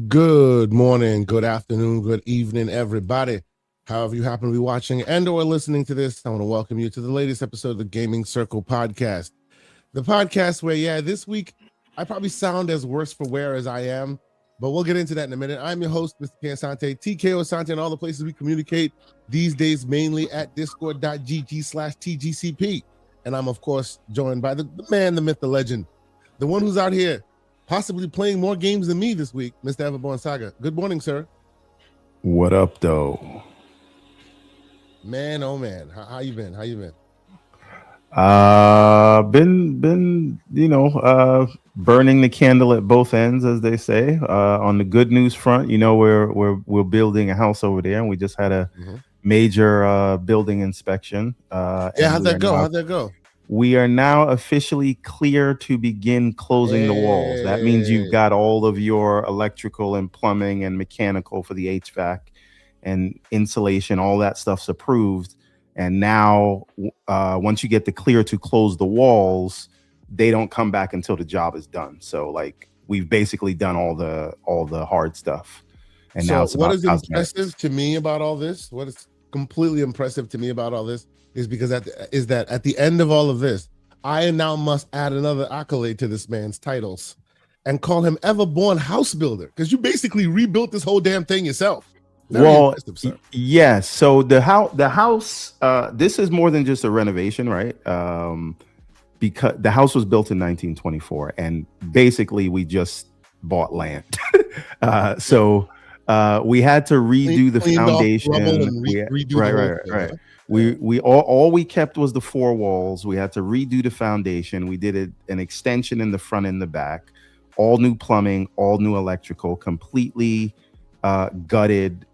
Good morning, good afternoon, good evening, everybody. However you happen to be watching and or listening to this, I want to welcome you to the latest episode of the Gaming Circle podcast. The podcast where, this week, I probably sound as worse for wear as I am, but we'll get into that in a minute. I'm your host, Mr. K. Asante, TKO Asante, and all the places we communicate these days, mainly at discord.gg/TGCP. And I'm, of course, joined by the man, the myth, the legend, the one who's out here possibly playing more games than me this week, Mr. Everborn Saga. Good morning, sir. What up, though? Man, oh man, how you been? How you been? Been burning the candle at both ends, as they say. On the good news front, we're building a house over there, and we just had a major building inspection. How'd that go? We are now officially clear to begin closing the walls. That means you've got all of your electrical and plumbing and mechanical for the HVAC and insulation, all that stuff's approved. And now once you get the clear to close the walls, they don't come back until the job is done. So like we've basically done all the hard stuff. And so now it's what is impressive to me about all this? What is completely impressive to me about all this is because at the end of all of this, I now must add another accolade to this man's titles and call him Everborn House Builder, because you basically rebuilt this whole damn thing yourself. Yes. So the house, this is more than just a renovation, right? Because the house was built in 1924, and basically we just bought land. So we had to redo the foundation. Right. We all we kept was the four walls. We had to redo the foundation. We did an extension in the front and the back, all new plumbing, all new electrical, completely gutted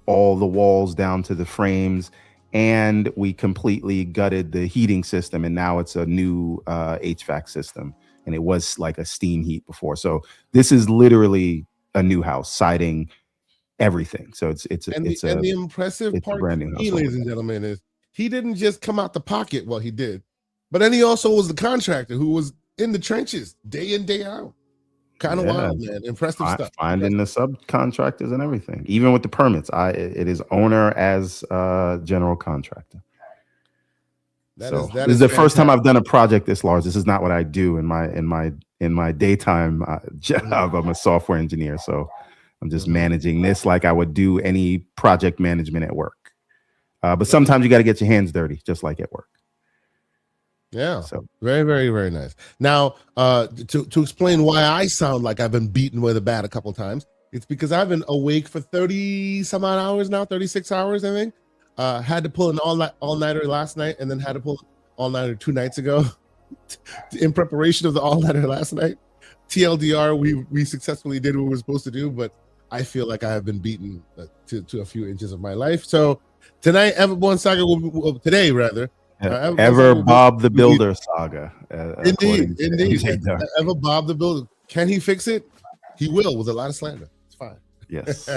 all the walls down to the frames, and we completely gutted the heating system, and now it's a new HVAC system, and it was like a steam heat before. So this is literally a new house, siding, everything. So it's the impressive part to me, ladies and gentlemen, is he didn't just come out the pocket. Well, he did, but then he also was the contractor who was in the trenches day in, day out. Kind of wild, man. Impressive stuff. Finding the subcontractors and everything, even with the permits. It is owner as general contractor. This is the first time I've done a project this large. This is not what I do in my daytime job. I'm a software engineer, so I'm just managing this like I would do any project management at work. But sometimes you got to get your hands dirty, just like at work. Yeah. So very, very, very nice. Now, to explain why I sound like I've been beaten with a bat a couple times, it's because I've been awake for 30 some odd hours now, 36 hours, I think. Had to pull an all-nighter last night, and then had to pull an all-nighter 2 nights ago in preparation of the all-nighter last night. TLDR, we successfully did what we were supposed to do, but I feel like I have been beaten to a few inches of my life. So tonight, Everborn Saga today rather. Bob the Builder saga. Indeed. Ever Bob the Builder. Can he fix it? He will, with a lot of slander. It's fine. Yes.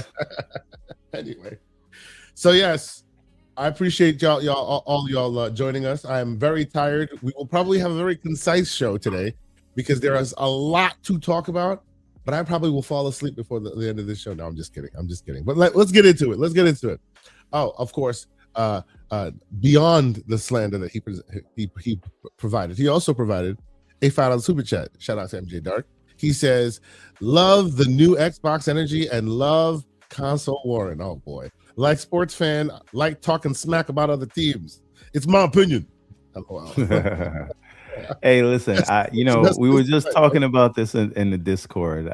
Anyway, so yes, I appreciate y'all joining us. I'm very tired. We will probably have a very concise show today because there is a lot to talk about. But I probably will fall asleep before the end of this show. No, I'm just kidding. But let's get into it. Oh, of course. Beyond the slander that he provided, he also provided a $5 super chat. Shout out to MJ Dark. He says, "Love the new Xbox energy and love console warring." Oh boy, like sports fan, like talking smack about other teams. It's my opinion. Hey, listen, we were just talking about this in the Discord.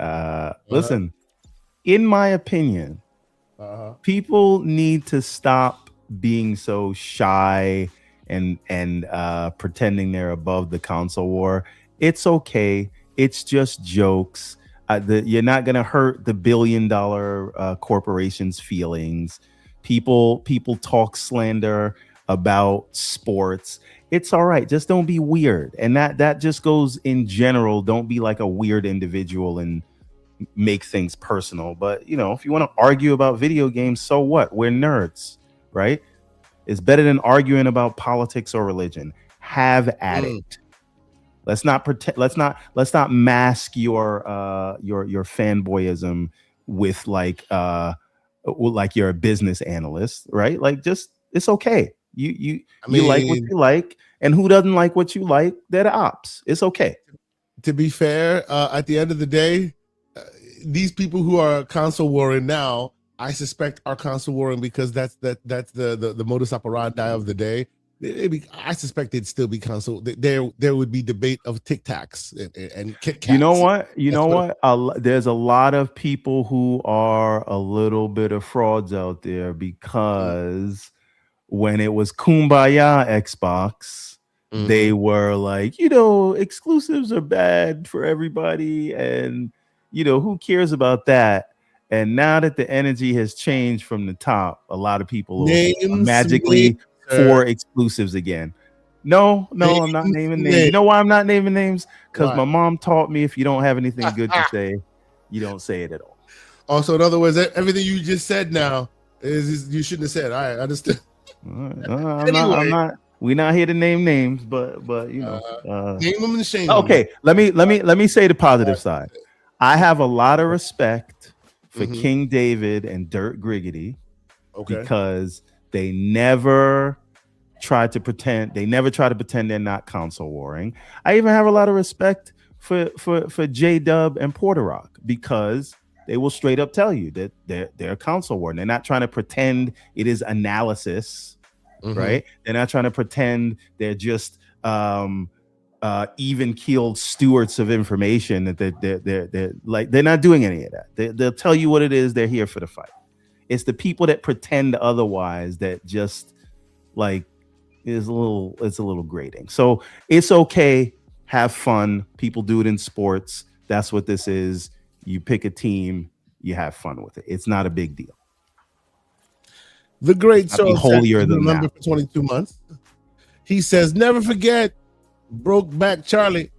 Listen, in my opinion, people need to stop being so shy and pretending they're above the console war. It's okay. It's just jokes. You're not going to hurt the billion-dollar corporations' feelings. People talk slander about sports. It's all right. Just don't be weird. And that just goes in general. Don't be like a weird individual and make things personal. But, if you want to argue about video games, so what? We're nerds, right? It's better than arguing about politics or religion. Have at it. Let's not pretend. Let's not mask your fanboyism with like you're a business analyst, right? Like just it's okay. You like what you like, and who doesn't like what you like? They're the ops. It's okay. To be fair, at the end of the day, these people who are console warring now, I suspect are console warring because that's the modus operandi of the day. I suspect they'd still be console. There would be debate of Tic Tacs and Kit Kats. You know what? There's a lot of people who are a little bit of frauds out there because when it was Kumbaya Xbox, they were like, exclusives are bad for everybody, and who cares about that? And now that the energy has changed from the top, a lot of people are magically for exclusives again. No, I'm not naming names. You know why I'm not naming names? Because my mom taught me if you don't have anything good to say, you don't say it at all. Also, in other words, everything you just said now is you shouldn't have said. I understand. I'm not. We're not here to name names, but name them and shame okay, them. let me say the positive side. I have a lot of respect for King David and Dirt Griggity because they never try to pretend they're not console warring. I even have a lot of respect for J-Dub and Porter Rock because they will straight up tell you that they're console warring. They're not trying to pretend it is analysis, right? They're not trying to pretend they're just even keeled stewards of information. That they're not doing any of that. They'll tell you what it is. They're here for the fight. It's the people that pretend otherwise that just like it's a little grating. So it's okay. Have fun. People do it in sports. That's what this is. You pick a team. You have fun with it. It's not a big deal. The great Soul holier than remember for 22 months. He says, "Never forget, broke back Charlie."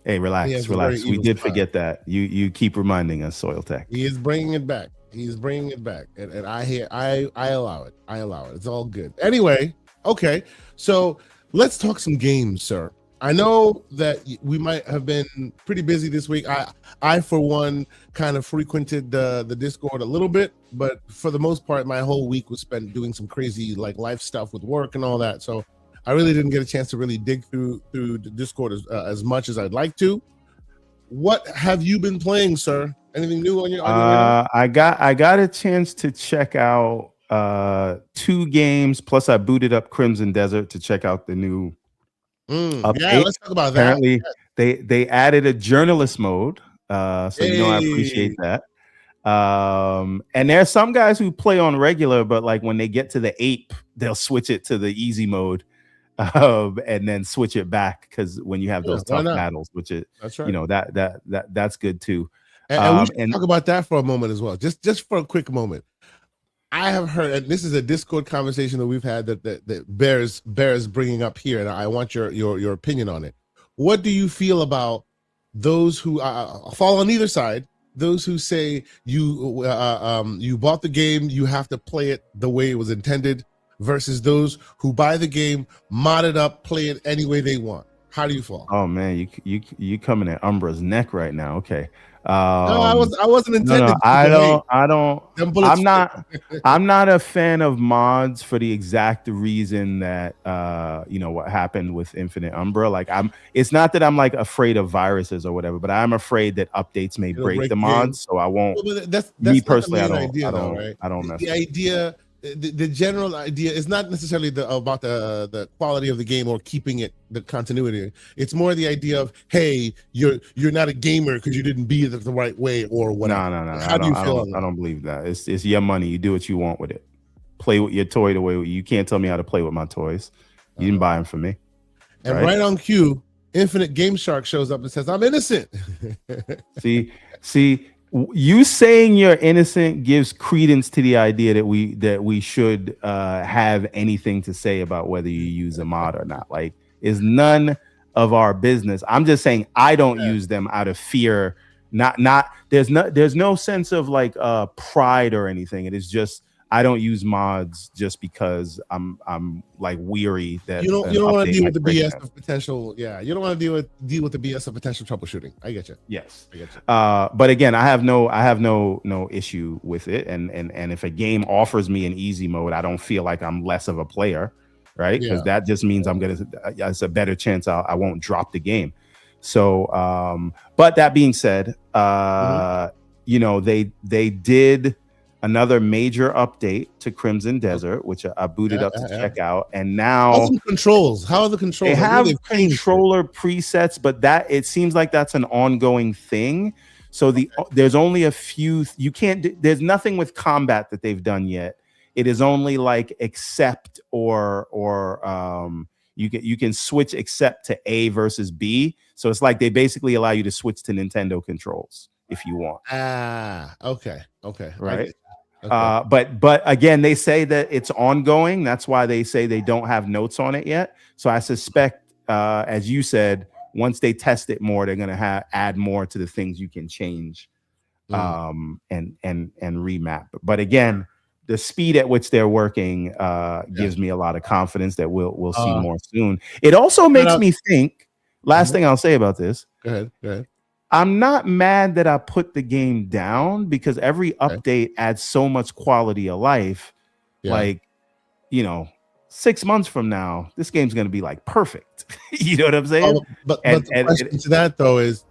Hey, relax. We did forget that. You keep reminding us, Soil Tech. He is bringing it back. He's bringing it back, and I allow it. It's all good. Anyway, okay. So let's talk some games, sir. I know that we might have been pretty busy this week. I for one, kind of frequented the Discord a little bit, but for the most part, my whole week was spent doing some crazy like life stuff with work and all that. So I really didn't get a chance to really dig through the Discord as much as I'd like to. What have you been playing, sir? Anything new on your radar? I got a chance to check out 2 games, plus I booted up Crimson Desert to check out the new update. Yeah, let's talk about that. Apparently, they added a journalist mode, so I appreciate that. And there are some guys who play on regular, but like when they get to the ape, they'll switch it to the easy mode, and then switch it back because when you have those tough battles, which is that's right. That's good too. And we should talk about that for a moment as well. Just for a quick moment. I have heard, and this is a Discord conversation that we've had that bears bringing up here, and I want your opinion on it. What do you feel about those who fall on either side? Those who say you bought the game, you have to play it the way it was intended, versus those who buy the game, mod it up, play it any way they want. How do you fall? Oh man, you coming at Umbra's neck right now. Okay. No, I wasn't intended. No, I don't. I'm not a fan of mods for the exact reason that what happened with Infinite Umbra. Like it's not that I'm like afraid of viruses or whatever, but I'm afraid that updates may break the mods. So I won't. Well, that's me personally, I don't mess. The idea. The general idea is not necessarily about the quality of the game or keeping it the continuity. It's more the idea of, hey, you're not a gamer because you didn't beat it the right way or whatever. No. How do you feel? I don't believe that. It's your money. You do what you want with it. Play with your toy the way you can't tell me how to play with my toys. You didn't buy them for me. And right on cue, Infinite Game Shark shows up and says, "I'm innocent." See. You saying you're innocent gives credence to the idea that we should have anything to say about whether you use a mod or not. Like, is none of our business. I'm just saying I don't use them out of fear. There's no sense of like pride or anything. It is just I don't use mods just because I'm like weary that you don't want to deal with the BS them. of potential. Yeah, you don't want to deal with the BS of potential troubleshooting. I get you. Yes, I get you. but again, I have no issue with it, and if a game offers me an easy mode, I don't feel like I'm less of a player, right? Because that just means it's a better chance I won't drop the game. So, but that being said, you know, they did another major update to Crimson Desert, which I booted up to check out, and now how's the controls? How are the controls? They have controller presets, but that it seems like that's an ongoing thing. So there's only a few. You can't. There's nothing with combat that they've done yet. It is only like accept or you can switch accept to A versus B. So it's like they basically allow you to switch to Nintendo controls if you want. Okay, right. But again, they say that it's ongoing. That's why they say they don't have notes on it yet. So I suspect, as you said, once they test it more, they're gonna add more to the things you can change, and remap. But again, the speed at which they're working gives me a lot of confidence that we'll see more soon. It also makes me think. Last thing I'll say about this. Go ahead. I'm not mad that I put the game down because every update adds so much quality of life. Like, you know, 6 months from now, this game's going to be like perfect. You know what I'm saying? But the question to that though is,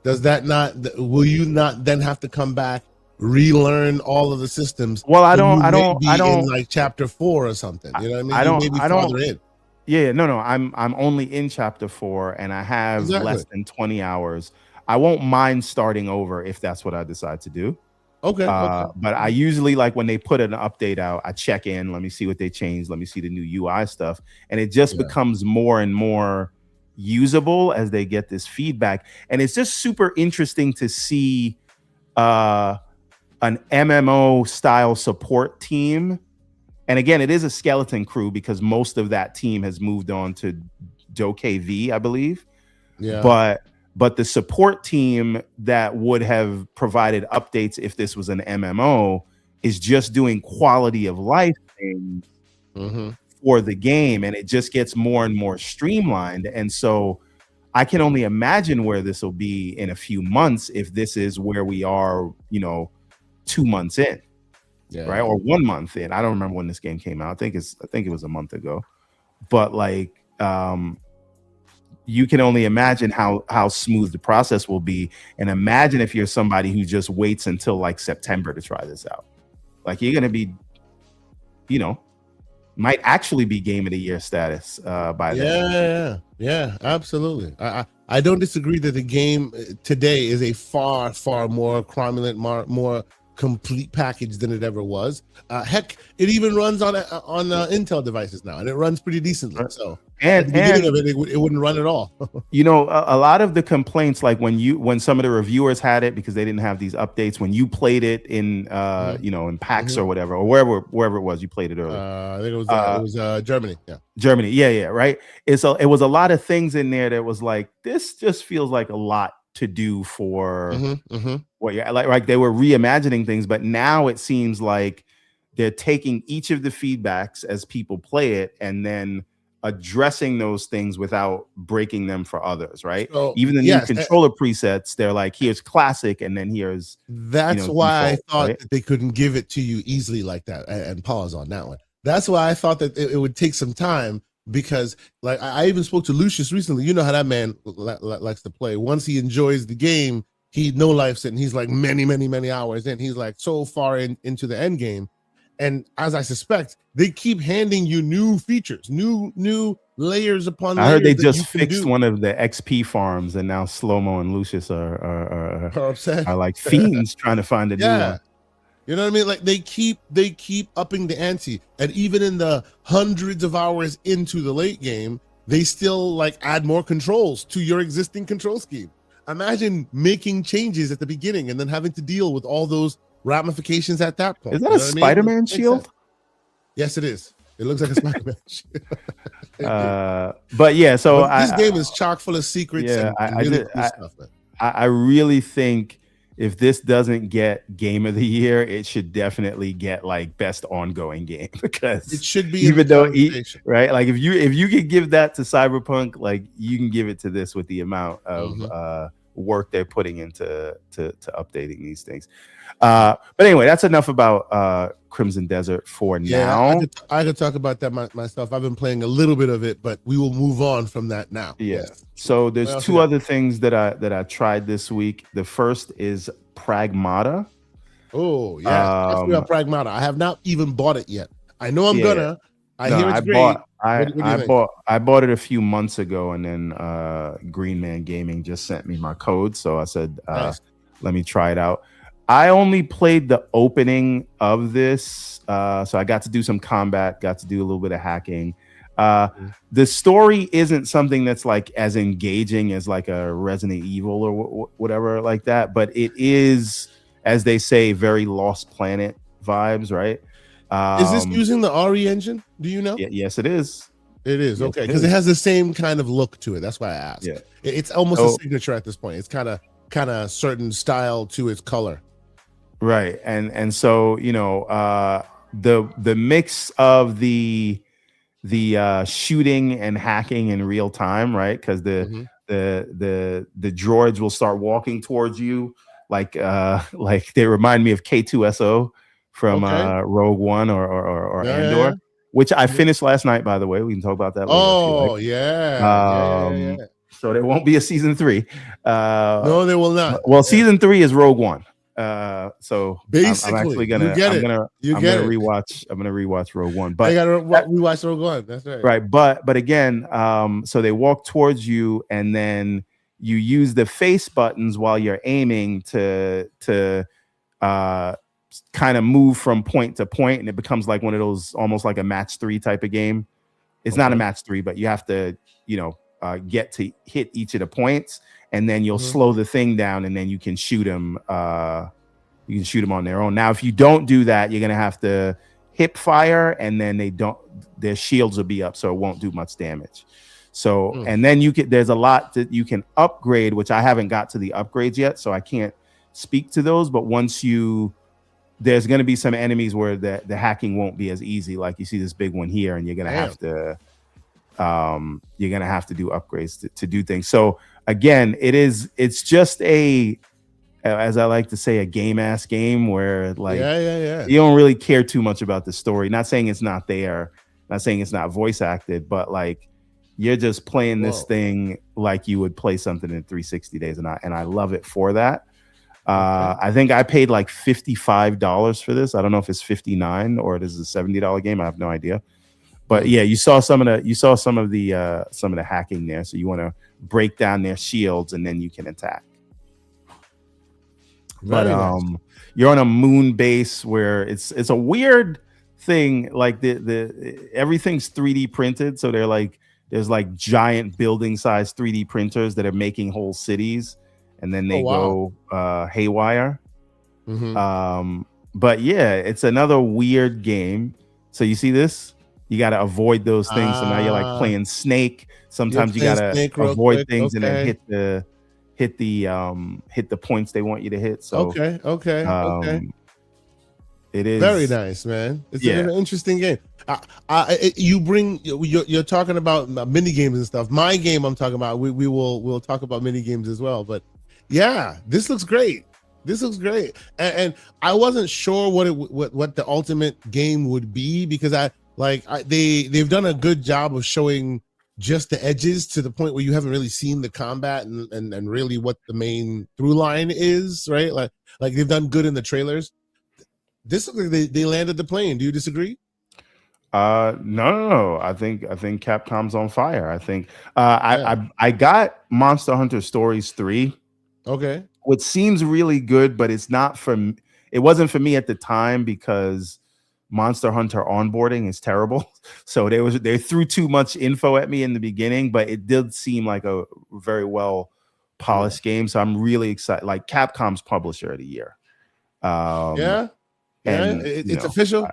will you not then have to come back, relearn all of the systems? Well, I don't in like chapter 4 or something. You know what I mean? I don't. Yeah, no. I'm only in chapter 4 and I have less than 20 hours. I won't mind starting over if that's what I decide to do. Okay. But I usually, like, when they put an update out, I check in, let me see what they changed, let me see the new UI stuff, and it just becomes more and more usable as they get this feedback. And it's just super interesting to see an MMO style support team. And again, it is a skeleton crew because most of that team has moved on to DokeV, I believe. Yeah. But the support team that would have provided updates if this was an MMO is just doing quality of life things for the game. And it just gets more and more streamlined. And so I can only imagine where this will be in a few months if this is where we are, you know, 2 months in. Right. Or 1 month in. I don't remember when this game came out. I think it was a month ago. But like, you can only imagine how smooth the process will be. And imagine if you're somebody who just waits until like September to try this out. Like, you're going to be, you know, might actually be game of the year status by then. Yeah, absolutely. I don't disagree that the game today is a far more cromulent, more complete package than it ever was. Heck, it even runs on Intel devices now, and it runs pretty decently. So at the beginning of it wouldn't run at all. You know, a lot of the complaints, like when some of the reviewers had it because they didn't have these updates, when you played it in you know, in PAX or whatever, or wherever it was you played it earlier. I think it was Germany. Germany. Yeah, right. It was a lot of things in there that was like, this just feels like a lot to do for what you're like they were reimagining things, but now it seems like they're taking each of the feedbacks as people play it and then addressing those things without breaking them for others, right? So, even the new controller presets, they're like, here's classic, and then here's why default, I thought that they couldn't give it to you easily like that. And pause on that one. That's why I thought that it would take some time, because like I even spoke to Lucius recently. You know how that man likes to play. Once he enjoys the game, he no life's it, and he's like many hours in. He's like so far into the end game. And as I suspect, they keep handing you new features, new layers upon layers. I heard they just fixed one of the XP farms, and now Slow-Mo and Lucius are upset. Are like fiends trying to find a new one. You know what I mean? Like they keep upping the ante, and even in the hundreds of hours into the late game, they still like add more controls to your existing control scheme. Imagine making changes at the beginning and then having to deal with all those ramifications at that point. Is that a Spider-Man shield? Yes, it is. It looks like a Spider-Man shield. But yeah, so this game is chock full of secrets. Yeah, and really cool stuff, man. I really think if this doesn't get game of the year, it should definitely get like best ongoing game because It should be in the even though conversation. right, like if you could give that to Cyberpunk, like you can give it to this with the amount of work they're putting into to updating these things. But anyway, that's enough about Crimson Desert for now. I could talk about that myself. I've been playing a little bit of it, but we will move on from that now. Yeah. Yes. So there's two other things that I tried this week. The first is Pragmata. Oh yeah, talk to me about Pragmata. I have not even bought it yet. I know I'm gonna. I hear it's great. I bought it a few months ago, and then Green Man Gaming just sent me my code, so I said, nice. Let me try it out. I only played the opening of this, so I got to do some combat, got to do a little bit of hacking. The story isn't something that's like as engaging as like a Resident Evil or whatever like that, but it is, as they say, very Lost Planet vibes, right? Is this using the RE engine? Do you know? Yes, it is. It is, okay, because it has the same kind of look to it. That's why I asked. Yeah. It's almost a signature at this point. It's kind of certain style to its color. Right. And so, you know, the mix of the shooting and hacking in real time, right? Because the droids will start walking towards you like they remind me of K2SO from Rogue One or Andor, which I finished last night, by the way. We can talk about that later. Oh, yeah. So there won't be a season 3. No, there will not. Well, season 3 is Rogue One. So basically, I'm actually gonna rewatch. I'm gonna rewatch Rogue One, but I gotta rewatch Rogue One. That's right. Right, but again, so they walk towards you, and then you use the face buttons while you're aiming to kind of move from point to point, and it becomes like one of those almost like a match 3 type of game. It's not a match 3, but you have to, get to hit each of the points, and then you'll slow the thing down, and then you can shoot them. You can shoot them on their own. Now, if you don't do that, you're gonna have to hip fire, and then their shields will be up, so it won't do much damage. So, and then there's a lot that you can upgrade, which I haven't got to the upgrades yet, so I can't speak to those. But there's going to be some enemies where the hacking won't be as easy. Like you see this big one here, and you're going to have to do upgrades to do things. So again, it's just as I like to say, a game-ass game where like you don't really care too much about the story. Not saying it's not there, not saying it's not voice acted, but like you're just playing this thing like you would play something in 360 days, and I love it for that. I think I paid like $55 for this. I don't know if it's $59 or it is a $70 game. I have no idea. But yeah, you saw some of the hacking there. So you want to break down their shields, and then you can attack. Very nice. You're on a moon base where it's a weird thing. Like the everything's 3D printed, so there's like giant building size 3D printers that are making whole cities, and then they go haywire. But yeah, it's another weird game. So you see this? You got to avoid those things. So now you're like playing Snake. Sometimes you got to avoid things and then hit the points they want you to hit. So okay. It is very nice, man. It's an interesting game. You're talking about mini games and stuff. My game I'm talking about, we'll talk about mini games as well. But yeah, this looks great. And I wasn't sure what the ultimate game would be, because they've done a good job of showing just the edges to the point where you haven't really seen the combat and really what the main through line is, right? Like they've done good in the trailers. This looks like they landed the plane. Do you disagree? No. I think Capcom's on fire. I think I got Monster Hunter Stories 3. Okay. Which seems really good, but it wasn't for me at the time because Monster Hunter onboarding is terrible. So they threw too much info at me in the beginning, but it did seem like a very well polished game. So I'm really excited. Like Capcom's publisher of the year. It's official.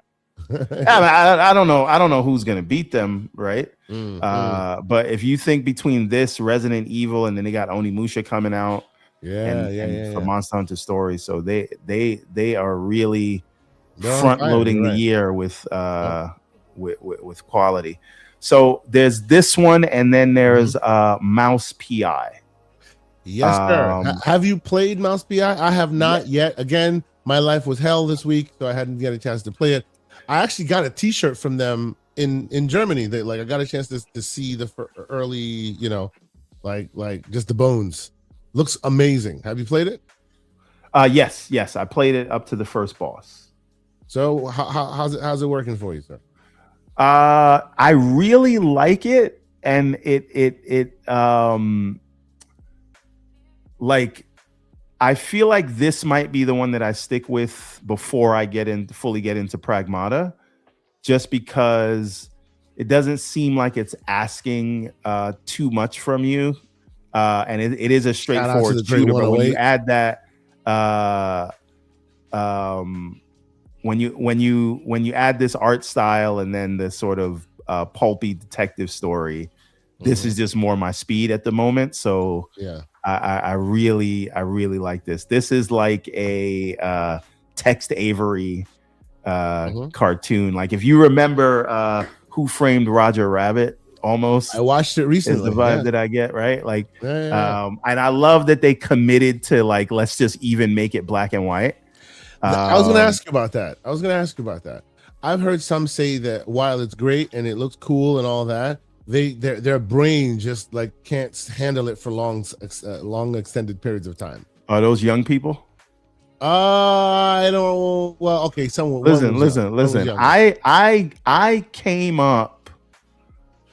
I don't know who's gonna beat them, right? But if you think between this, Resident Evil, and then they got Onimusha coming out, Yeah, and for Monster Hunter Stories. So they are really They're on front fire. loading You're the right. year with quality. So there's this one, and then there's Mouse PI. Yes, sir. Have you played Mouse PI? I have not yet. Again, my life was hell this week, so I hadn't get a chance to play it. I actually got a T-shirt from them in Germany. That like I got a chance to see the early, you know, like just the bones. Looks amazing. Have you played it? Yes, I played it up to the first boss. So how's it working for you, sir? I really like it, and it like I feel like this might be the one that I stick with before I fully get into Pragmata, just because it doesn't seem like it's asking too much from you, and it is a straightforward shooter. But when you add that, when you add this art style and then the sort of pulpy detective story, this is just more my speed at the moment. So yeah. I really like this. This is like a Text Avery cartoon. Like if you remember Who Framed Roger Rabbit, almost. I watched it recently. Is the vibe that I get, right? Like, yeah. And I love that they committed to like, let's just even make it black and white. I was going to ask you about that. I've heard some say that while it's great and it looks cool and all that, their brain just like can't handle it for long extended periods of time. Are those young people? I don't. Well, okay. Someone listen. I came up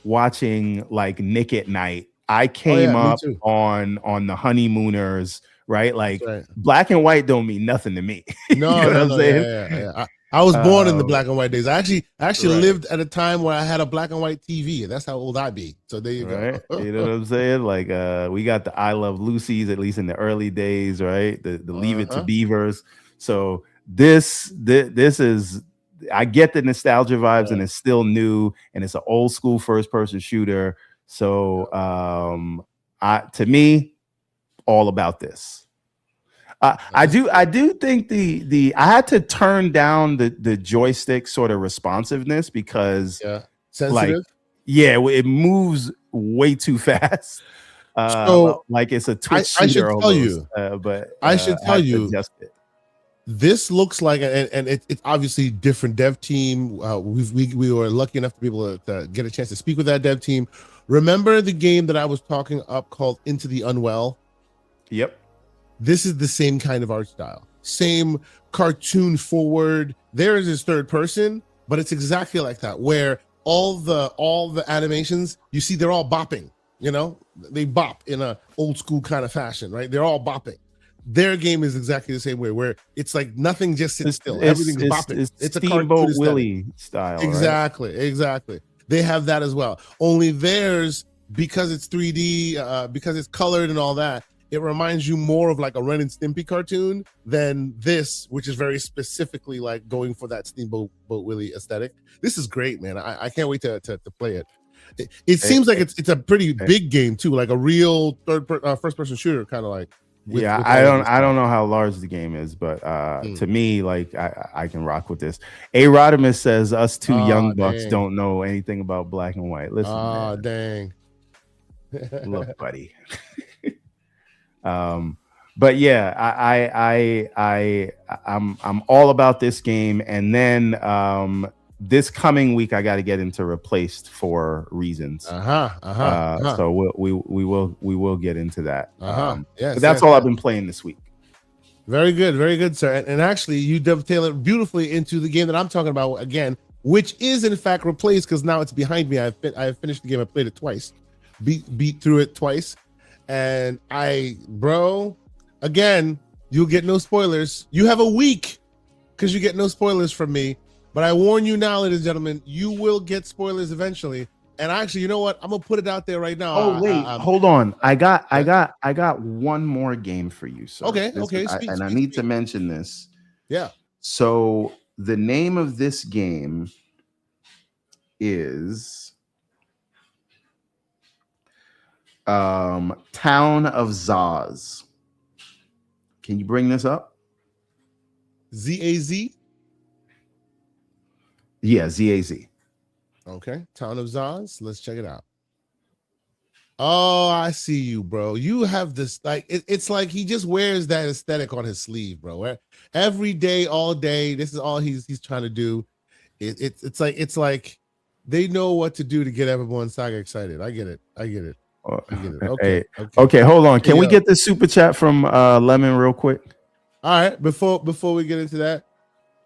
watching like Nick at Night. I came up on the Honeymooners, right? Like black and white don't mean nothing to me. No, you know what I'm saying? Yeah. I was born in the black and white days. I actually lived at a time where I had a black and white TV. That's how old I be. So there you go. You know what I'm saying? Like we got the I Love Lucy's, at least in the early days, right? The Leave It to Beavers. So this is, I get the nostalgia vibes, and it's still new, and it's an old school first person shooter. So to me, all about this. I do think I had to turn down the joystick sort of responsiveness because sensitive. It moves way too fast. So like it's a Twitch shooter almost. I should tell you, this looks like, and it's obviously different dev team. We were lucky enough to be able to get a chance to speak with that dev team. Remember the game that I was talking up called Into the Unwell? Yep. This is the same kind of art style, same cartoon forward. There is his third person, but it's exactly like that, where all the animations you see, they're all bopping. You know, they bop in a old school kind of fashion, right? They're all bopping. Their game is exactly the same way, where it's like nothing just sits still. Everything's bopping. It's a Steamboat Willie style. Exactly. They have that as well. Only theirs, because it's 3D, because it's colored and all that, it reminds you more of like a Ren and Stimpy cartoon than this, which is very specifically like going for that Steamboat Willie aesthetic. This is great, man. I can't wait to play it. It seems like it's a pretty big game too, like a real first person shooter, kind of like. I don't know how large the game is, but to me, like I can rock with this. A Rodimus says us two young bucks don't know anything about black and white. Listen, man. Dang. Look, buddy. But yeah, I'm all about this game, and then this coming week I got to get into Replaced for reasons. So we will get into that. But that's all I've been playing this week. Very good, sir. And actually, you dovetail it beautifully into the game that I'm talking about again, which is in fact Replaced, because now it's behind me. I have finished the game. I played it twice, beat through it twice. And again, you'll get no spoilers. You have a week because you get no spoilers from me. But I warn you now, ladies and gentlemen, you will get spoilers eventually. And actually, you know what? I'm gonna put it out there right now. Oh wait, hold on. I got one more game for you. So okay. I need to mention this. Yeah. So the name of this game is Town of Zaz. Can you bring this up? ZAZ. Yeah, ZAZ. Okay, Town of Zaz. Let's check it out. Oh, I see you, bro. You have this like it's like he just wears that aesthetic on his sleeve, bro. Every day, all day. This is all he's trying to do. It's like they know what to do to get everyone Saga excited. I get it. Okay. Okay, hold on. Can Hey, we get the super chat from Lemon real quick? All right, before we get into that,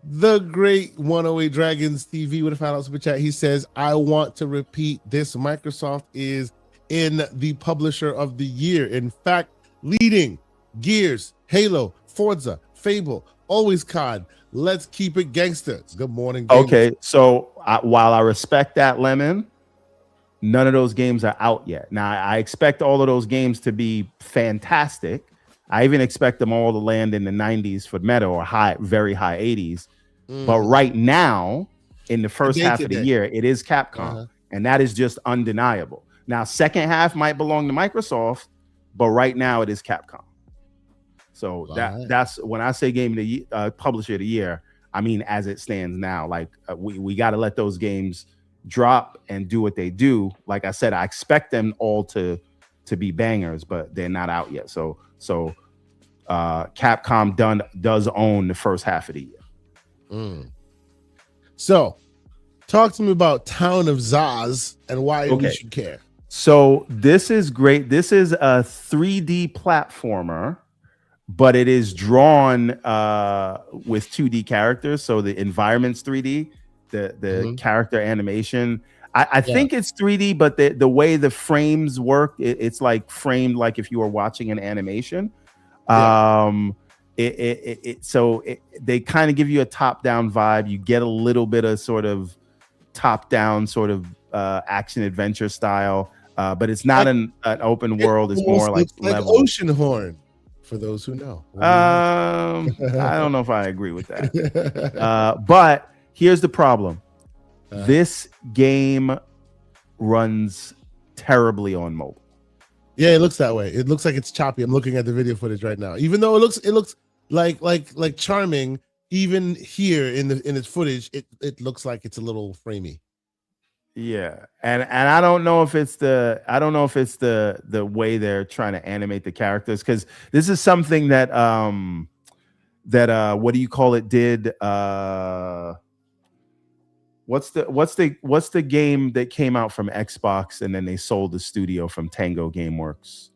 the great 108 Dragons TV with a final super chat. He says, I want to repeat this. Microsoft is in the publisher of the year. In fact, leading Gears, Halo, Forza, Fable, always COD. Let's keep it gangster. Good morning, gamers. Okay, so while I respect that, Lemon, none of those games are out yet. Now, I expect all of those games to be fantastic. I even expect them all to land in the 90s for meta or very high 80s. But right now, in the first half of the year, it is Capcom, and that is just undeniable. Now, second half might belong to Microsoft, but right now it is Capcom. So that's when I say game of the year, publisher of the year, I mean as it stands now. Like we got to let those games drop and do what they do. Like I said, I expect them all to be bangers, but they're not out yet. So Capcom does own the first half of the year. So talk to me about Town of Zaz and why we should care. So this is great. This is a 3D platformer, but it is drawn with 2D characters. So the environment's 3D, the character animation. I think it's 3D, but the way the frames work, it's like framed like if you were watching an animation. So they kind of give you a top-down vibe. You get a little bit of sort of top-down sort of action adventure style, but it's not an open world. It's more like Ocean Horn, for those who know. I don't know if I agree with that. But here's the problem. This game runs terribly on mobile. Yeah, it looks that way. It looks like it's choppy. I'm looking at the video footage right now. Even though it looks like charming, even here in its footage, it looks like it's a little framey. Yeah, and I don't know if it's the way they're trying to animate the characters, because this is something that what do you call it did what's the game that came out from Xbox and then they sold the studio from Tango Gameworks?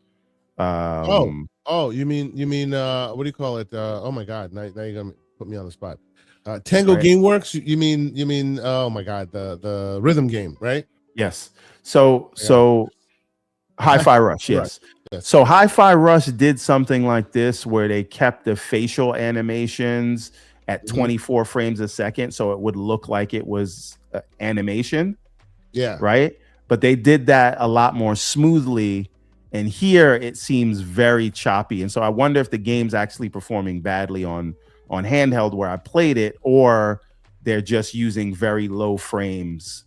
You mean what do you call it? Oh my God, now you're gonna put me on the spot. Tango Gameworks. You mean oh my God, the rhythm game, right? Yes. So Hi-Fi Rush, yes. So Hi-Fi Rush did something like this where they kept the facial animations at 24 frames a second, so it would look like it was animation. Yeah. Right? But they did that a lot more smoothly, and here it seems very choppy. And so I wonder if the game's actually performing badly on handheld where I played it, or they're just using very low frames.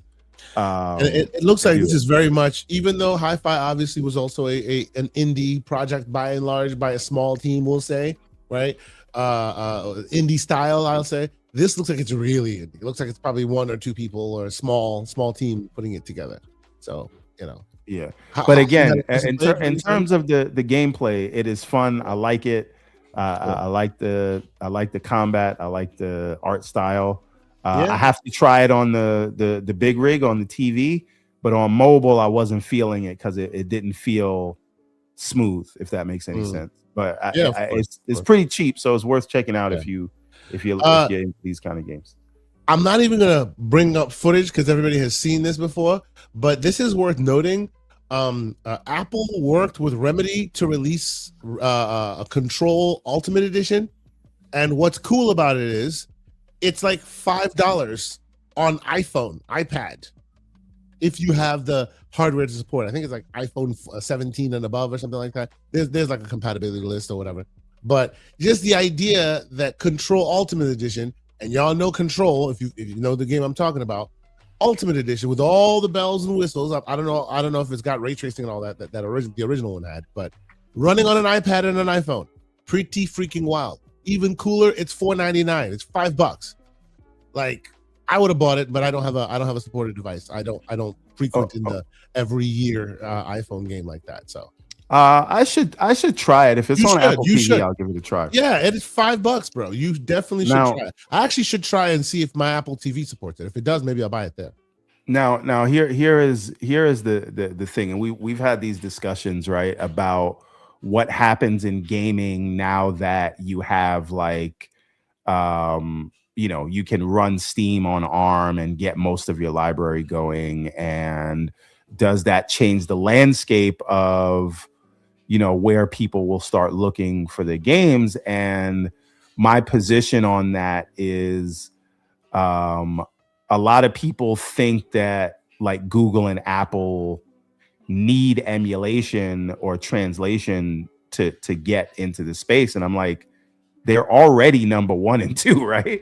It looks like this is very much, even though Hi-Fi obviously was also an indie project by and large, by a small team, we'll say, right? Indie style, I'll say. This looks like it's really indie. It looks like it's probably one or two people or a small team putting it together. So, yeah. But again, in terms of the gameplay, it is fun. I like it. I like the combat. I like the art style. I have to try it on the big rig on the TV, but on mobile I wasn't feeling it because it didn't feel smooth, if that makes any sense. But it's pretty cheap, so it's worth checking out if you get into these kind of games. I'm not even gonna bring up footage because everybody has seen this before, but this is worth noting. Apple worked with Remedy to release a Control Ultimate Edition, and what's cool about it is it's like $5 on iPhone, iPad, if you have the hardware to support. I think it's like iPhone 17 and above or something like that. There's like a compatibility list or whatever. But just the idea that Control Ultimate Edition, and y'all know Control, if you know the game I'm talking about, Ultimate Edition with all the bells and whistles. I don't know if it's got ray tracing and all that the original one had, but running on an iPad and an iPhone, pretty freaking wild. Even cooler, it's $4.99. It's $5. Like, I would have bought it, but I don't have a supported device. I don't frequent in the every year iPhone game like that. So I should try it. If it's on Apple TV, I'll give it a try. Yeah, it is $5, bro. You definitely should try it. I actually should try and see if my Apple TV supports it. If it does, maybe I'll buy it there. Now here is the thing, and we've had these discussions, right, about what happens in gaming now that you have like you can run Steam on ARM and get most of your library going, and does that change the landscape of where people will start looking for the games? And my position on that is a lot of people think that like Google and Apple need emulation or translation to get into the space, and I'm like, they're already number 1 and 2, right?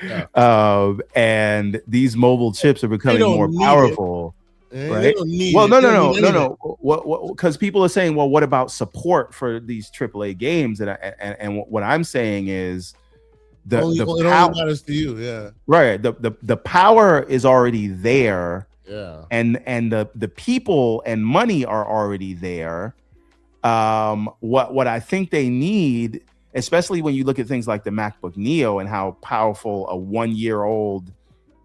Yeah. And these mobile chips are becoming more powerful, right? Well, no. Because people are saying, well, what about support for these AAA games? And what I'm saying is, it only matters to you, yeah. Right. The power is already there, yeah, and the people and money are already there. What I think they need, especially when you look at things like the MacBook Neo and how powerful a 1-year-old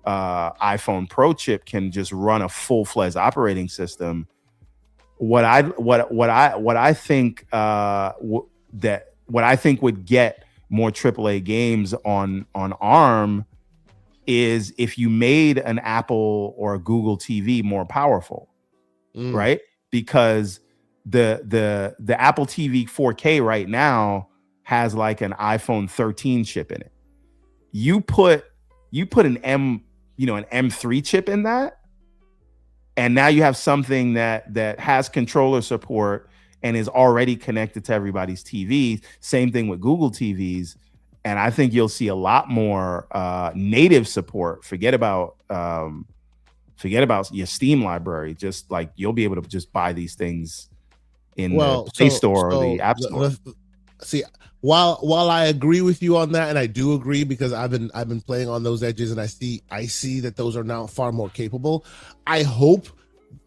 iPhone Pro chip can just run a full-fledged operating system. What I think would get more AAA games on ARM is if you made an Apple or a Google TV more powerful, right? Because the Apple TV 4K right now has like an iPhone 13 chip in it. You put an M3 chip in that, and now you have something that has controller support and is already connected to everybody's TV. Same thing with Google TVs. And I think you'll see a lot more native support. Forget about your Steam library. Just like you'll be able to just buy these things in the Play Store or the App Store. See, while I agree with you on that, and I do agree because I've been playing on those edges, and I see that those are now far more capable. I hope,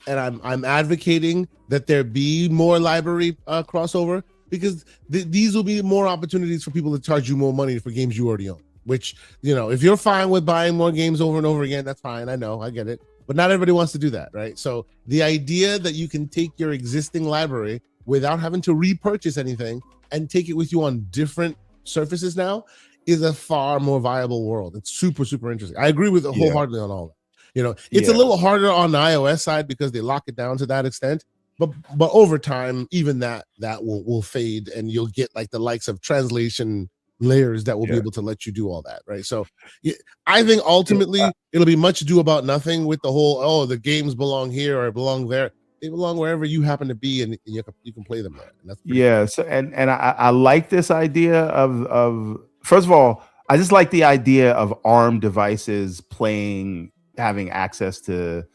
and I'm advocating that there be more library crossover, because these will be more opportunities for people to charge you more money for games you already own. Which, if you're fine with buying more games over and over again, that's fine. I know, I get it, but not everybody wants to do that, right? So the idea that you can take your existing library without having to repurchase anything and take it with you on different surfaces now is a far more viable world. It's super, super interesting. I agree with it wholeheartedly on all that. It's a little harder on the iOS side because they lock it down to that extent. But over time, even that will fade, and you'll get like the likes of translation layers that will be able to let you do all that, right? So I think ultimately it'll be much ado about nothing with the whole, the games belong here or belong there. They belong wherever you happen to be, and you can play them there. And that's cool. So and I like this idea of first of all, I just like the idea of ARM devices having access to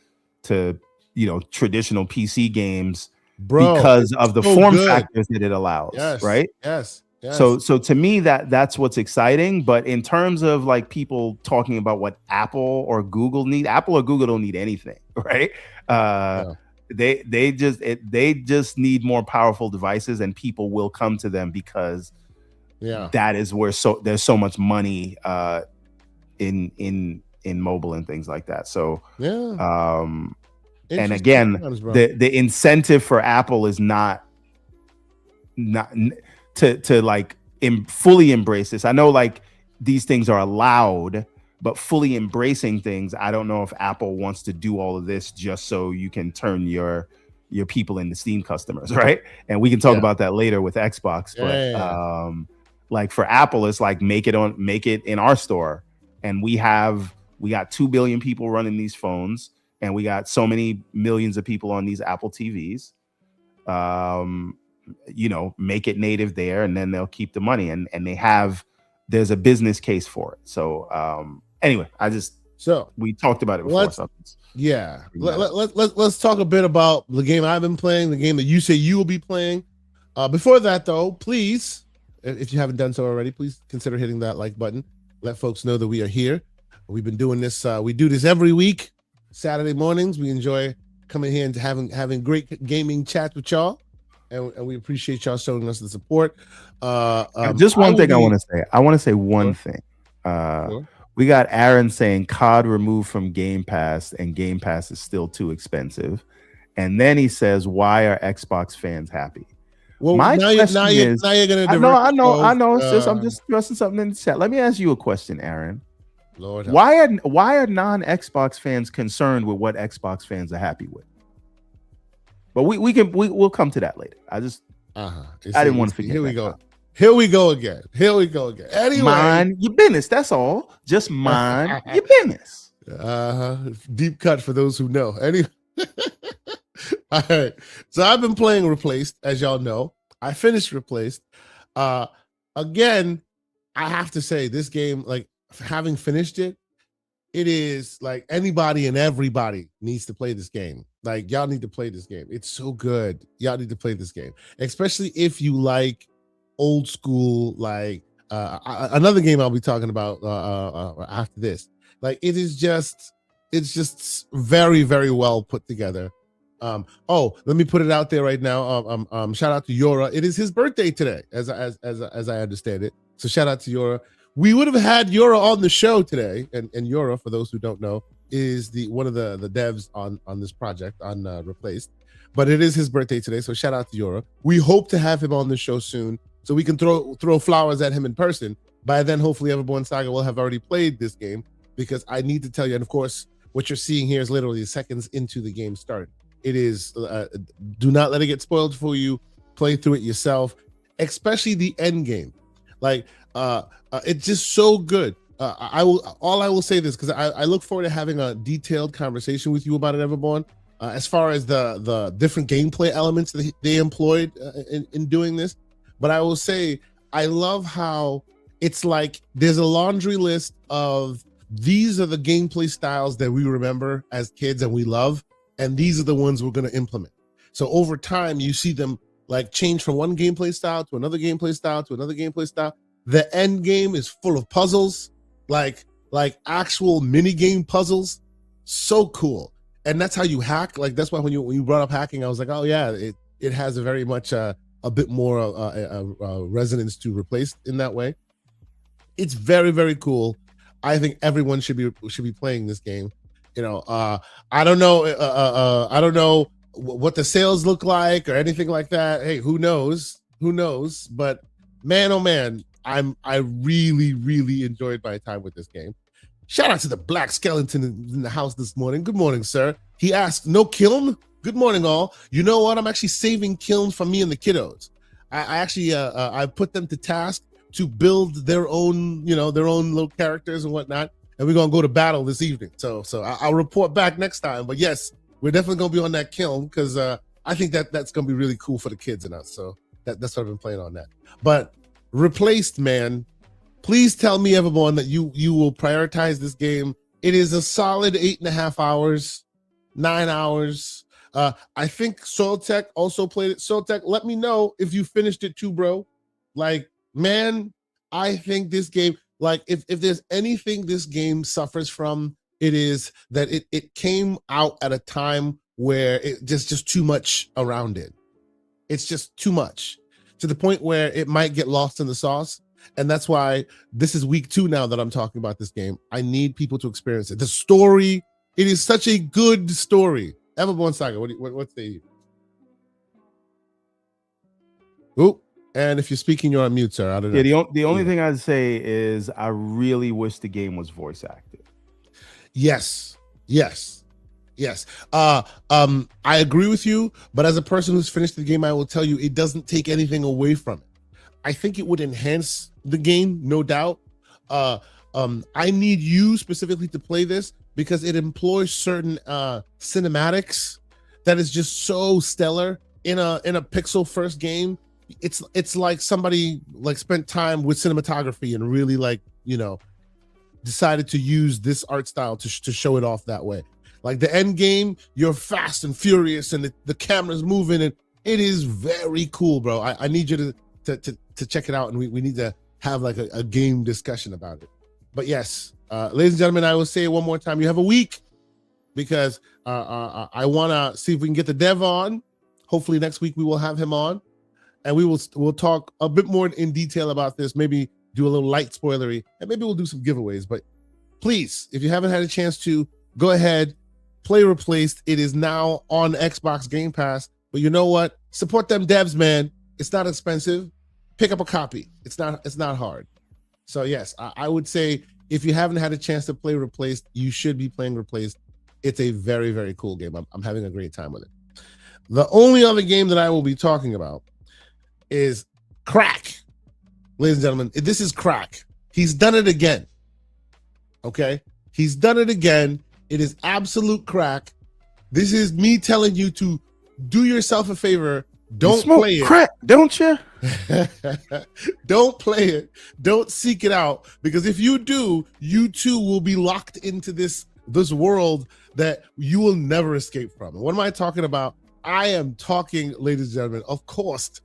traditional PC games, because of the form factors that it allows, right? Yes. So to me that's what's exciting. But in terms of like people talking about what Apple or Google don't need anything, right? They just need more powerful devices, and people will come to them because that is where there's so much money in mobile and things like that. So and again, the incentive for Apple is not to like fully embrace this. I know like these things are allowed, but fully embracing things, I don't know if Apple wants to do all of this just so you can turn your people into Steam customers, right? And we can talk about that later with Xbox. But like for Apple, it's like make it in our store, and we got 2 billion people running these phones, and we got so many millions of people on these Apple TVs. Make it native there, and then they'll keep the money, and there's a business case for it. So anyway, we talked about it before. Let's talk a bit about the game I've been playing, the game that you say you will be playing. Before that though, please if you haven't done so already, please consider hitting that like button. Let folks know that we are here. We've been doing this. We do this every week, Saturday mornings. We enjoy coming here and having great gaming chats with y'all, and we appreciate y'all showing us the support. Just one thing I want to say. I want to say one thing. Sure. We got Aaron saying COD removed from Game Pass, and Game Pass is still too expensive. And then he says, "Why are Xbox fans happy?" Well, my question is, now you're gonna. I know. It's just I'm just thrusting something in the chat. Let me ask you a question, Aaron. Lord, why are non-Xbox fans concerned with what Xbox fans are happy with? But we'll come to that later. I didn't want to forget. Here we go. Here we go again. Anyway, mind your business. That's all. Just mind your business. Deep cut for those who know. Anyway. All right. So I've been playing Replaced, as y'all know. I finished Replaced. Again, I have to say this game, like having finished it, it is like anybody and everybody needs to play this game. Like y'all need to play this game. It's so good. Y'all need to play this game, especially if you like old school, like another game I'll be talking about after this. Like it's just very, very well put together. Let me put it out there right now. Shout out to Yora. It is his birthday today, as I understand it. So shout out to Yora. We would have had Yora on the show today, and Yora, for those who don't know, is one of the devs on this project on Replaced. But it is his birthday today, so shout out to Yora. We hope to have him on the show soon, so we can throw flowers at him in person. By then, hopefully, Everborn Saga will have already played this game, because I need to tell you, and of course, what you're seeing here is literally seconds into the game start. It is, do not let it get spoiled for you. Play through it yourself, especially the end game. Like, it's just so good. I will say this, because I look forward to having a detailed conversation with you about it, Everborn. As far as the different gameplay elements that they employed in doing this. But I will say, I love how it's like there's a laundry list of these are the gameplay styles that we remember as kids and we love, and these are the ones we're going to implement. So over time, you see them like change from one gameplay style to another gameplay style to another gameplay style. The end game is full of puzzles, like actual mini game puzzles. So cool. And that's how you hack. Like that's why when you brought up hacking, I was like, oh yeah, it has a very much a bit more resonance to Replace in that way. It's very, very cool. I think everyone should be playing this game. You know, I don't know what the sales look like or anything like that. Hey, who knows? But man, oh man, I really, really enjoyed my time with this game. Shout out to the Black Skeleton in the house this morning. Good morning, sir. He asked, no kiln? Good morning, all. You know what? I'm actually saving kilns for me and the kiddos. I actually I put them to task to build their own, their own little characters and whatnot. And we're gonna go to battle this evening. So I'll report back next time. But yes, we're definitely gonna be on that kiln, because I think that's gonna be really cool for the kids and us. So that's what I've been playing on that. But Replaced, man, please tell me, Everborn, that you will prioritize this game. It is a solid 8.5 hours, 9 hours. I think Soil Tech also played it. Soil Tech, let me know if you finished it too, bro. Like, man, I think this game, like, if there's anything this game suffers from, it is that it came out at a time where it just too much around it. It's just too much to the point where it might get lost in the sauce. And that's why this is week 2 now that I'm talking about this game. I need people to experience it. The story, it is such a good story. Everborn Saga, what say you? Oop. And if you're speaking, you're on mute, sir. I don't know. Yeah, the only thing I'd say is I really wish the game was voice acted. Yes. I agree with you, but as a person who's finished the game, I will tell you it doesn't take anything away from it. I think it would enhance the game, no doubt. I need you specifically to play this because it employs certain cinematics that is just so stellar in a pixel first game. It's like somebody like spent time with cinematography and really decided to use this art style to show it off that way. Like the end game, you're fast and furious and the camera's moving and it is very cool, bro. I need you to check it out, and we need to have like a game discussion about it. But yes, ladies and gentlemen, I will say it one more time. You have a week because I want to see if we can get the dev on. Hopefully next week we will have him on, and we'll talk a bit more in detail about this. Maybe do a little light spoilery, and maybe we'll do some giveaways. But please, if you haven't had a chance to, go ahead, play Replaced. It is now on Xbox Game Pass. But you know what? Support them devs, man. It's not expensive. Pick up a copy. It's not hard. So yes, I would say if you haven't had a chance to play Replaced, you should be playing Replaced. It's a very, very cool game. I'm having a great time with it. The only other game that I will be talking about is Crack. Ladies and gentlemen, this is Crack. He's done it again. Okay? He's done it again. It is absolute crack. This is me telling you to do yourself a favor. Don't play it. Crack, don't you? Don't play it. Don't seek it out, because if you do, you too will be locked into this world that you will never escape from. What am I talking about? I am talking, ladies and gentlemen, of course,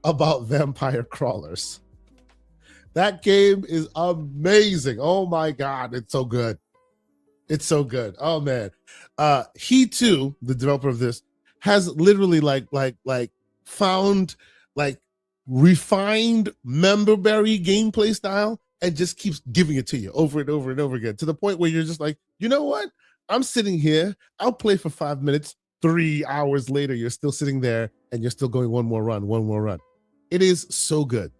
about Vampire Crawlers. That game is amazing. Oh my God, it's so good. It's so good. Oh man. He too, the developer of this, has literally like found like refined memberberry gameplay style and just keeps giving it to you over and over and over again, to the point where you're just like, you know what? I'm sitting here, I'll play for 5 minutes. 3 hours later, you're still sitting there and you're still going one more run. It is so good.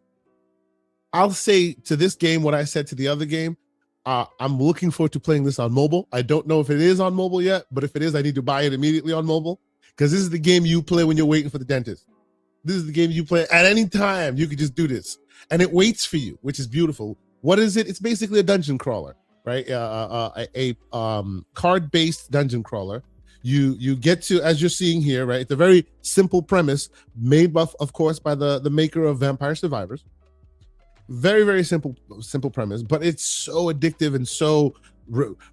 I'll say to this game what I said to the other game. I'm looking forward to playing this on mobile. I don't know if it is on mobile yet, but if it is, I need to buy it immediately on mobile, because this is the game you play when you're waiting for the dentist. This is the game you play at any time. You can just do this, and it waits for you, which is beautiful. What is it? It's basically a dungeon crawler, right? A card-based dungeon crawler. You get to, as you're seeing here, right? It's a very simple premise, made of course by the maker of Vampire Survivors. Very, very simple premise, but it's so addictive and so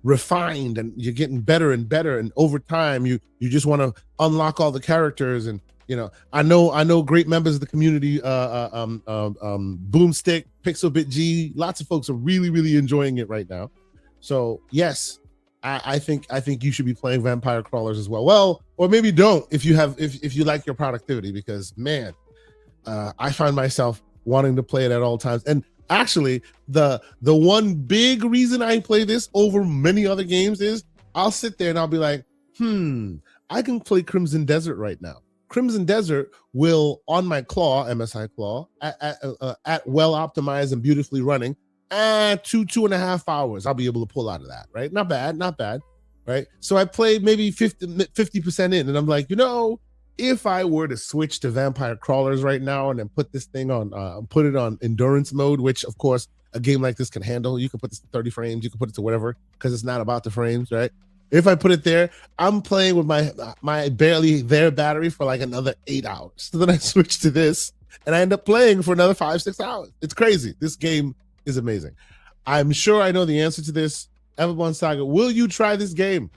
refined, and you're getting better and better. And over time, you just want to unlock all the characters. And you know, I know great members of the community, Boomstick, Pixelbit G. Lots of folks are really, really enjoying it right now. So yes, I think you should be playing Vampire Crawlers as well. Well, or maybe don't if you like your productivity, because man, I find myself wanting to play it at all times. And actually, the one big reason I play this over many other games is I'll sit there and I'll be like, I can play Crimson Desert right now. Crimson Desert will, on my claw, MSI claw, at well optimized and beautifully running, 2.5 hours, I'll be able to pull out of that, right? Not bad, right? So I played maybe 50% in, and I'm like, you know, if I were to switch to Vampire Crawlers right now and then put this thing on, put it on endurance mode, which of course a game like this can handle. You can put this to 30 frames, you can put it to whatever, because it's not about the frames, right? If I put it there, I'm playing with my barely there battery for like another 8 hours. So then I switch to this, and I end up playing for another 5-6 hours. It's crazy. This game is amazing. I'm sure I know the answer to this. Everborn Saga, will you try this game?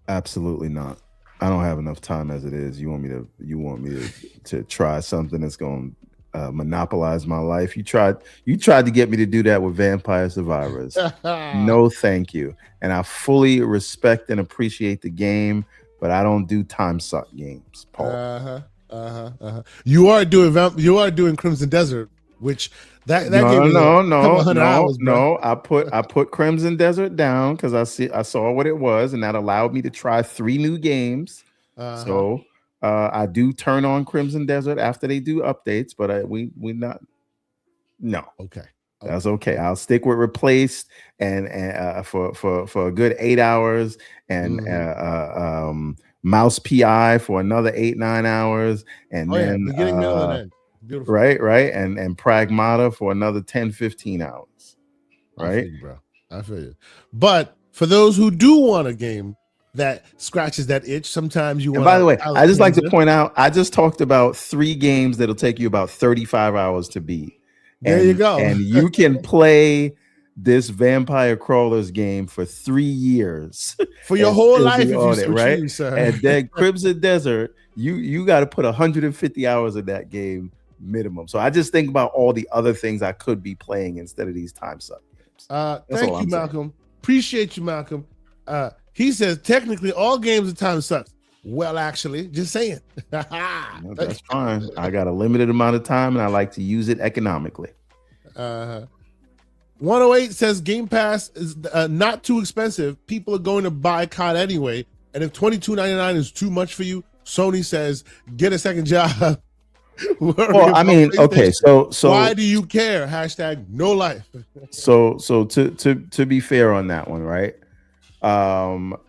Absolutely not. I don't have enough time as it is. You want me to try something that's going to monopolize my life? You tried to get me to do that with Vampire Survivors. No, thank you. And I fully respect and appreciate the game, but I don't do time suck games, Paul. You are doing Crimson Desert, which that no. I put Crimson Desert down because I saw what it was, and that allowed me to try 3 new games. So I do turn on Crimson Desert after they do updates, but we not. No, okay, that's okay. I'll stick with Replaced and for a good 8 hours, and Mouse PI for another 8-9 hours, and then beginning, middle, and end. Beautiful. Right, and Pragmata for another 10-15 hours. Right, I feel you. But for those who do want a game that scratches that itch, sometimes you want. By the way, I just like to point out, I just talked about 3 games that'll take you about 35 hours to beat. There you go. And you can play this Vampire Crawlers game for 3 years for your whole life, if you it, right? You, sir. And then Crimson Desert, you got to put 150 hours of that game minimum. So I just think about all the other things I could be playing instead of these time suck games. Thank you, Malcolm. Appreciate you, Malcolm. He says technically all games of time sucks. Well, actually, just saying. No, that's fine. I got a limited amount of time and I like to use it economically. 108 says Game Pass is not too expensive. People are going to buy COD anyway. And if $22.99 is too much for you, Sony says get a second job. Well, I mean, okay, so why do you care? Hashtag no life. so to be fair on that one, right?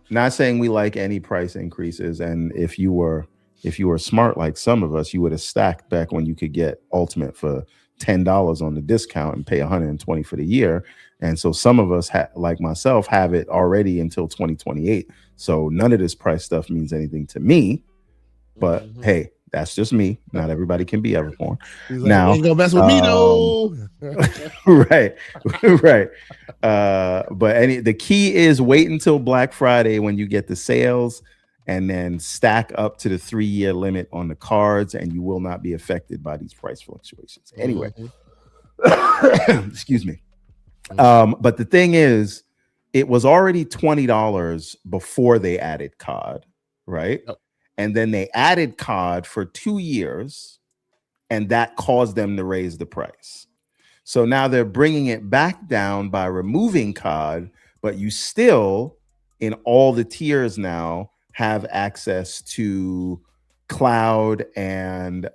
Not saying we like any price increases, and if you were smart like some of us, you would have stacked back when you could get Ultimate for $10 on the discount and pay $120 for the year. And so some of us, like myself, have it already until 2028. So none of this price stuff means anything to me. But hey, that's just me. Not everybody can be Everborn. He's like, now, ain't gonna mess with me though. Right. But the key is wait until Black Friday when you get the sales, and then stack up to the 3-year limit on the cards, and you will not be affected by these price fluctuations. Anyway, excuse me. But the thing is, it was already $20 before they added COD, right? Oh. And then they added COD for 2 years, and that caused them to raise the price. So now they're bringing it back down by removing COD, but you still, in all the tiers now, have access to cloud and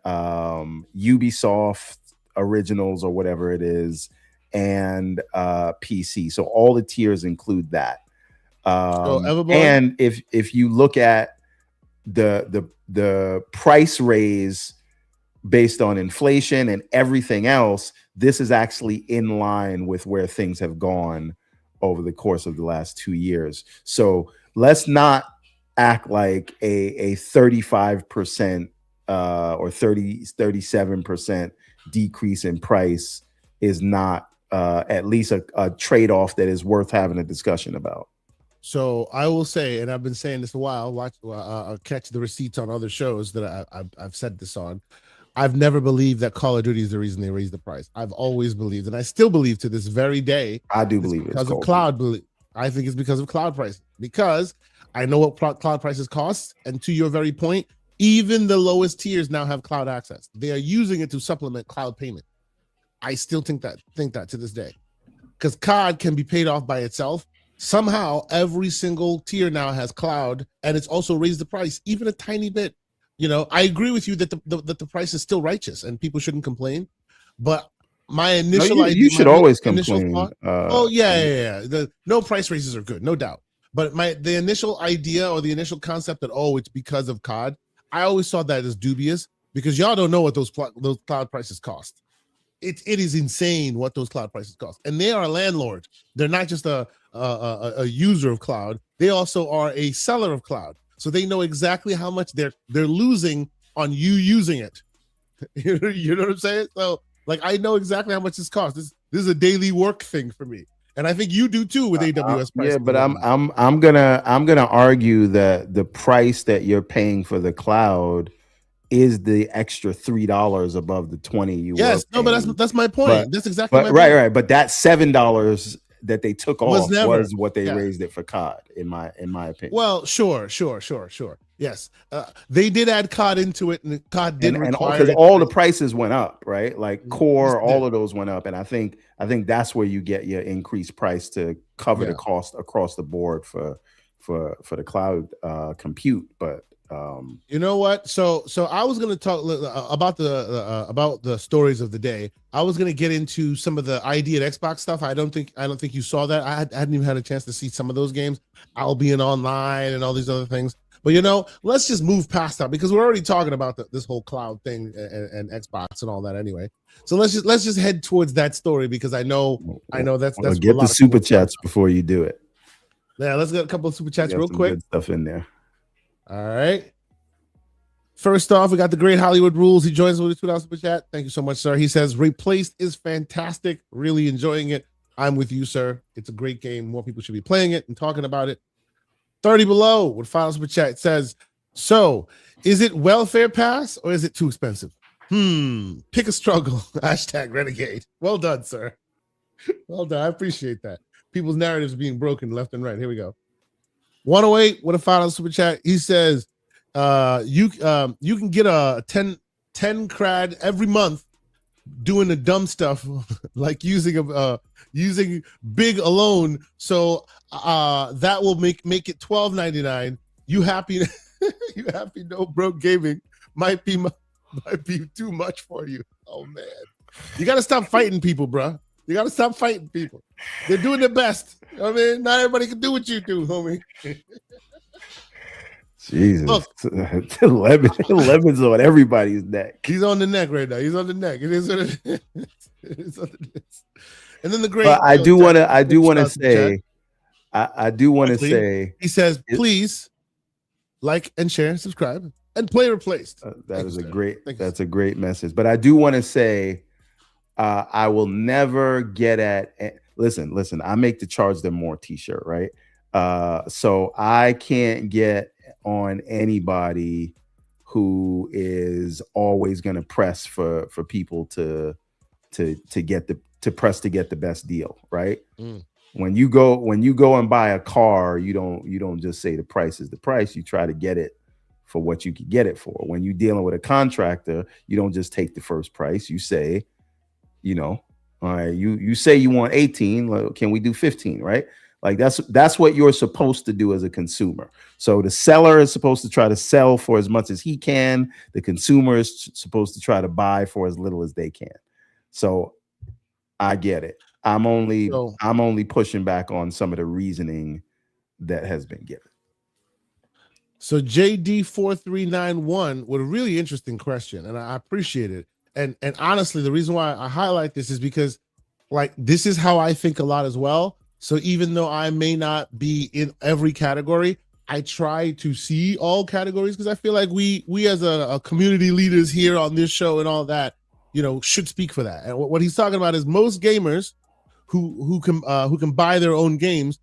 Ubisoft originals or whatever it is, and PC. So all the tiers include that. And if you look at the price raise based on inflation and everything else, this is actually in line with where things have gone over the course of the last 2 years. So let's not act like a 35% or 37% decrease in price is not at least a trade-off that is worth having a discussion about. So I will say, and I've been saying this a while, catch the receipts on other shows that I've said this on. I've never believed that Call of Duty is the reason they raised the price. I've always believed, and I still believe to this very day. I do believe because of cloud. I think it's because of cloud price, because I know what cloud prices cost. And to your very point, even the lowest tiers now have cloud access. They are using it to supplement cloud payment. I still think that to this day, because COD can be paid off by itself. Somehow every single tier now has cloud, and it's also raised the price even a tiny bit. You know, I agree with you that the price is still righteous and people shouldn't complain. But my initial idea, you should always complain. Thought, no price raises are good, no doubt. But the initial idea or the initial concept that it's because of COD, I always saw that as dubious, because y'all don't know what those cloud prices cost. It is insane what those cloud prices cost, and they are a landlord. They're not just a user of cloud; they also are a seller of cloud. So they know exactly how much they're losing on you using it. You know what I'm saying? So like, I know exactly how much this costs. This is a daily work thing for me, and I think you do too with AWS prices. Yeah, but I'm gonna argue that the price that you're paying for the cloud is the extra $3 above the 20 you yes were no paying. But that's my point. That's exactly my point. Right, but that $7 that they took off was what they raised it for COD, in my opinion. Well, sure. Yes, they did add COD into it, and COD did require, because all the prices went up, right? Like core, all of those went up, and I think that's where you get your increased price to cover the cost across the board for the cloud compute. But you know what? So I was going to talk about the stories of the day. I was going to get into some of the ID at Xbox stuff. I don't think you saw that. I hadn't even had a chance to see some of those games. I'll be in online and all these other things. But let's just move past that, because we're already talking about this whole cloud thing and Xbox and all that anyway. So let's just head towards that story, because I know that's get the super chats before you do it. Yeah, let's get a couple of super chats real quick. Good stuff in there. All right. First off, we got the Great Hollywood Rules. He joins us with a $2 super chat. Thank you so much, sir. He says, Replaced is fantastic. Really enjoying it. I'm with you, sir. It's a great game. More people should be playing it and talking about it. 30 Below with final super chat says, so is it welfare pass or is it too expensive? Pick a struggle. Hashtag renegade. Well done, sir. Well done. I appreciate that. People's narratives being broken left and right. Here we go. 108 with a $5 super chat. He says, you can get a 10 crad every month doing the dumb stuff like using big alone. So that will make it $12.99. You happy? You happy? No broke gaming might be too much for you. Oh man, you got to stop fighting people, bro. You got to stop fighting people. They're doing their best. I mean, not everybody can do what you do, homie. Jesus. Look, 11's on everybody's neck. He's on the neck right now. He's on the neck. It is what it is. It is what it is. And then the great. But I do want to say. He says, please like and share, subscribe, and play replaced. That's a great message. But I do want to say, I will never get at. Listen. I make the charge them more T-shirt, right? So I can't get on anybody who is always going to press for people to get the best deal, right? When you go and buy a car, you don't just say the price is the price. You try to get it for what you can get it for. When you're dealing with a contractor, you don't just take the first price. You say, all right, you say you want 18, can we do 15, right? Like that's what you're supposed to do as a consumer. So the seller is supposed to try to sell for as much as he can. The consumer is supposed to try to buy for as little as they can. So I get it. I'm only pushing back on some of the reasoning that has been given. So JD4391 with a really interesting question, and I appreciate it. And honestly, the reason why I highlight this is because this is how I think a lot as well. So even though I may not be in every category, I try to see all categories because I feel like we as a community leaders here on this show and all that, should speak for that. And what he's talking about is most gamers who can buy their own games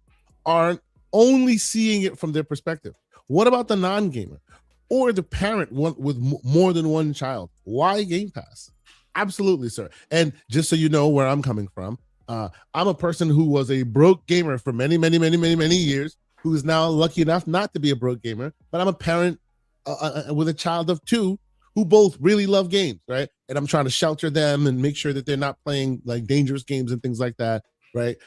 aren't only seeing it from their perspective. What about the non-gamer or the parent with more than one child? Why Game Pass? Absolutely, sir. And just so you know where I'm coming from, I'm a person who was a broke gamer for many years, who is now lucky enough not to be a broke gamer, but I'm a parent with a child of 2 who both really love games, right? And I'm trying to shelter them and make sure that they're not playing like dangerous games and things like that, right?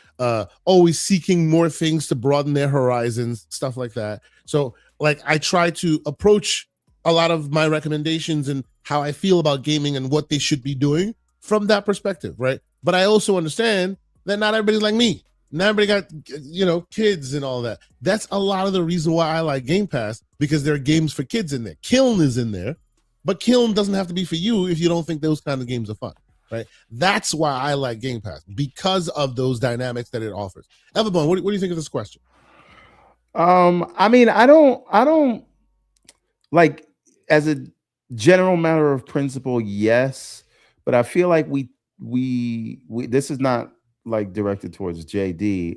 Always seeking more things to broaden their horizons, stuff like that. So I try to approach a lot of my recommendations and how I feel about gaming and what they should be doing from that perspective, right? But I also understand that not everybody's like me. Not everybody got, kids and all that. That's a lot of the reason why I like Game Pass, because there are games for kids in there. Kiln is in there, but Kiln doesn't have to be for you if you don't think those kind of games are fun, right? That's why I like Game Pass, because of those dynamics that it offers. Everbone, what do you think of this question? I mean, I don't like, as a general matter of principle, yes, but I feel like we this is not like directed towards JD,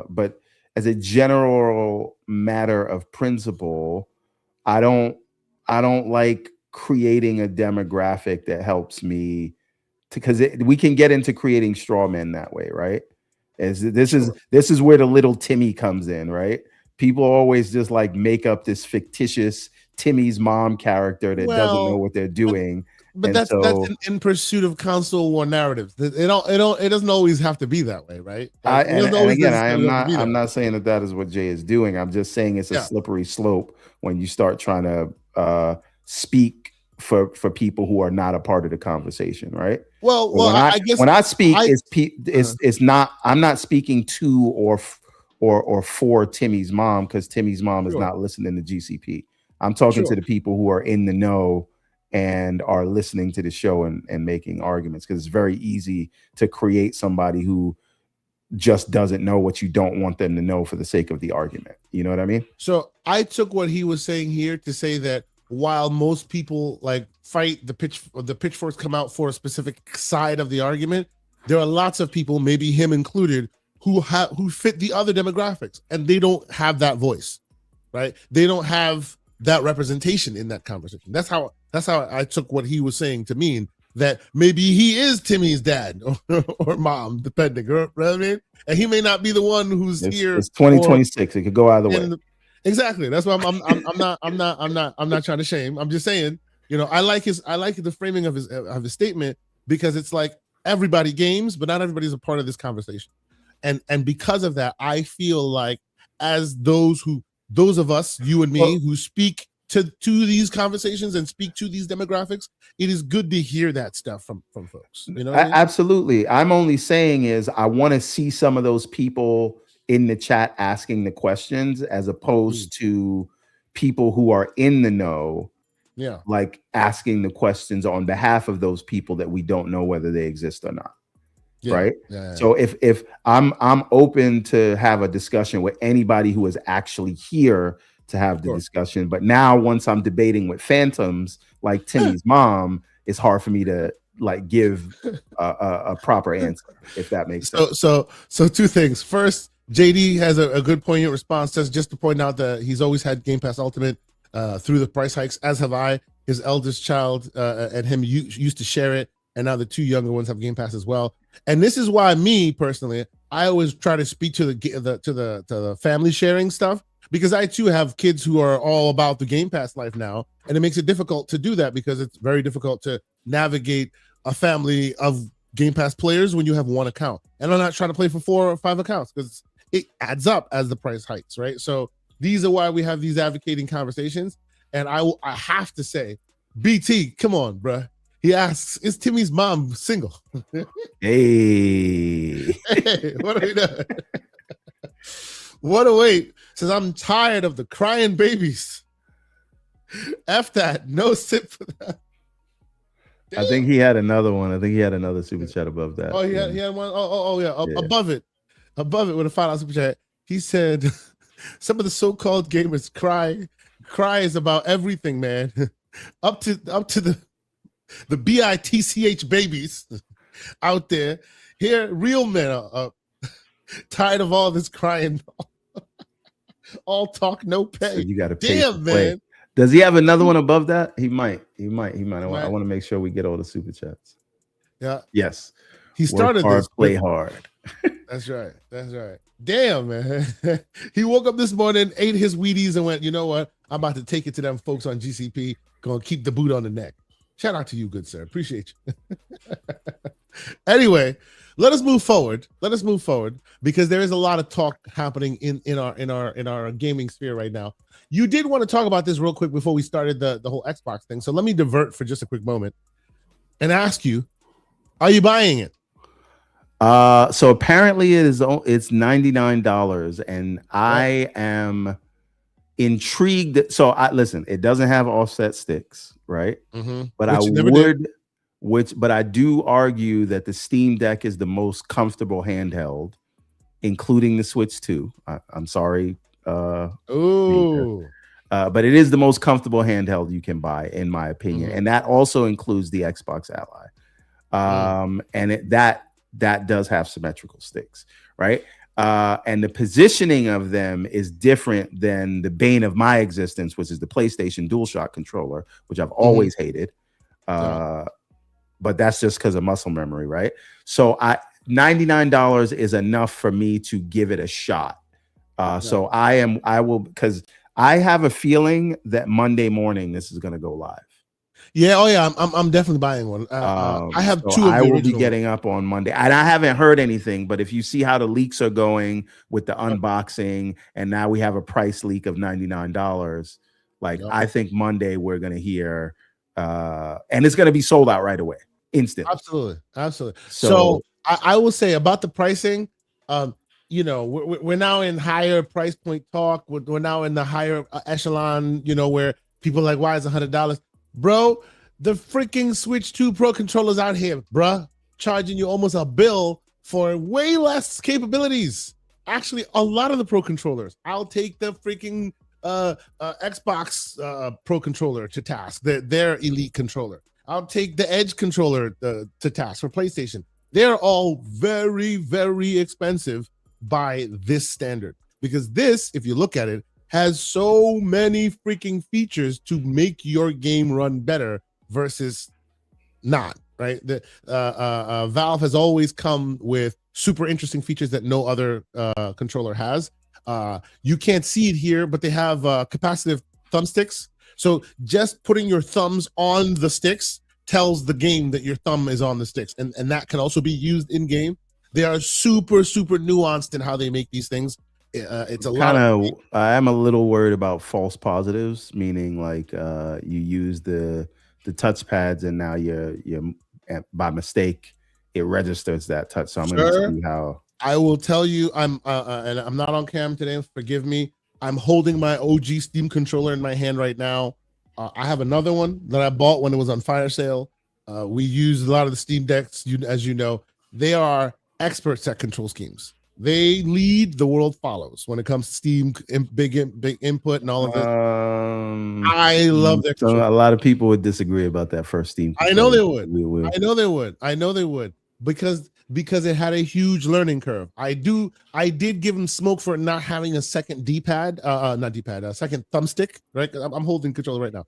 but as a general matter of principle, I don't like creating a demographic that helps me because we can get into creating straw men that way, right? This is where the little Timmy comes in, right? People always just make up this fictitious Timmy's mom character that doesn't know what they're doing. But that's in pursuit of console war narratives. It doesn't always have to be that way, right? I'm not saying that is what Jay is doing. I'm just saying it's a slippery slope when you start trying to speak for people who are not a part of the conversation, right? Well, I guess when I speak, it's not. I'm not speaking to or for Timmy's mom, because Timmy's mom is not listening to GCP. I'm talking to the people who are in the know and are listening to the show and making arguments, because it's very easy to create somebody who just doesn't know what you don't want them to know for the sake of the argument. You know what I mean? So I took what he was saying here to say that while most people fight the pitchforks come out for a specific side of the argument, there are lots of people, maybe him included, who fit the other demographics, and they don't have that voice, right? They don't have that representation in that conversation. That's how I took what he was saying to mean that maybe he is Timmy's dad or mom, depending. You know what I mean? And he may not be the one who's here. It's 2026. It could go either way. Exactly. That's why I'm not trying to shame. I'm just saying, I like the framing of his statement, because it's like everybody games, but not everybody's a part of this conversation. And because of that, I feel like as those of us, you and me, who speak to these conversations and speak to these demographics, it is good to hear that stuff from folks. You know what I mean? Absolutely. I'm only saying is I want to see some of those people in the chat asking the questions, as opposed to people who are in the know, like asking the questions on behalf of those people that we don't know whether they exist or not. Right. So if I'm open to have a discussion with anybody who is actually here to have the discussion, but now once I'm debating with phantoms like Timmy's mom, it's hard for me to like give a proper answer, if that makes sense. So two things. First, JD has a good poignant response. Says just to point out that he's always had Game Pass Ultimate through the price hikes, as have I. His eldest child and him used to share it, and now the two younger ones have Game Pass as well. And this is why, me personally, I always try to speak to the family sharing stuff, because I too have kids who are all about the Game Pass life now, and it makes it difficult to do that, because it's very difficult to navigate a family of Game Pass players when you have one account. And I'm not trying to play for 4 or 5 accounts, because it adds up as the price hikes, right? So these are why we have these advocating conversations. And I have to say, BT, come on, bruh. He asks, is Timmy's mom single? Hey, what are we doing? What a wait. Says, I'm tired of the crying babies. F that. No sip for that. Damn. I think he had another one. I think he had another super chat above that. Oh, he had one. Oh, yeah. Above it with a $5 super chat. He said, some of the so-called gamers cries about everything, man. up to the BITCH babies out there. Here, real men are tired of all this crying. All talk, no pay. So you got to pay. Damn, man. Does he have another one above that? He might. I want to make sure we get all the super chats. Yeah. Yes. He started Work hard, this. Play hard. That's right. Damn, man. He woke up this morning, ate his Wheaties, and went, you know what? I'm about to take it to them folks on GCP. Gonna keep the boot on the neck. Shout out to you, good sir. Appreciate you. Anyway, let us move forward. Because there is a lot of talk happening in our gaming sphere right now. You did want to talk about this real quick before we started the whole Xbox thing. So let me divert for just a quick moment and ask you, are you buying it? So apparently it's $99, and I am intrigued. So listen, it doesn't have offset sticks, right? Mm-hmm. But but I do argue that the Steam Deck is the most comfortable handheld, including the Switch 2. I'm sorry. But it is the most comfortable handheld you can buy, in my opinion. Mm-hmm. And that also includes the Xbox Ally. And that does have symmetrical sticks, right? And the positioning of them is different than the bane of my existence, which is the PlayStation DualShock controller, which I've always hated. But that's just because of muscle memory, right? So $99 is enough for me to give it a shot. So I will, because I have a feeling that Monday morning this is going to go live. Yeah, oh yeah, I'm definitely buying one. I have two. I will be getting up on Monday, and I haven't heard anything. But if you see how the leaks are going with the unboxing, and now we have a price leak of $99, I think Monday we're gonna hear, and it's gonna be sold out right away, instantly. Absolutely. So I will say about the pricing, we're now in higher price point talk. We're now in the higher echelon, where people are like, why is $100? Bro, the freaking Switch 2 Pro controllers out here, bruh, charging you almost a bill for way less capabilities. Actually, a lot of the Pro controllers. I'll take the freaking Xbox Pro controller to task, their Elite controller. I'll take the Edge controller to task for PlayStation. They're all very, very expensive by this standard. Because this, if you look at it, has so many freaking features to make your game run better versus not, right? The Valve has always come with super interesting features that no other controller has. You can't see it here, but they have capacitive thumbsticks. So just putting your thumbs on the sticks tells the game that your thumb is on the sticks, and that can also be used in game. They are super nuanced in how they make these things. It's a lot of. I am a little worried about false positives, meaning like you use the touch pads and now you're by mistake it registers that touch. So I'm going to see how. I will tell you, and I'm not on cam today. Forgive me. I'm holding my OG Steam controller in my hand right now. I have another one that I bought when it was on fire sale. We use a lot of the Steam decks, as you know. They are experts at control schemes. They lead, the world follows when it comes to Steam, big input and all of it. I love their control. A lot of people would disagree about that first Steam controller. I know they would. I know they would because it had a huge learning curve. I did give them smoke for not having a second D-pad, a second thumbstick, right? I'm holding controller right now.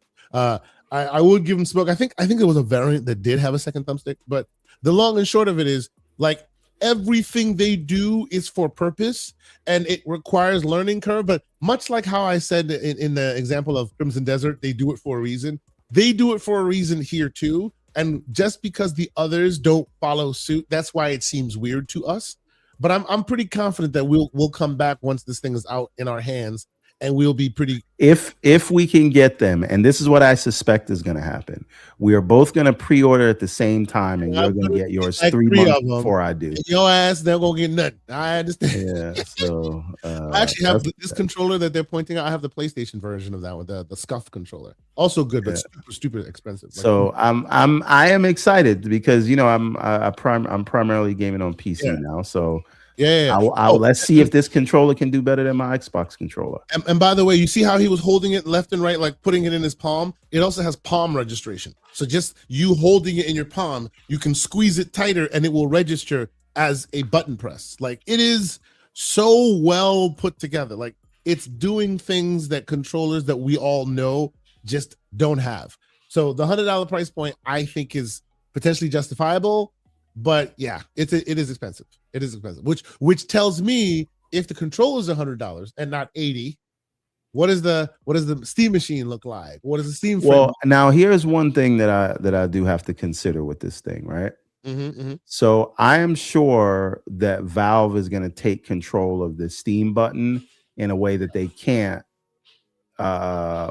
I would give them smoke. I think there was a variant that did have a second thumbstick, but the long and short of it is like everything they do is for purpose and it requires learning curve. But much like how I said in the example of Crimson Desert, they do it for a reason. They do it for a reason here too. And just because the others don't follow suit, that's why it seems weird to us. But I'm pretty confident that we'll come back once this thing is out in our hands, and we'll be pretty. If we can get them, and this is what I suspect is going to happen, we are both going to pre-order at the same time, and you're going to get yours like 3 months before I do. Your ass, they're going to get nothing. I understand. Yeah. So I actually have this controller that they're pointing out. I have the PlayStation version of that one, the Scuff controller. Also good, but stupid expensive. Like, so I am excited because I'm primarily gaming on PC now. So. Yeah. Let's see if this controller can do better than my Xbox controller. And by the way, you see how he was holding it left and right, like putting it in his palm? It also has palm registration. So just you holding it in your palm, you can squeeze it tighter and it will register as a button press. Like it is so well put together. Like it's doing things that controllers that we all know just don't have. So the $100 price point, I think, is potentially justifiable. But yeah, it is expensive. It is expensive, which tells me if the controller is $100 and not $80, what does the Steam machine look like? What does the Steam frame look like? Now here's one thing that I do have to consider with this thing, right? So I am sure that Valve is going to take control of the Steam button in a way that they can't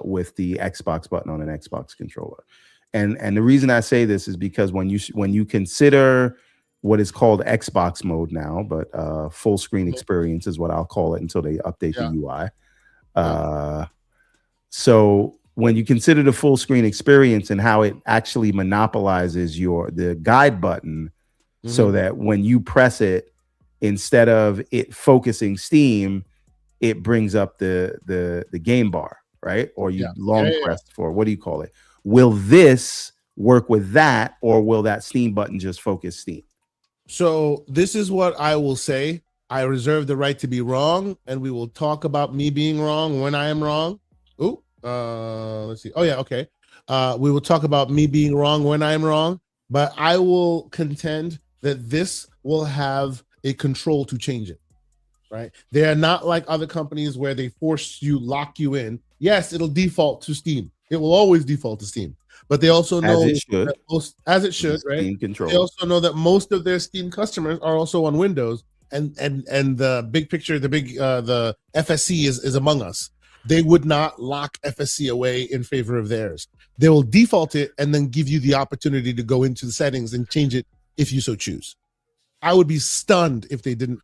with the Xbox button on an Xbox controller. And the reason I say this is because when you consider what is called Xbox mode now, but full screen experience is what I'll call it until they update the UI. So when you consider the full screen experience and how it actually monopolizes the guide button, so that when you press it, instead of it focusing Steam, it brings up the game bar, right? Or you press for, what do you call it? Will this work with that, or will that Steam button just focus Steam? So this is what I will say. I reserve the right to be wrong, and we will talk about me being wrong when I am wrong. Let's see. Oh yeah, okay. We will talk about me being wrong when I'm wrong, but I will contend that this will have a control to change it. Right? They are not like other companies where they lock you in. Yes, it'll default to Steam. It will always default to Steam, but they also know as it should, right? Steam control. They also know that most of their Steam customers are also on Windows, and the big picture, the FSC is among us. They would not lock FSC away in favor of theirs. They will default it and then give you the opportunity to go into the settings and change it if you so choose. I would be stunned if they didn't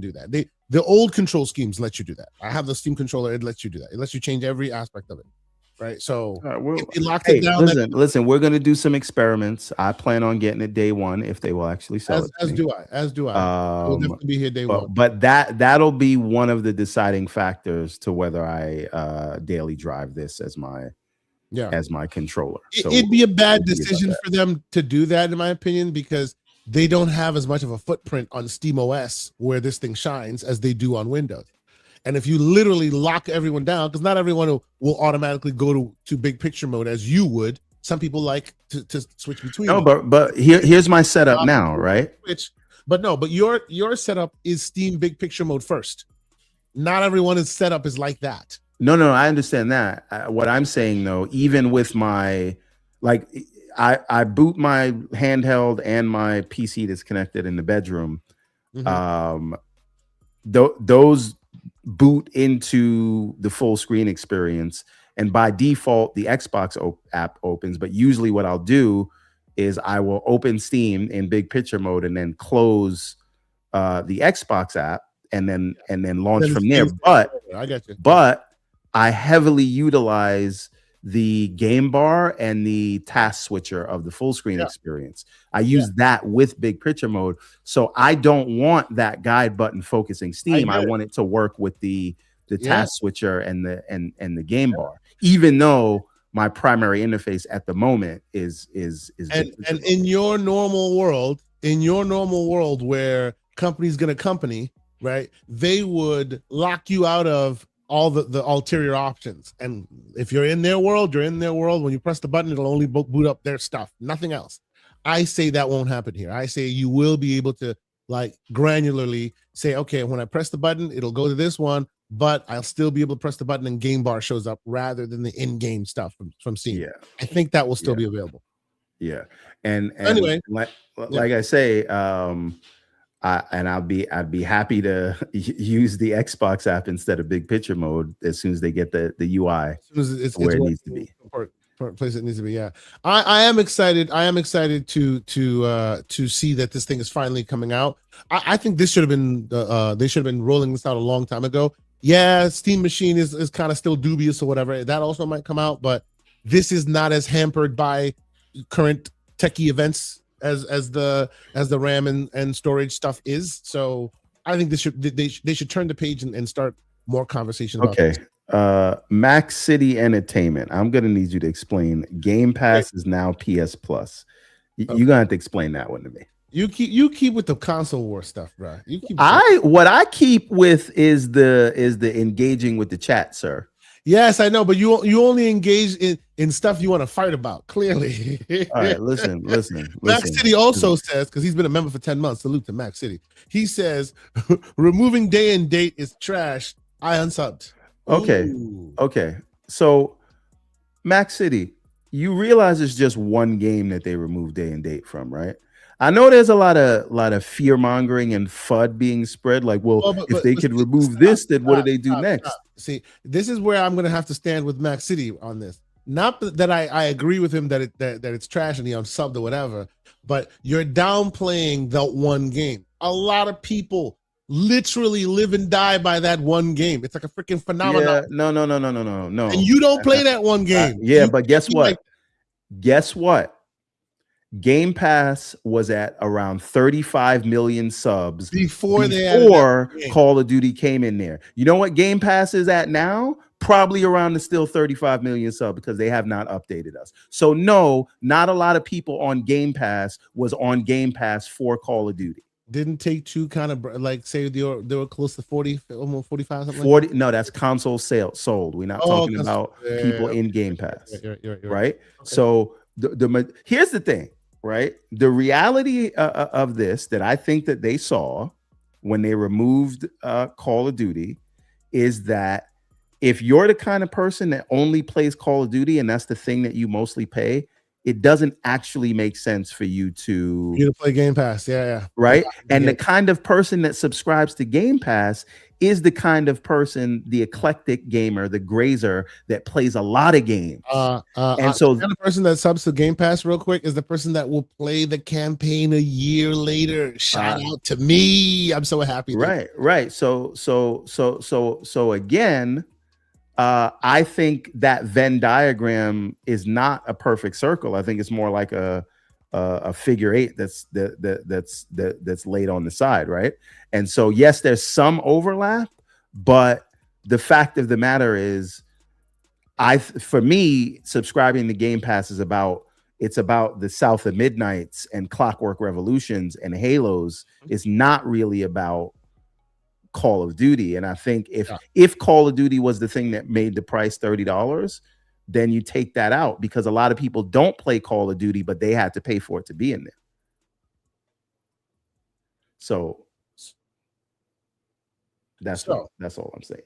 do that. The old control schemes let you do that. I have the Steam controller; it lets you do that. It lets you change every aspect of it. Right, so it down. Listen. We're gonna do some experiments. I plan on getting it day one if they will actually sell it. As do I. We'll definitely be here day one. But that'll be one of the deciding factors to whether I daily drive this as my controller. So it'd be a bad decision for them to do that, in my opinion, because they don't have as much of a footprint on Steam OS where this thing shines as they do on Windows. And if you literally lock everyone down, because not everyone will automatically go to big picture mode as you would. Some people like to switch between. No, but here's my setup now, right? But your setup is Steam big picture mode first. Not everyone's setup is like that. No, I understand that. What I'm saying though, even with my like, I boot my handheld and my PC that's connected in the bedroom. Those boot into the full screen experience, and by default the Xbox app opens. But usually what I'll do is I will open Steam in big picture mode and then close the Xbox app and then launch from there. But I got you. But I heavily utilize the game bar and the task switcher of the full screen experience. I use that with big picture mode. So I don't want that guide button focusing Steam. I want it to work with the task switcher and the game bar, even though my primary interface at the moment is and in your normal world, where company's gonna company, right? They would lock you out of all the ulterior options. And if you're in their world, you're in their world. When you press the button, it'll only boot up their stuff, nothing else. I say that won't happen here. I say you will be able to like granularly say, okay, when I press the button, it'll go to this one, but I'll still be able to press the button and game bar shows up rather than the in-game stuff from Steam. Yeah, I think that will still be available. Yeah. And anyway, like I say, I'd be happy to use the Xbox app instead of big picture mode as soon as they get the UI where it needs to be. Place it needs to be. Yeah, I am excited. I am excited to see that this thing is finally coming out. I think this should have been they should have been rolling this out a long time ago. Yeah, Steam Machine is kind of still dubious or whatever. That also might come out, but this is not as hampered by current techie events as the RAM and storage stuff is. So I think they should turn the page and start more conversation about this. Max City Entertainment, I'm gonna need you to explain. Game Pass is now PS Plus. You're gonna have to explain that one to me. You keep with the console war stuff, bro. What I keep with is the engaging with the chat, sir. Yes, I know, but you only engage in stuff you want to fight about, clearly. All right, listen. Max City also says, because he's been a member for 10 months, salute to Max City. He says, removing day and date is trash. I unsubbed. Okay. So, Max City, you realize it's just one game that they removed day and date from, right? I know there's a lot of fear mongering and FUD being spread. Like, if they could remove this, then what do they do next? See, this is where I'm going to have to stand with Max City on this. Not that I agree with him that it's trash and he unsubbed or whatever, but you're downplaying the one game. A lot of people literally live and die by that one game. It's like a freaking phenomenon. Yeah, no. And you don't play that one game. But guess what? Guess what? Game Pass was at around 35 million subs before Call of Duty came in there. You know what Game Pass is at now? Probably around the still 35 million sub, because they have not updated us. So no, not a lot of people on Game Pass was on Game Pass for Call of Duty. Didn't take two kind of like say they were close to 40, almost 45, something 40. Like that? No, that's console sold. We're not talking about people in Game Pass, right? Okay. So here's the thing. Right. The reality of this that I think that they saw when they removed Call of Duty is that if you're the kind of person that only plays Call of Duty and that's the thing that you mostly pay, it doesn't actually make sense for you to play Game Pass. Yeah. Right. And the kind of person that subscribes to Game Pass is the kind of person, the eclectic gamer, the grazer that plays a lot of games. And so the person that subs to Game Pass real quick is the person that will play the campaign a year later. Shout out to me. I'm so happy. Right. So again, I think that Venn diagram is not a perfect circle. I think it's more like a figure eight that's laid on the side, right? And so yes, there's some overlap, but the fact of the matter is, for me, subscribing to Game Pass is about the South of Midnights and Clockwork Revolutions and Halos. It's not really about Call of Duty. And I think Yeah. if Call of Duty was the thing that made the price $30, then you take that out, because a lot of people don't play Call of Duty, but they had to pay for it to be in there. So that's all I'm saying.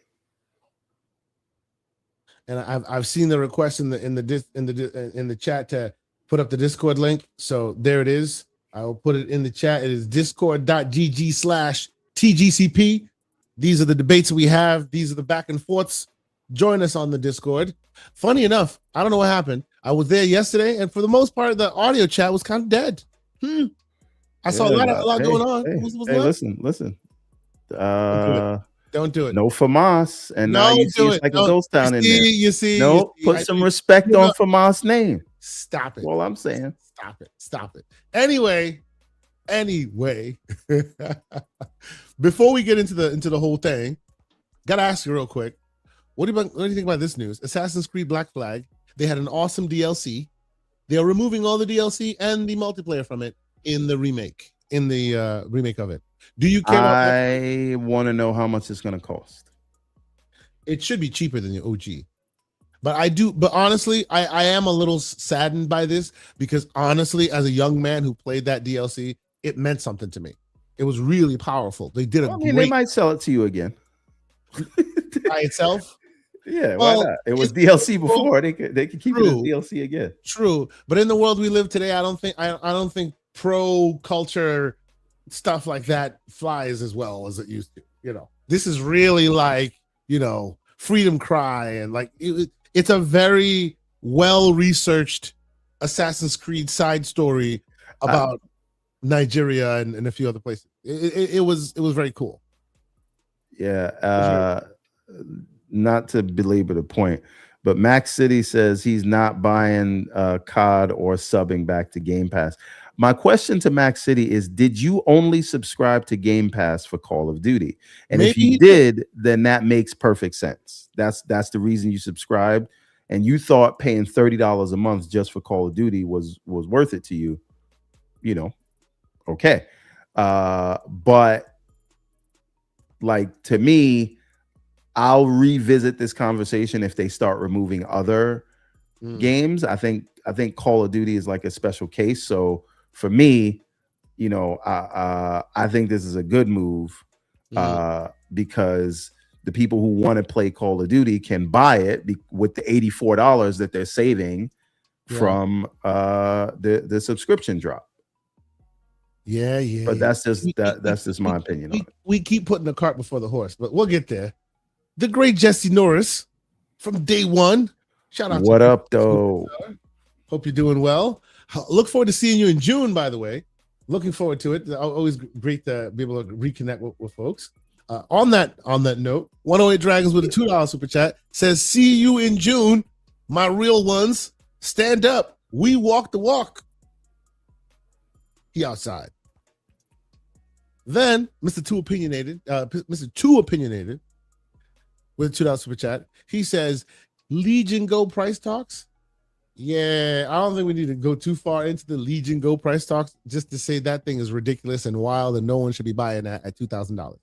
And I've seen the request in the chat to put up the Discord link. So there it is. I will put it in the chat. It is discord.gg/TGCP. These are the debates we have. These are the back and forths. Join us on the Discord. Funny enough, I don't know what happened. I was there yesterday, and for the most part, the audio chat was kind of dead. I saw a lot going on. Listen. Don't do it. No FAMAS, and now you see it's like a ghost town in there. You see. Put some respect on FAMAS' name. Stop it. All I'm saying. Stop it. Anyway, before we get into the whole thing, gotta ask you real quick. What do you think about this news? Assassin's Creed Black Flag. They had an awesome DLC. They are removing all the DLC and the multiplayer from it in the remake. Remake of it. Do you care? I want to know how much it's going to cost. It should be cheaper than the OG. But I do. But honestly, I am a little saddened by this, because honestly, as a young man who played that DLC, it meant something to me. It was really powerful. They did they might sell it to you again by itself. Yeah, why not? It was DLC before. They could keep it as DLC again. True, but in the world we live today, I don't think pro culture stuff like that flies as well as it used to. This is really like freedom cry, and like it's a very well researched Assassin's Creed side story about Nigeria and a few other places. It was very cool. Yeah. Not to belabor the point, but Max City says he's not buying COD or subbing back to Game Pass. My question to Max City is, did you only subscribe to Game Pass for Call of Duty? And if you did, then that makes perfect sense. That's the reason you subscribed, and you thought paying $30 a month just for Call of Duty was worth it to you. Okay. But like, to me, I'll revisit this conversation if they start removing other games. I think Call of Duty is like a special case. So for me, I think this is a good move because the people who want to play Call of Duty can buy it with the $84 that they're saving from the subscription drop. Yeah. But that's just my opinion on it. We keep putting the cart before the horse, but we'll get there. The great Jesse Norris from day one. Shout out. What up, though? Hope you're doing well. Look forward to seeing you in June, by the way. Looking forward to it. Always great to be able to reconnect with folks. On that note, 108 Dragons with a $2 super chat says, "See you in June, my real ones. Stand up. We walk the walk." He outside. Then Mr. Two Opinionated, with $2 super chat. He says, "Legion Go price talks." Yeah, I don't think we need to go too far into the Legion Go price talks just to say that thing is ridiculous and wild, and no one should be buying that at $2,000.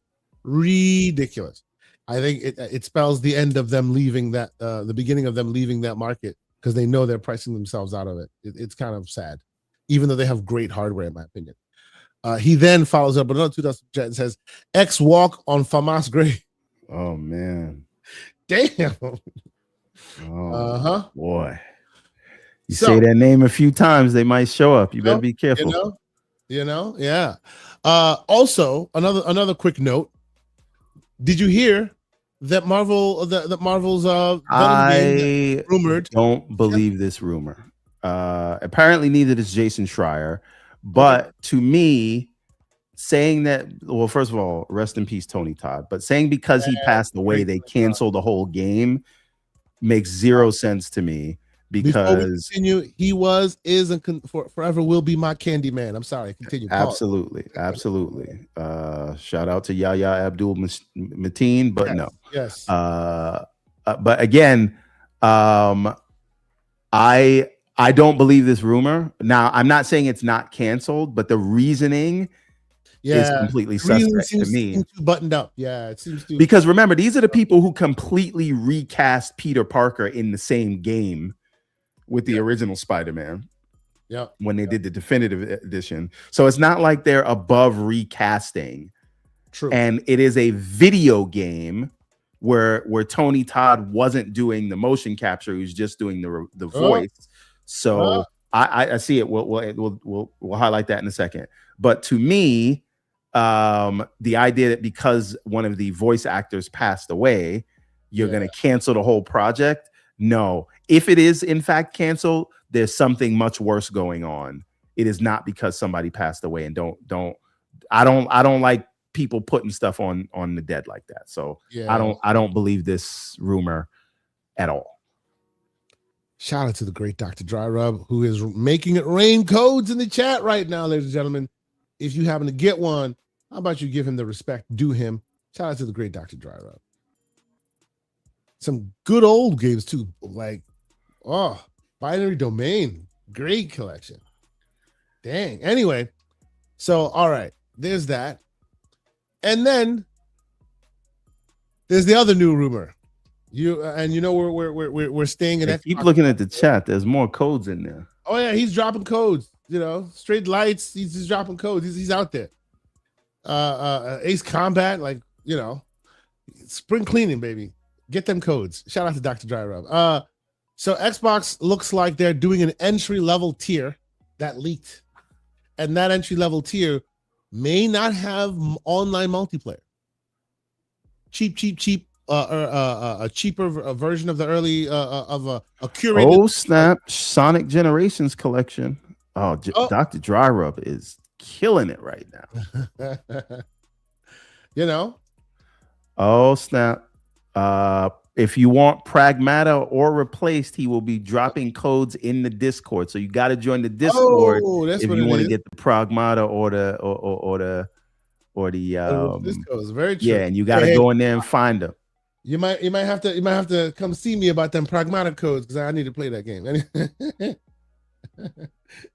Ridiculous. I think it spells the end of them leaving that, the beginning of them leaving that market, because they know they're pricing themselves out of it. It's kind of sad, even though they have great hardware, in my opinion. He then follows up with another $2 super chat and says, "X walk on FAMAS Gray." Oh man, damn. Boy, you say that name a few times, they might show up. You better be careful. Yeah. Also, another quick note. Did you hear that Marvel's I rumored? Don't believe this rumor. Apparently, neither does Jason Schreier. But to me, saying that, well, first of all, rest in peace, Tony Todd. But saying because he passed away, they canceled the whole game makes zero sense to me. Because he is, and forever will be my candy man. I'm sorry. Continue. Absolutely. Shout out to Yahya Abdul Mateen, but no. Yes. But again, I don't believe this rumor. Now, I'm not saying it's not canceled, but the reasoning Yeah, is completely it really suspect to seems me. too buttoned up. Yeah, it seems too. Because remember, these are the people who completely recast Peter Parker in the same game with the Yep. original Spider-Man Yep. when they did the definitive edition. So it's not like they're above recasting. True. And it is a video game where Tony Todd wasn't doing the motion capture; he was just doing the voice. So I see it. We'll highlight that in a second. But to me, the idea that because one of the voice actors passed away, you're going to cancel the whole project. No, if it is in fact canceled, there's something much worse going on. It is not because somebody passed away. And I don't like people putting stuff on the dead like that. So I don't believe this rumor at all. Shout out to the great Dr. Dry Rub, who is making it rain codes in the chat right now, ladies and gentlemen. If you happen to get one, how about you give him the respect due him? Shout out to the great Dr. Dry Rub. Some good old games too, like Binary Domain, great collection. Dang. Anyway, so all right, there's that, and then there's the other new rumor. We're staying in that. Keep looking at the chat. There's more codes in there. Oh yeah, he's dropping codes. Straight lights. He's just dropping codes. He's out there. Ace Combat, spring cleaning, baby. Get them codes. Shout out to Dr. Dry Rub. So Xbox looks like they're doing an entry-level tier that leaked. And that entry-level tier may not have online multiplayer. Cheap. A cheaper version of the early of a curated. Oh snap! Sonic Generations collection. Dr. Dry Rub is killing it right now. Oh snap! If you want Pragmata or replaced, he will be dropping codes in the Discord. So you got to join the Discord if you want to get the Pragmata or the Discord. Very true. Yeah, and you got to go in there and find them. You might have to come see me about them Pragmata codes because I need to play that game.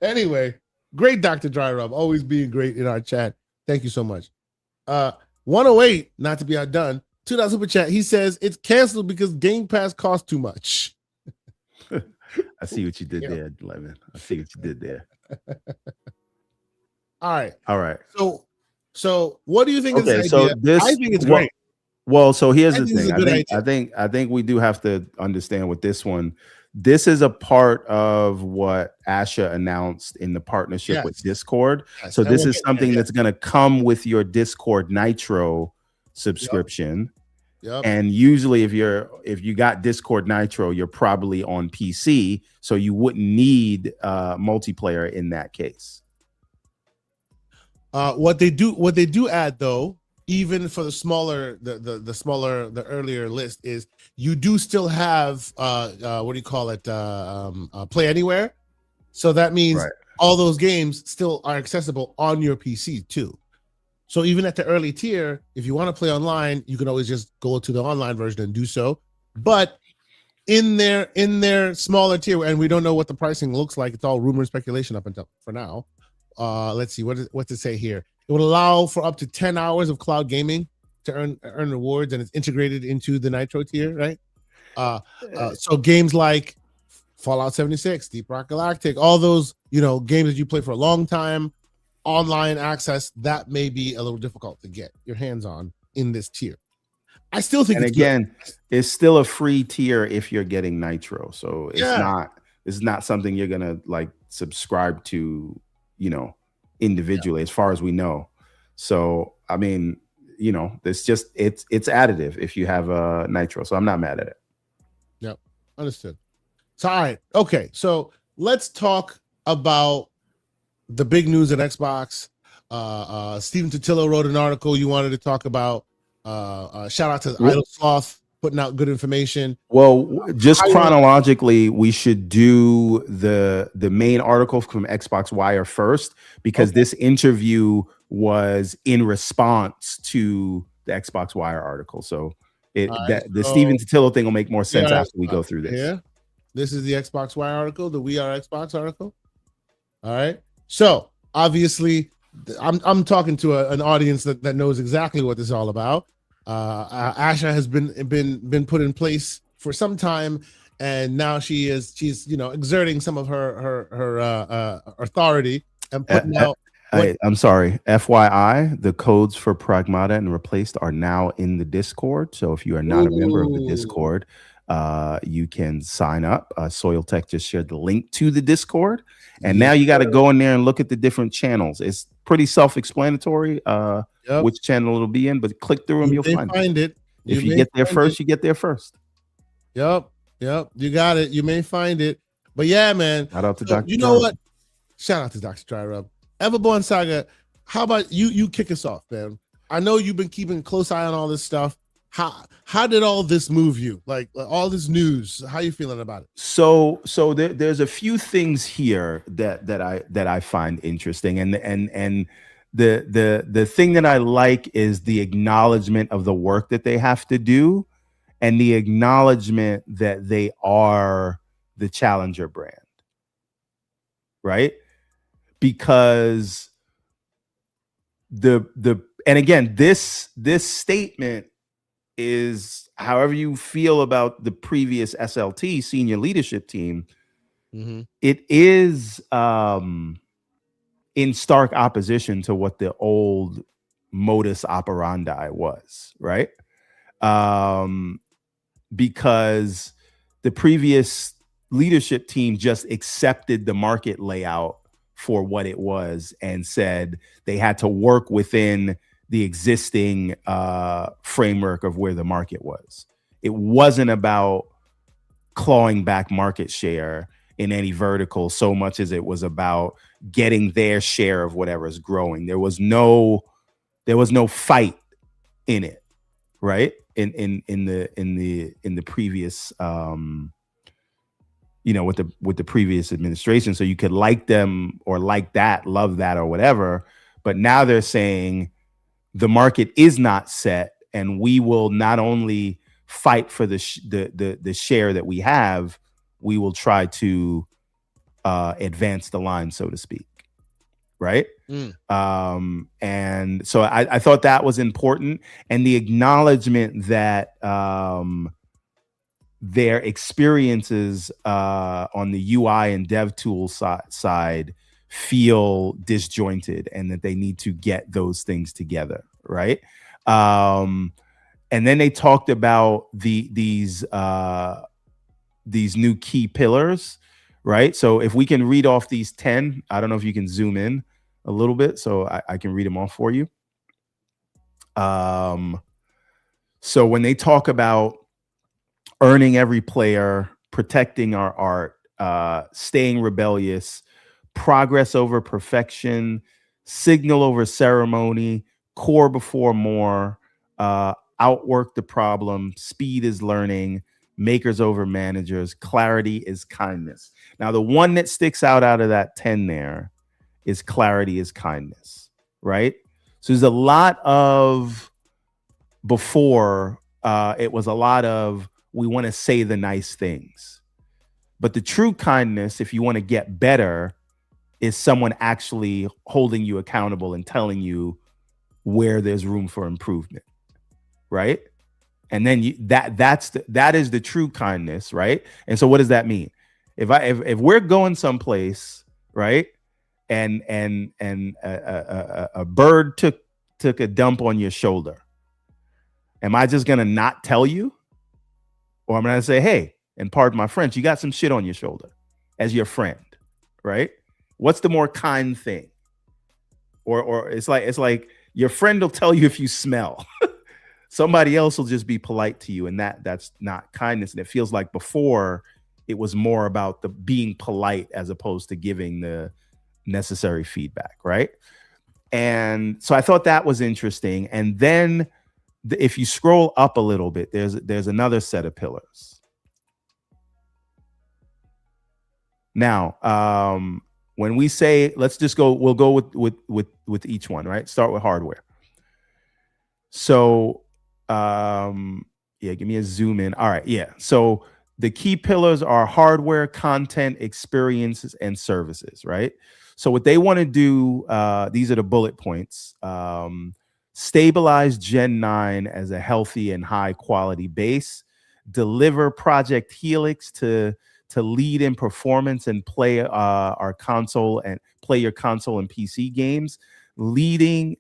Anyway, great Dr. Dry Rub, always being great in our chat. Thank you so much. 108, not to be outdone, $2 super chat. He says it's canceled because Game Pass costs too much. I see what you did there, Levin. I see what you did there. All right. So what do you think of this so idea? I think it's great. Well, so here's the thing. I think we do have to understand with this one. This is a part of what Asha announced in the partnership with Discord. So this is something that's going to come with your Discord Nitro subscription. Yep. And usually if you got Discord Nitro, you're probably on PC, so you wouldn't need multiplayer in that case. What they do add though, even for the earlier list, is you do still have Play Anywhere. So that means all those games still are accessible on your PC too. So even at the early tier, if you want to play online, you can always just go to the online version and do so. But in their smaller tier, and we don't know what the pricing looks like, it's all rumor and speculation up until for now. Let's see what's it say here. It would allow for up to 10 hours of cloud gaming to earn rewards, and it's integrated into the Nitro tier, right? So games like Fallout 76, Deep Rock Galactic, all those games that you play for a long time, online access, that may be a little difficult to get your hands on in this tier. I still think, it's still a free tier if you're getting Nitro, so it's not something you're gonna like subscribe to, individually, as far as we know. So I mean, it's additive if you have a Nitro. So I'm not mad at it. Yep, understood. So all right, okay. So let's talk about the big news at Xbox. Steven Totillo wrote an article you wanted to talk about. Shout out to Idle Sloth putting out good information. Well, just chronologically, we should do the main article from Xbox Wire first, because this interview was in response to the Xbox Wire article. So the Steven Totillo thing will make more sense after we go through this. Yeah, this is the Xbox Wire article, the We Are Xbox article. All right. So obviously I'm talking to an audience that knows exactly what this is all about. Asha has been put in place for some time, and now she's exerting some of her authority and putting out. I'm sorry. FYI, the codes for Pragmata and Replaced are now in the Discord. So if you are not a member of the Discord, you can sign up. Soil Tech just shared the link to the Discord. And now you got to go in there and look at the different channels. It's pretty self-explanatory which channel it'll be in, but click through them, you'll find it. If you get there first, you get there first. Yep. You got it. You may find it. But yeah, man. Shout out to Dr. You know what? Shout out to Dr. Dry Rub. Everborn Saga, how about you kick us off, man? I know you've been keeping a close eye on all this stuff. How did all this move you? Like all this news, how you feeling about it? So there's a few things here that I find interesting, and the thing that I like is the acknowledgement of the work that they have to do, and the acknowledgement that they are the challenger brand, right? Because and again, this statement is, however you feel about the previous SLT senior leadership team, it is in stark opposition to what the old modus operandi was, right? Because the previous leadership team just accepted the market layout for what it was and said they had to work within the existing framework of where the market was. It wasn't about clawing back market share in any vertical so much as it was about getting their share of whatever is growing. There was no fight in it, right? In the previous with the previous administration. So you could like them or like that, love that or whatever, but now they're saying the market is not set, and we will not only fight for the share that we have, we will try to advance the line, so to speak, right? And so I thought that was important, and the acknowledgement that their experiences on the UI and dev tool side feel disjointed, and that they need to get those things together, right? And then they talked about these new key pillars, right? So if we can read off these 10, I don't know if you can zoom in a little bit so I can read them off for you. So when they talk about earning every player, protecting our art, staying rebellious, progress over perfection, signal over ceremony, core before more, outwork the problem, speed is learning, makers over managers, clarity is kindness. Now, the one that sticks out of that 10 there is clarity is kindness, right? So there's a lot of, before, it was a lot of, we want to say the nice things. But the true kindness, if you want to get better, is someone actually holding you accountable and telling you where there's room for improvement, right? And then that is the true kindness, right? And so what does that mean? If we're going someplace, right, and a bird took a dump on your shoulder, am I just gonna not tell you? Or I'm gonna say, hey, and pardon my French, you got some shit on your shoulder as your friend, right? What's the more kind thing? Or it's like your friend will tell you if you smell. Somebody else will just be polite to you, and that's not kindness. And it feels like before it was more about the being polite as opposed to giving the necessary feedback, right? And so I thought that was interesting. And then if you scroll up a little bit, there's another set of pillars. Now, when we say, let's just go, we'll go with each one, right? Start with hardware. So, yeah, give me a zoom in. All right, yeah. So the key pillars are hardware, content, experiences, and services, right? So what they want to do, these are the bullet points. Stabilize Gen 9 as a healthy and high quality base. Deliver Project Helix to lead in performance and play our console and play your console and PC games. Lead in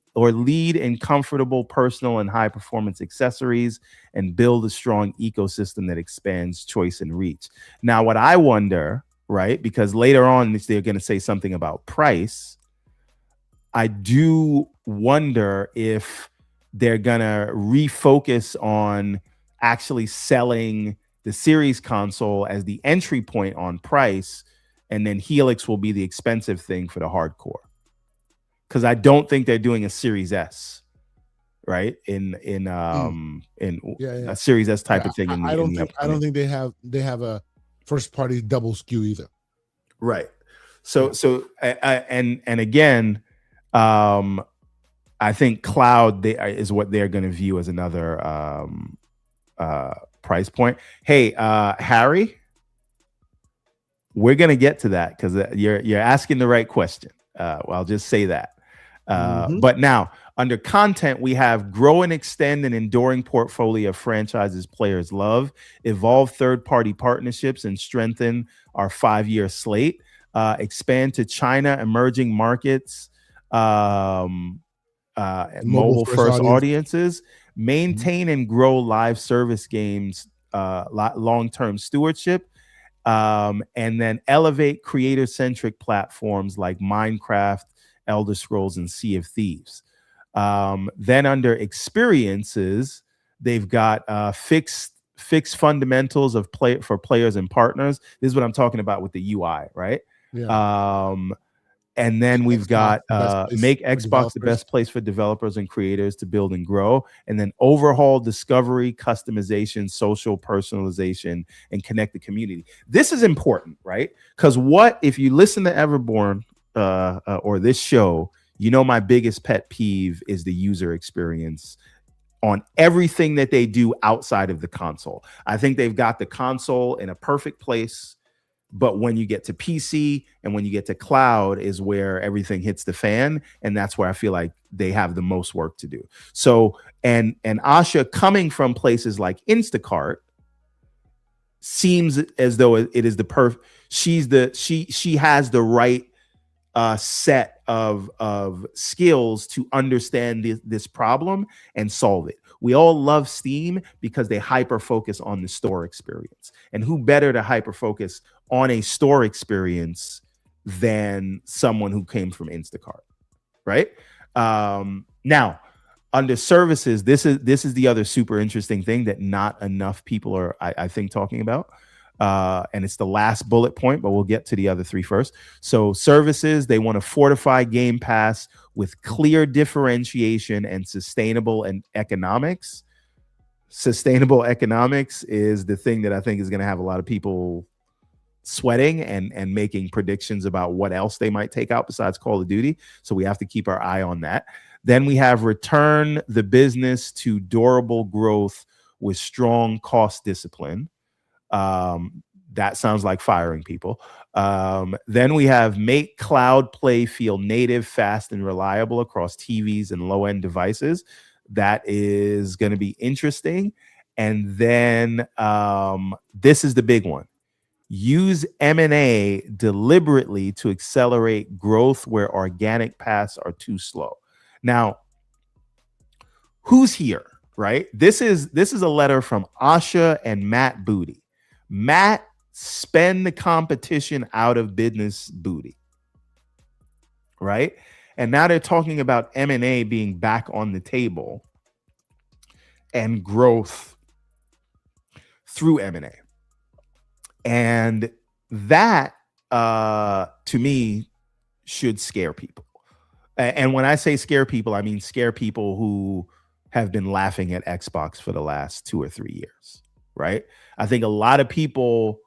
comfortable personal and high performance accessories, and build a strong ecosystem that expands choice and reach. Now, what I wonder, right, because later on they're going to say something about price, I do wonder if they're going to refocus on actually selling the Series console as the entry point on price, and then Helix will be the expensive thing for the hardcore. Because I don't think they're doing a Series S, right? In a Series S type of thing. I don't think they have a first party double SKU either. Right. So and again, I think cloud is what they're going to view as another price point. Hey, Harry, we're going to get to that because you're asking the right question. Well, I'll just say that. But now, under content, we have grow and extend an enduring portfolio of franchises players love, evolve third-party partnerships, and strengthen our 5-year slate, expand to China, emerging markets, mobile-first audiences, maintain and grow live service games, long-term stewardship, and then elevate creator-centric platforms like Minecraft, Elder Scrolls, and Sea of Thieves. Then under experiences, they've got fixed fundamentals of play for players and partners. This is what I'm talking about with the UI, right? Yeah. And then we've got make Xbox the best place for developers and creators to build and grow. And then overhaul discovery, customization, social personalization, and connect the community. This is important, right? Because what if you listen to Everborn or this show, you know, my biggest pet peeve is the user experience on everything that they do outside of the console. I think they've got the console in a perfect place, but when you get to PC and when you get to cloud is where everything hits the fan, and that's where I feel like they have the most work to do. So, and Asha, coming from places like Instacart, seems as though it is the she has the right set of skills to understand this problem and solve it. We all love Steam because they hyper focus on the store experience, and who better to hyper focus on a store experience than someone who came from Instacart, right? Now, under services, this is the other super interesting thing that not enough people are, I think, talking about. And it's the last bullet point, but we'll get to the other three first. So services, they want to fortify Game Pass with clear differentiation and sustainable economics. Sustainable economics is the thing that I think is going to have a lot of people sweating and making predictions about what else they might take out besides Call of Duty. So we have to keep our eye on that. Then we have return the business to durable growth with strong cost discipline. That sounds like firing people. Then we have make cloud play feel native, fast, and reliable across TVs and low-end devices. That is going to be interesting. And then this is the big one. Use M&A deliberately to accelerate growth where organic paths are too slow. Now, who's here, right? This is a letter from Asha and Matt Booty. Matt, spend the competition out of business booty, right? And now they're talking about M&A being back on the table and growth through M&A. And that, to me, should scare people. And when I say scare people, I mean scare people who have been laughing at Xbox for the last 2 or 3 years, right? I think a lot of people,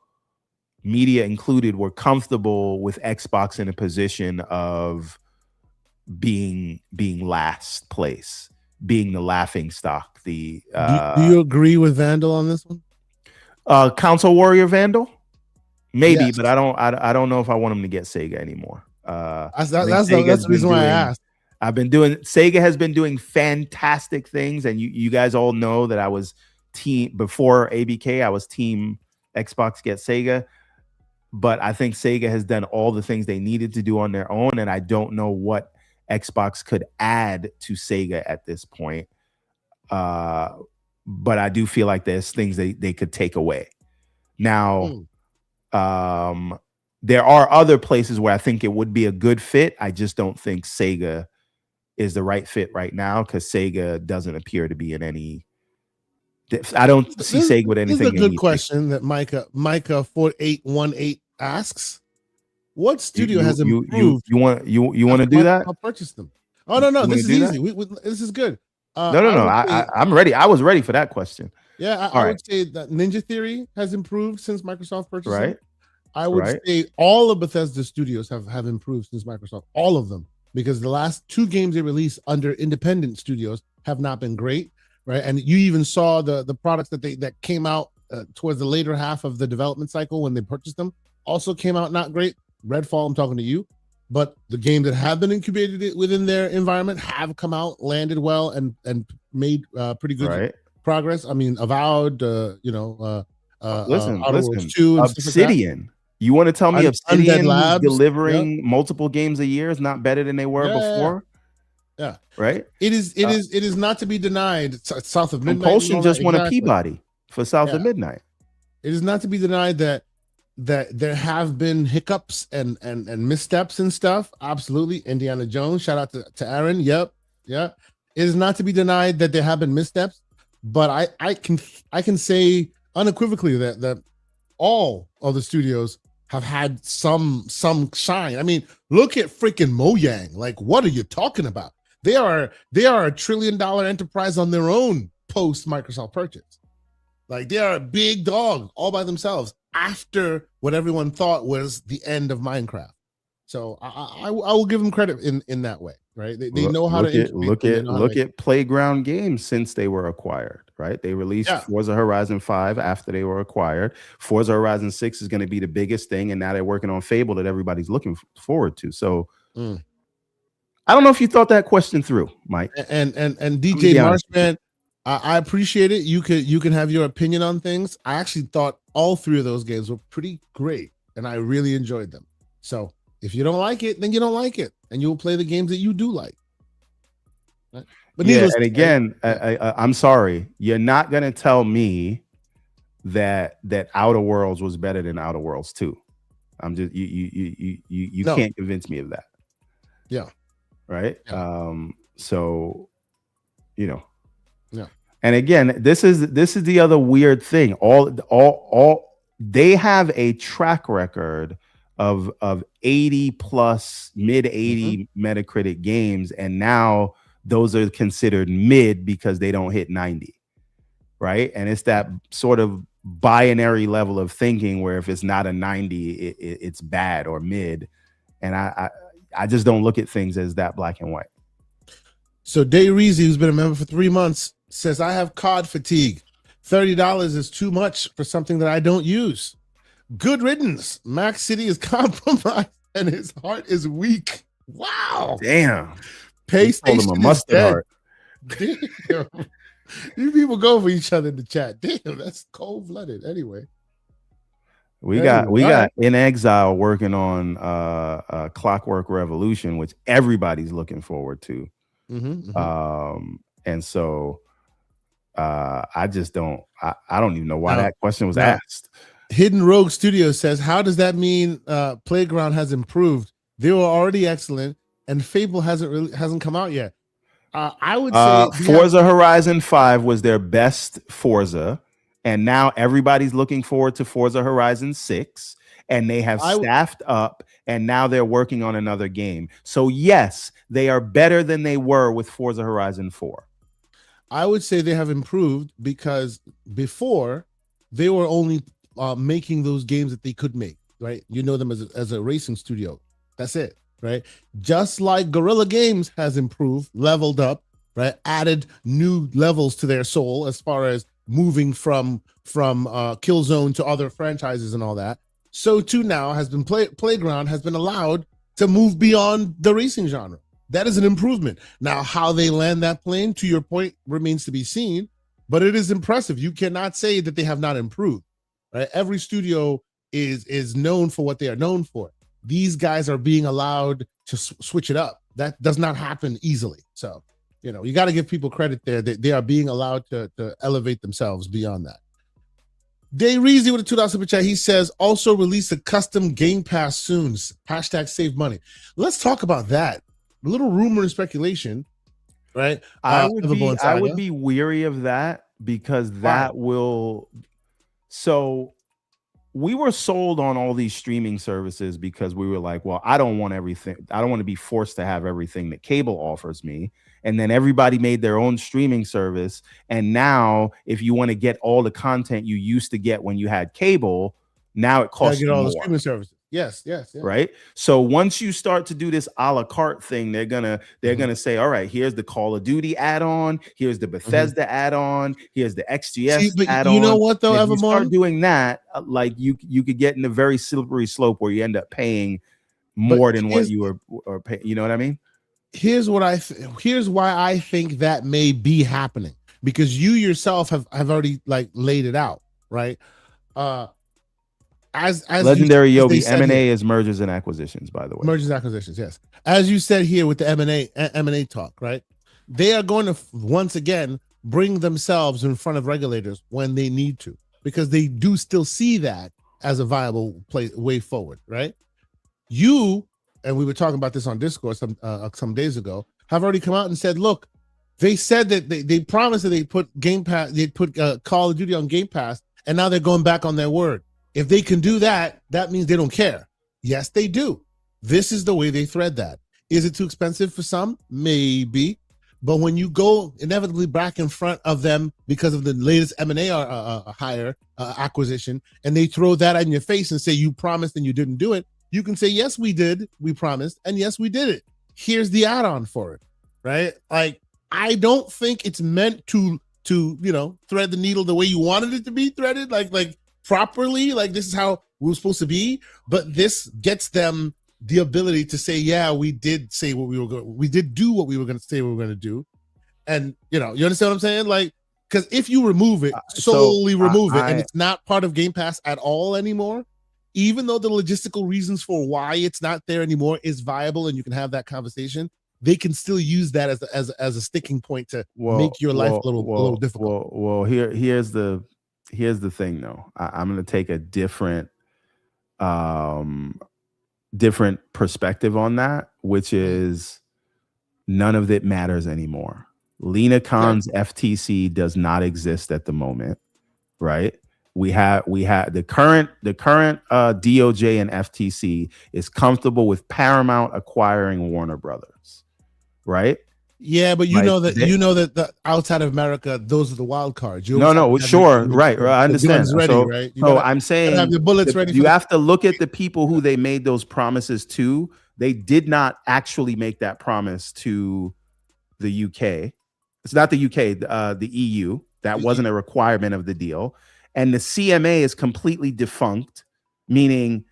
media included, were comfortable with Xbox in a position of being last place, being the laughing stock. Do you agree with Vandal on this one? Console Warrior Vandal, maybe, yes. But I don't know if I want him to get Sega anymore. That's the reason why I asked. Sega has been doing fantastic things, and you guys all know that I was before ABK, I was team Xbox get Sega, but I think Sega has done all the things they needed to do on their own, and I don't know what Xbox could add to Sega at this point. But I do feel like there's things they could take away. Now, there are other places where I think it would be a good fit. I just don't think Sega is the right fit right now, because Sega doesn't appear to be in any. I don't see Sega with anything. This is a good question that Micah 4818 asks. What studio has improved? You want to do that? I'll purchase them. Oh no, this is easy. This is good. No. I'm ready. I was ready for that question. Yeah, I would say that Ninja Theory has improved since Microsoft purchased them. Right. I would say all of Bethesda studios have improved since Microsoft. All of them. Because the last 2 games they released under independent studios have not been great, right? And you even saw the products that came out towards the later half of the development cycle when they purchased them also came out not great. Redfall, I'm talking to you, but the games that have been incubated within their environment have come out, landed well, and made pretty good progress. I mean, Avowed, listen, Outer Worlds 2, and Obsidian. You want to tell me Obsidian Labs, delivering multiple games a year is not better than they were before? Yeah. Right. It is not to be denied. South of Midnight. Compulsion just won a Peabody for South of Midnight. It is not to be denied that there have been hiccups and missteps and stuff. Absolutely. Indiana Jones. Shout out to Aaron. Yep. Yeah. It is not to be denied that there have been missteps, but I can say unequivocally that all of the studios have had some shine. I mean, look at freaking Mojang. Like, what are you talking about? They are a $1 trillion enterprise on their own post Microsoft purchase. Like, they are a big dog all by themselves after what everyone thought was the end of Minecraft. So I will give them credit in that way, right? They know how to look at Playground Games since they were acquired. Right, they released Forza Horizon 5 after they were acquired. Forza Horizon 6 is going to be the biggest thing, and now they're working on Fable that everybody's looking forward to. So, I don't know if you thought that question through, Mike. And DJ Marshman, I appreciate it. You can have your opinion on things. I actually thought all 3 of those games were pretty great, and I really enjoyed them. So, if you don't like it, then you don't like it, and you'll play the games that you do like. Right? But and again, I'm sorry, you're not gonna tell me that Outer Worlds was better than Outer Worlds 2. I'm just you can't convince me of that. Yeah. Right. Yeah. So, Yeah. And again, this is the other weird thing. All they have a track record of 80 plus mid 80 Metacritic games, and now those are considered mid because they don't hit 90, right? And it's that sort of binary level of thinking where if it's not a 90, it's bad or mid. And I just don't look at things as that black and white. So Day Reezy, who's been a member for 3 months, says, I have COD fatigue. $30 is too much for something that I don't use. Good riddance. Max City is compromised and his heart is weak. Wow. Damn. PlayStation a mustard heart. Damn. You people go for each other in the chat. Damn, that's cold-blooded. Anyway. We got In Exile working on Clockwork Revolution, which everybody's looking forward to. And so I just don't I don't even know why that question was asked. Hidden Rogue Studio says, how does that mean Playground has improved? They were already excellent, and Fable hasn't come out yet. I would say Forza Horizon 5 was their best Forza, and now everybody's looking forward to Forza Horizon 6, and they have staffed up, and now they're working on another game. So yes, they are better than they were with Forza Horizon 4. I would say they have improved because before they were only making those games that they could make, right? You know them as a racing studio. That's it, right? Just like Guerrilla Games has improved, leveled up, right? Added new levels to their soul as far as moving from Killzone to other franchises and all that. So too now has been Playground has been allowed to move beyond the racing genre. That is an improvement. Now, how they land that plane, to your point, remains to be seen, but it is impressive. You cannot say that they have not improved, right? Every studio is known for what they are known for. These guys are being allowed to switch it up. That does not happen easily. So, you know, you got to give people credit there that they are being allowed to elevate themselves beyond that. Day Reezy with a $2 super chat. He says, also release a custom Game Pass soon. Hashtag save money. Let's talk about that. A little rumor and speculation, right? I would be weary of that because that will. So we were sold on all these streaming services because we were like, well, I don't want everything. I don't want to be forced to have everything that cable offers me. And then everybody made their own streaming service. And now if you want to get all the content you used to get when you had cable, now it costs you all more. The streaming services. Yes. Right. So once you start to do this a la carte thing, they're gonna say, all right, here's the Call of Duty add-on, here's the Bethesda add-on, here's the XGS add-on. You know what though, if you start doing that, like you could get in a very slippery slope where you end up paying more than what you were paying. You know what I mean? Here's why I think that may be happening, because you yourself have already like laid it out, right? As Legendary Yogi, M&A is mergers and acquisitions, by the way. Mergers and acquisitions, yes. As you said here with the M&A talk, right? They are going to once again bring themselves in front of regulators when they need to, because they do still see that as a viable way forward, right? You, and we were talking about this on Discord some days ago, have already come out and said, look, they said that they promised that they put Game Pass, they put Call of Duty on Game Pass, and now they're going back on their word. If they can do that, that means they don't care. Yes, they do. This is the way they thread that. Is it too expensive for some? Maybe. But when you go inevitably back in front of them because of the latest M&A acquisition, and they throw that in your face and say you promised and you didn't do it, you can say, yes, we did. We promised. And yes, we did it. Here's the add-on for it, right? Like, I don't think it's meant to thread the needle the way you wanted it to be threaded, like properly, like this is how we were supposed to be. But this gets them the ability to say, yeah, we did say what we were going, we did do what we were going to say we were going to do. And you understand what I'm saying? Like, because if you remove it, solely remove it, and it's not part of Game Pass at all anymore, even though the logistical reasons for why it's not there anymore is viable and you can have that conversation, they can still use that as a sticking point to make your life a little difficult. Well, here's the thing though. I'm going to take a different perspective on that, which is none of it matters anymore. Lena Khan's FTC does not exist at the moment, right? We have the current DOJ and FTC is comfortable with Paramount acquiring Warner Brothers, right? Yeah, but you know that the outside of America, those are the wild cards. Sure, right. I understand. Ready, so, right? I'm saying have your bullets ready. You have to look at the people who they made those promises to. They did not actually make that promise to the UK. It's not the UK, the EU. That wasn't a requirement of the deal. And the CMA is completely defunct, meaning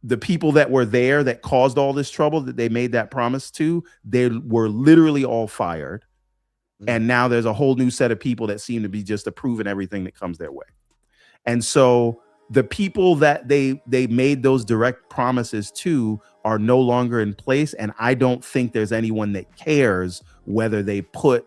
the people that were there that caused all this trouble that they made that promise to, they were literally all fired. And now there's a whole new set of people that seem to be just approving everything that comes their way. And so the people that they made those direct promises to are no longer in place. And I don't think there's anyone that cares whether they put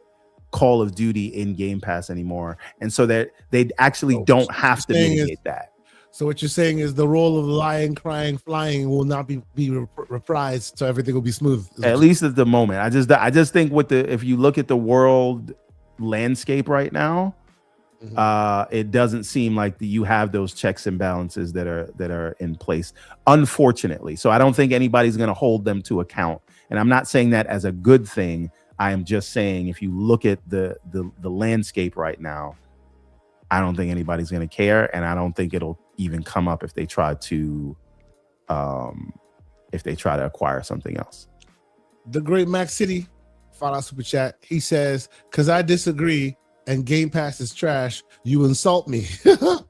Call of Duty in Game Pass anymore. And so that they actually don't have to mitigate that. So what you're saying is the role of lying, crying, flying will not be reprised, so everything will be smooth. At least at the moment. I just think if you look at the world landscape right now, it doesn't seem like you have those checks and balances that are in place, unfortunately. So I don't think anybody's going to hold them to account. And I'm not saying that as a good thing. I am just saying if you look at the landscape right now, I don't think anybody's going to care, and I don't think it'll even come up if they try to acquire something else. The great Max City, $5 super chat. He says, "Cause I disagree and Game Pass is trash. You insult me."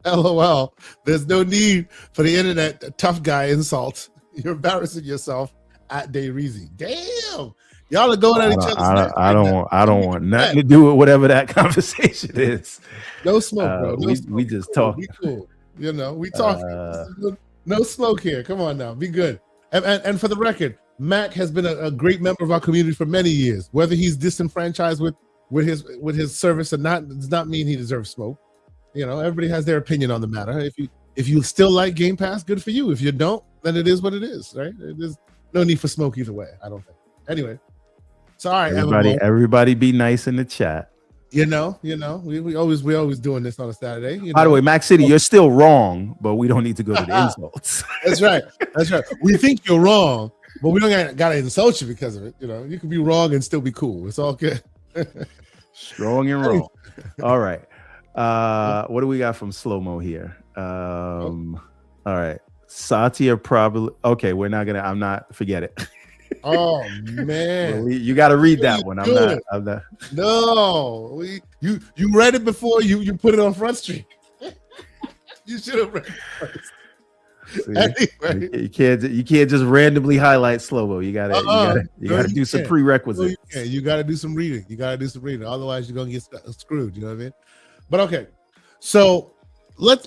LOL. There's no need for the internet tough guy insult. You're embarrassing yourself at Dayreezy. Damn, y'all are going at each other's necks I right now. don't want nothing to do with whatever that conversation is. No smoke, bro. No smoke. We just cool. talk. Be cool. You know, we talking. No smoke here. Come on now, be good. And for the record, Mac has been a great member of our community for many years. Whether he's disenfranchised with his service or not does not mean he deserves smoke. You know, everybody has their opinion on the matter. If you still like Game Pass, good for you. If you don't, then it is what it is, right? There's no need for smoke either way, I don't think. Anyway, so all right, everybody be nice in the chat. You know, we always doing this on a Saturday. By the way, Mac City, you're still wrong, but we don't need to go to the insults. That's right. We think you're wrong, but we don't gotta insult you because of it. You know, you can be wrong and still be cool. It's all good. Strong and wrong. All right. What do we got from Slow Mo here? All right. Satya probably okay. I'm not forget it. Oh man, well, you got to read that one. I'm not. No, you read it before you put it on Front Street. You should have read it first. Anyway. You can't just randomly highlight Slow Mo. You gotta do some prerequisites. No, you gotta do some reading. Otherwise, you're gonna get screwed. You know what I mean? But okay, so let's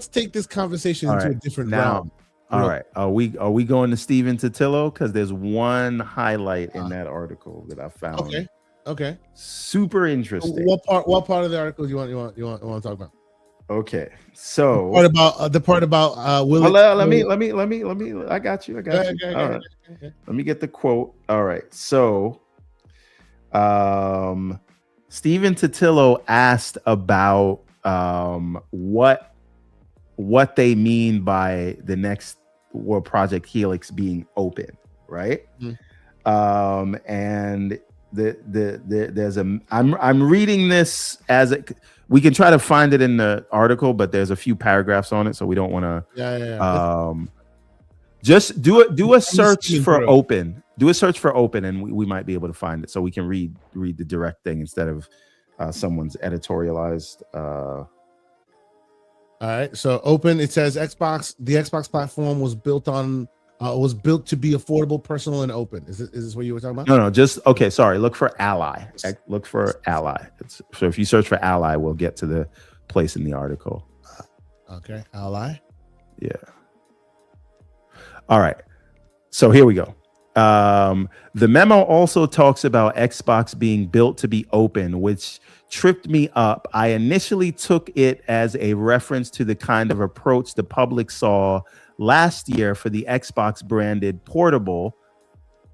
take this conversation into a different realm. All right. Are we going to Steven Totillo? Because there's one highlight in that article that I found. Okay. Super interesting. What part of the article you want to talk about? Okay. So the part about Will. Let me. I got you. All right. Let me get the quote. All right. So, Steven Totillo asked about what they mean by the next World Project Helix being open, right? Mm-hmm. And there's I'm reading this as we can try to find it in the article, but there's a few paragraphs on it, so we don't want to. Just do a search for open. Do a search for open, and we might be able to find it, so we can read the direct thing instead of someone's editorialized. All right, so open. It says the Xbox platform was built to be affordable, personal, and open. Is this what you were talking about? No, just okay. Sorry, look for Ally. Look for Ally. So if you search for Ally, we'll get to the place in the article. Okay, Ally. Yeah. All right. So here we go. The memo also talks about Xbox being built to be open, which tripped me up. I initially took it as a reference to the kind of approach the public saw last year for the Xbox branded portable,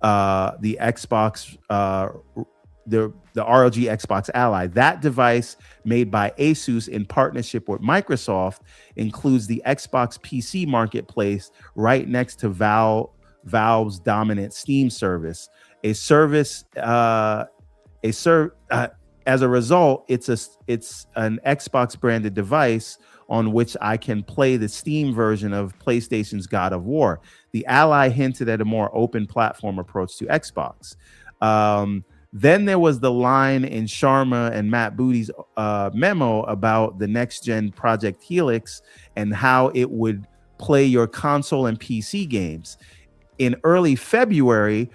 the Xbox, the ROG Xbox Ally. That device, made by Asus in partnership with Microsoft, includes the Xbox PC marketplace right next to Valve's dominant Steam service. As a result, it's an Xbox branded device on which I can play the Steam version of PlayStation's God of War. The Ally hinted at a more open platform approach to Xbox. Then there was the line in Sharma and Matt Booty's memo about the next gen Project Helix and how it would play your console and PC games. In early February,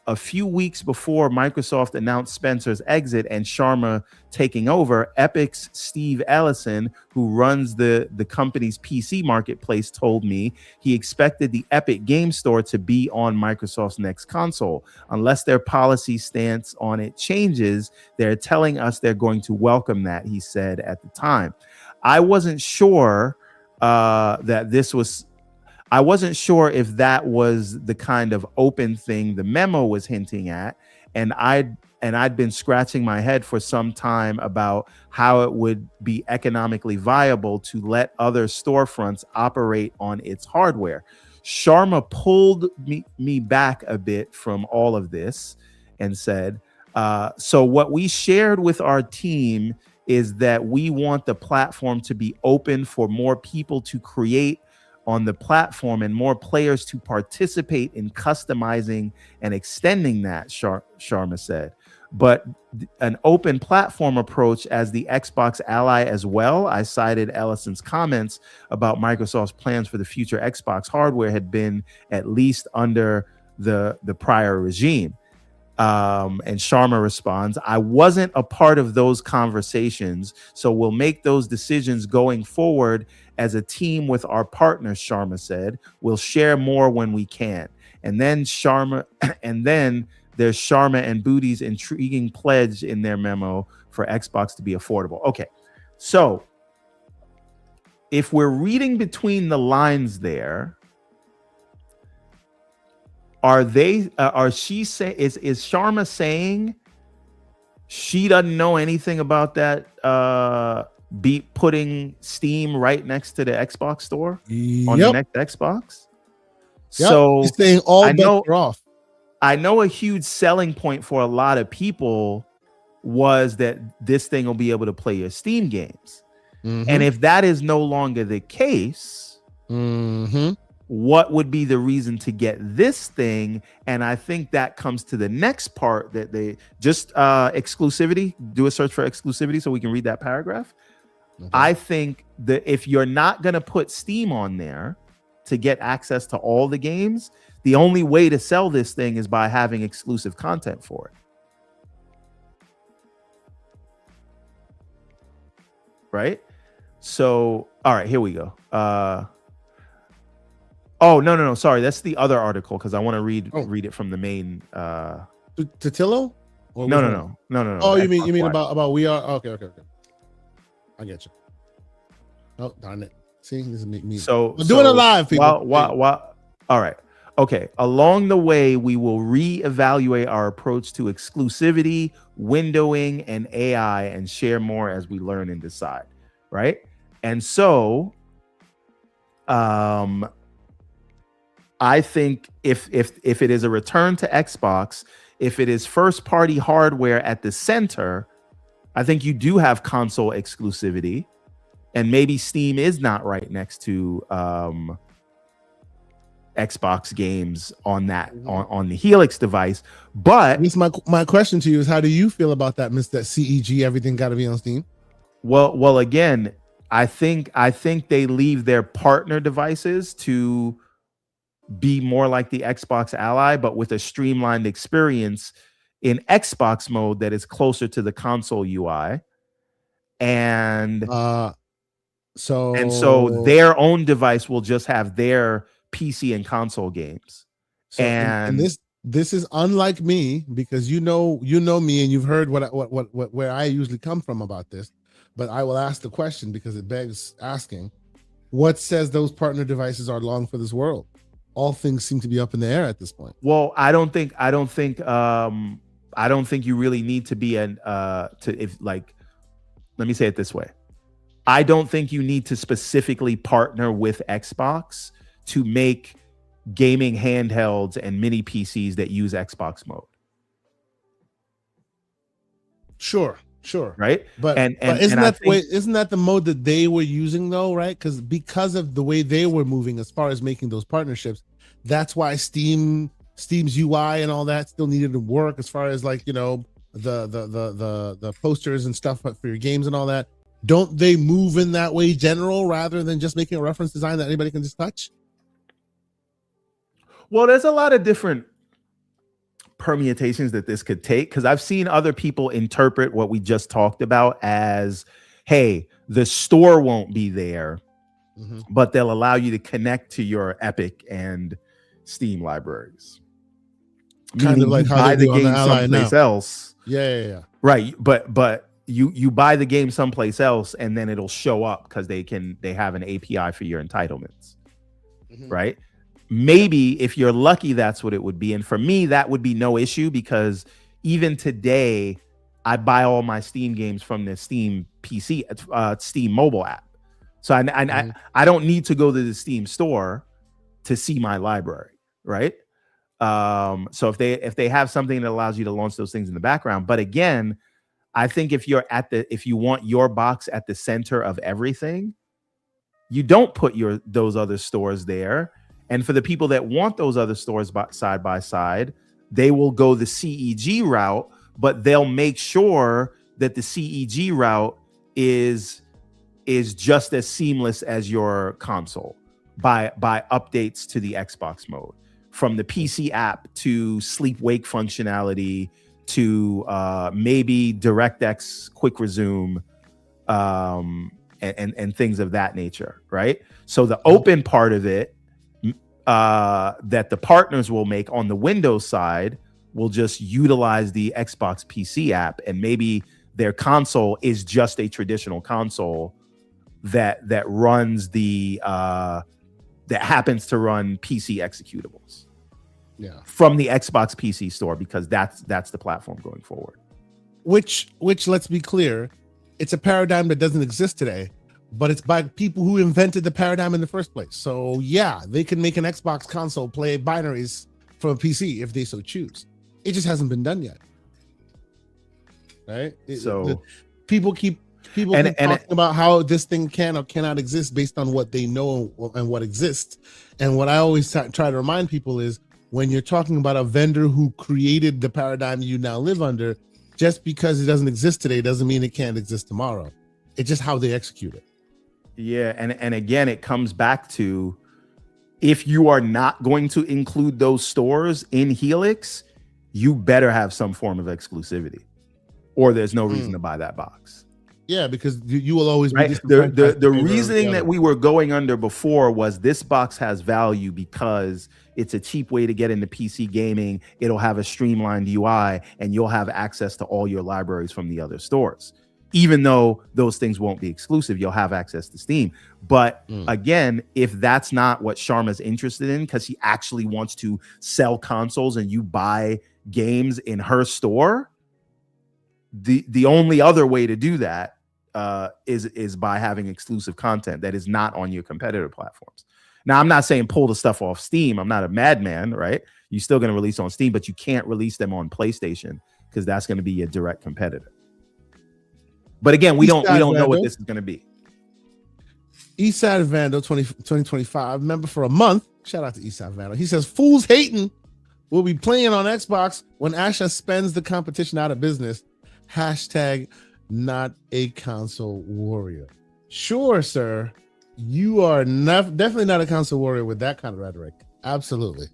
a few weeks before Microsoft announced Spencer's exit and Sharma taking over, Epic's Steve Ellison, who runs the company's PC marketplace, told me he expected the Epic Game Store to be on Microsoft's next console. Unless their policy stance on it changes, they're telling us they're going to welcome that, he said at the time. I wasn't sure I wasn't sure if that was the kind of open thing the memo was hinting at, and I'd been scratching my head for some time about how it would be economically viable to let other storefronts operate on its hardware. Sharma pulled me back a bit from all of this and said, so what we shared with our team is that we want the platform to be open for more people to create on the platform and more players to participate in customizing and extending that, Sharma said. But an open platform approach as the Xbox Ally as well. I cited Ellison's comments about Microsoft's plans for the future Xbox hardware had been at least under the prior regime. And Sharma responds, I wasn't a part of those conversations, so we'll make those decisions going forward as a team with our partners, Sharma said. We'll share more when we can. And then there's Sharma and Booty's intriguing pledge in their memo for Xbox to be affordable. Okay, so if we're reading between the lines there, is Sharma saying she doesn't know anything about that putting Steam right next to the Xbox store on the next Xbox? Yep. So he's saying all bets are off. I know a huge selling point for a lot of people was that this thing will be able to play your Steam games. And if that is no longer the case, what would be the reason to get this thing? And I think that comes to the next part that they just exclusivity. Do a search for exclusivity so we can read that paragraph. Okay. I think that if you're not going to put Steam on there to get access to all the games, the only way to sell this thing is by having exclusive content for it. Right? So, all right, here we go. Oh, no. Sorry, that's the other article because I want to read it from the main. Totillo? No. Oh, you mean about we are? Okay. I get you. Oh, darn it. See, this is me. So we're doing it live, people. All right. Okay. Along the way, we will reevaluate our approach to exclusivity, windowing, and AI, and share more as we learn and decide. Right. And so, I think if it is a return to Xbox, if it is first party hardware at the center, I think you do have console exclusivity, and maybe Steam is not right next to Xbox games on that on the Helix device. But my question to you is, how do you feel about that, Mr. CEG? Everything got to be on Steam. Well, again, I think they leave their partner devices to be more like the Xbox Ally, but with a streamlined experience in Xbox mode that is closer to the console UI. And so their own device will just have their PC and console games. So, and this is unlike me, because you know me and you've heard where I usually come from about this. But I will ask the question because it begs asking: what says those partner devices are long for this world? All things seem to be up in the air at this point. Well, I don't think you really need to be let me say it this way. I don't think you need to specifically partner with Xbox to make gaming handhelds and mini PCs that use Xbox mode. Sure. Right. But isn't that the mode that they were using though? Right. Because of the way they were moving as far as making those partnerships, that's why Steam's UI and all that still needed to work as far as like, the posters and stuff for your games and all that. Don't they move in that way general rather than just making a reference design that anybody can just touch? Well, there's a lot of different permutations that this could take, because I've seen other people interpret what we just talked about as, hey, the store won't be there, but they'll allow you to connect to your Epic and Steam libraries. Kind of like how buy they do the game on the Ally someplace now. Else. Yeah. Right, but you buy the game someplace else, and then it'll show up because they have an API for your entitlements, right? Maybe if you're lucky, that's what it would be. And for me, that would be no issue, because even today, I buy all my Steam games from the Steam PC, Steam mobile app. So I don't need to go to the Steam store to see my library, right? So if they have something that allows you to launch those things in the background, but again, I think if you want your box at the center of everything, you don't put those other stores there. And for the people that want those other stores side by side, they will go the CEG route, but they'll make sure that the CEG route is just as seamless as your console by updates to the Xbox mode, from the PC app to sleep wake functionality to maybe DirectX quick resume and things of that nature, right? So the open part of it that the partners will make on the Windows side will just utilize the Xbox PC app, and maybe their console is just a traditional console that runs that happens to run PC executables. Yeah. From the Xbox PC store, because that's the platform going forward. Which let's be clear, it's a paradigm that doesn't exist today, but it's by people who invented the paradigm in the first place. So yeah, they can make an Xbox console play binaries from a PC if they so choose. It just hasn't been done yet. Right? People keep talking about how this thing can or cannot exist based on what they know and what exists. And what I always try to remind people is, when you're talking about a vendor who created the paradigm you now live under, just because it doesn't exist today doesn't mean it can't exist tomorrow. It's just how they execute it. Yeah, and again, it comes back to, if you are not going to include those stores in Helix, you better have some form of exclusivity, or there's no reason to buy that box. Yeah, because you will always be the reasoning that we were going under before was this box has value because it's a cheap way to get into PC gaming. It'll have a streamlined UI, and you'll have access to all your libraries from the other stores. Even though those things won't be exclusive, you'll have access to Steam. But again, if that's not what Sharma's interested in, because he actually wants to sell consoles and you buy games in her store, the only other way to do that is by having exclusive content that is not on your competitor platforms. Now, I'm not saying pull the stuff off Steam. I'm not a madman, right? You're still going to release on Steam, but you can't release them on PlayStation because that's going to be your direct competitor. But again, we don't know what this is going to be. Eastside Vandal 2025 member for a month. Shout out to Eastside Vandal. He says, fools hating will be playing on Xbox when Asha spends the competition out of business. Hashtag not a console warrior. Sure, sir. You are definitely not a console warrior with that kind of rhetoric. Absolutely.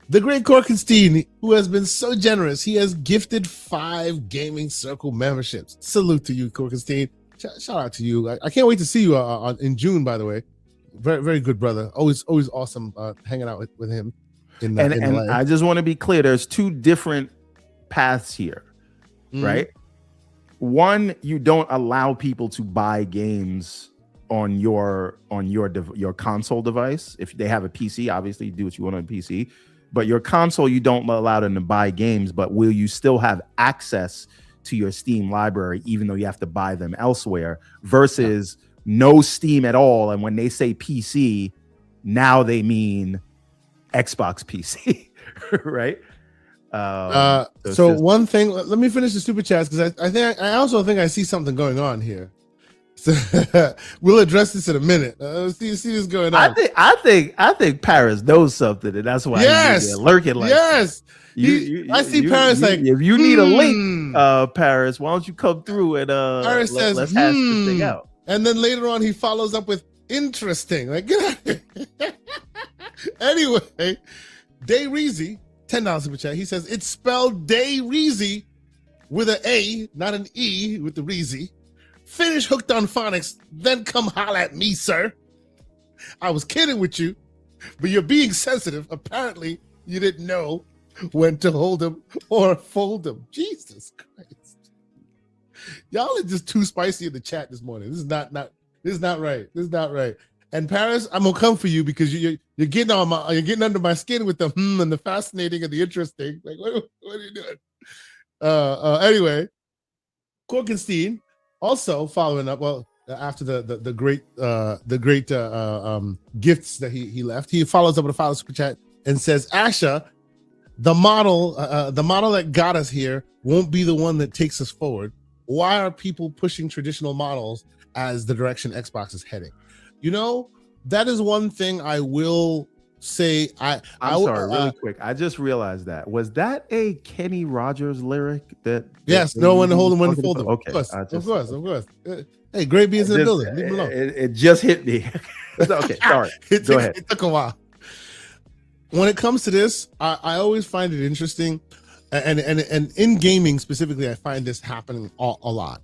The great Korkenstein, who has been so generous, he has gifted 5 Gaming Circle memberships. Salute to you, Korkenstein. Shout out to you. I can't wait to see you in June, by the way. Very, very good brother. Always awesome hanging out with him. And I just want to be clear. There's 2 different paths here, right? One, you don't allow people to buy games on your console device. If they have a PC, obviously you do what you want on a PC. But your console, you don't allow them to buy games, but will you still have access to your Steam library, even though you have to buy them elsewhere, versus no Steam at all? And when they say PC, now they mean Xbox PC, right? So one thing, let me finish the super chats, because I also think I see something going on here. So we'll address this in a minute. See this going on. I think Paris knows something, and that's why he's lurking like yes. I see Paris like, if you need a link, Paris, why don't you come through and Paris says, let's hash this thing out. And then later on he follows up with interesting. Like, get out of here. Anyway, Day Reezy, $10 super chat. He says it's spelled Day Reezy with an A, not an E, with the Reezy. Finish Hooked on Phonics, then come holla at me, sir. I was kidding with you, but you're being sensitive. Apparently, you didn't know when to hold them or fold them. Jesus Christ. Y'all are just too spicy in the chat this morning. This is not right. This is not right. And Paris, I'm gonna come for you because you're getting under my skin with the and the fascinating and the interesting. Like, what are you doing? Anyway, Korkenstein. Also following up, after the great gifts that he left, he follows up with a follow super chat and says, Asha, the model that got us here won't be the one that takes us forward. Why are people pushing traditional models as the direction Xbox is heading? You know, that is one thing I will say. I'm sorry, really quick. I just realized that. Was that a Kenny Rogers lyric? Yes, no one to hold them, when to fold them. Okay, of course. Hey, great beans in the building. Leave them alone. It just hit me. Okay, sorry. Go ahead. It took a while. when it comes to this, I always find it interesting, and in gaming specifically, I find this happening a lot.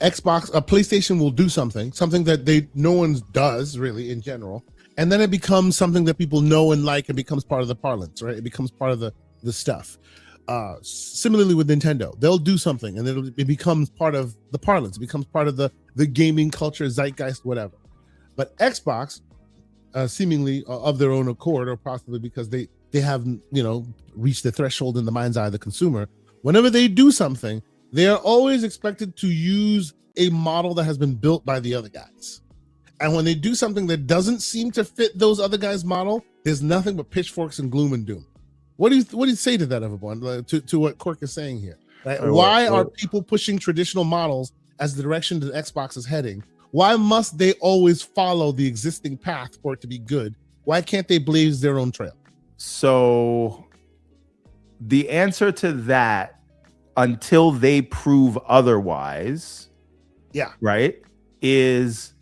Xbox, PlayStation will do something that no one does really in general, and then it becomes something that people know and like, and becomes part of the parlance, right? It becomes part of the stuff. Similarly with Nintendo, they'll do something and it becomes part of the parlance. It becomes part of the gaming culture, zeitgeist, whatever. But Xbox, seemingly of their own accord, or possibly because they have reached the threshold in the mind's eye of the consumer, whenever they do something, they are always expected to use a model that has been built by the other guys. And when they do something that doesn't seem to fit those other guys' model, there's nothing but pitchforks and gloom and doom. What do you say to that, everyone? To what Quirk is saying here? Right? Why are people pushing traditional models as the direction that Xbox is heading? Why must they always follow the existing path for it to be good? Why can't they blaze their own trail? So the answer to that, until they prove otherwise, right, is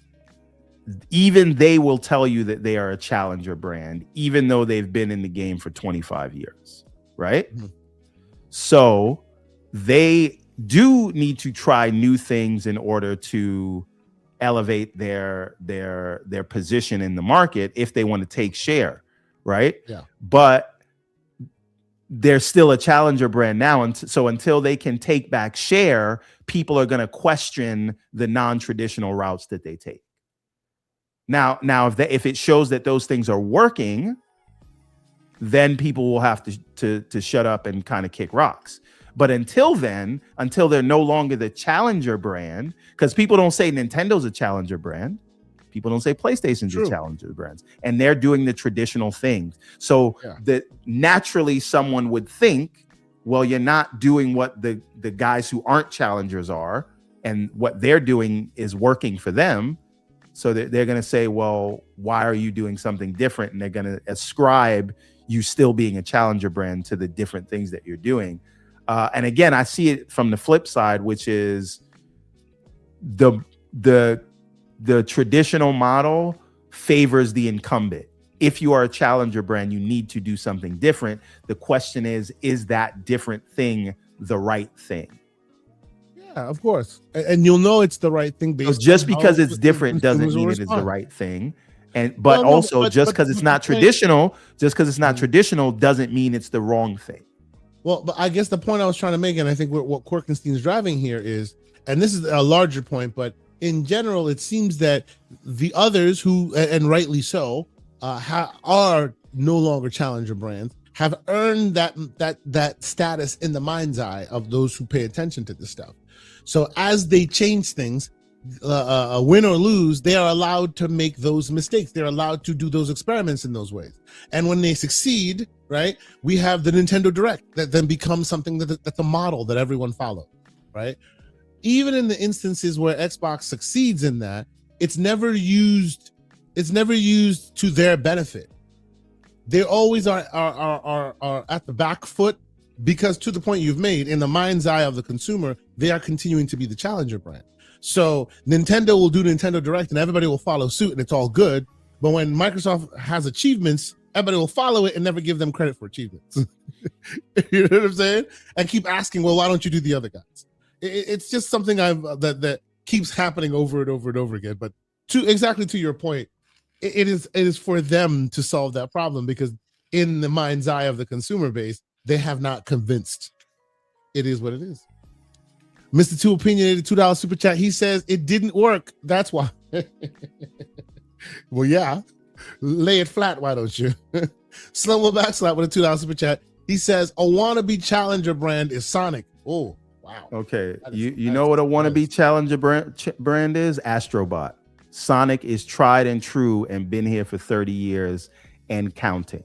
even they will tell you that they are a challenger brand, even though they've been in the game for 25 years, right? Mm-hmm. So they do need to try new things in order to elevate their position in the market if they want to take share, right? Yeah. But they're still a challenger brand now, and so until they can take back share, people are going to question the non-traditional routes that they take. Now, if it shows that those things are working, then people will have to shut up and kind of kick rocks. But until then, until they're no longer the challenger brand, because people don't say Nintendo's a challenger brand, people don't say PlayStation's a challenger brands, and they're doing the traditional things. So that naturally someone would think, well, you're not doing what the guys who aren't challengers are, and what they're doing is working for them. So they're going to say, well, why are you doing something different? And they're going to ascribe you still being a challenger brand to the different things that you're doing. And again, I see it from the flip side, which is the traditional model favors the incumbent. If you are a challenger brand, you need to do something different. The question is that different thing the right thing? Yeah, of course. And you'll know it's the right thing based just because it's different doesn't mean it is the right thing. But just because it's not traditional doesn't mean it's the wrong thing. Well, but I guess the point I was trying to make, and I think what Quirkenstein's driving here is, and this is a larger point, but in general, it seems that the others who, and rightly so, are no longer challenger brands, have earned that status in the mind's eye of those who pay attention to this stuff. So as they change things, win or lose, they are allowed to make those mistakes. They're allowed to do those experiments in those ways. And when they succeed, right, we have the Nintendo Direct that then becomes something that's a model that everyone follows, right? Even in the instances where Xbox succeeds in that, it's never used to their benefit. They always are at the back foot, because to the point you've made, in the mind's eye of the consumer, they are continuing to be the challenger brand. So Nintendo will do Nintendo Direct and everybody will follow suit and it's all good. But when Microsoft has achievements, everybody will follow it and never give them credit for achievements. You know what I'm saying? And keep asking, well, why don't you do the other guys? It's just something that keeps happening over and over and over again. But exactly to your point, it is for them to solve that problem, because in the mind's eye of the consumer base, they have not convinced. It is what it is. Mr. Two Opinionated $2 super chat. He says it didn't work. That's why. Well, yeah. Lay it flat, why don't you? Slumbo Backslap with a $2 super chat. He says a wannabe challenger brand is Sonic. Oh, wow. Okay. You know what a wannabe challenger brand is? Astrobot. Sonic is tried and true and been here for 30 years and counting.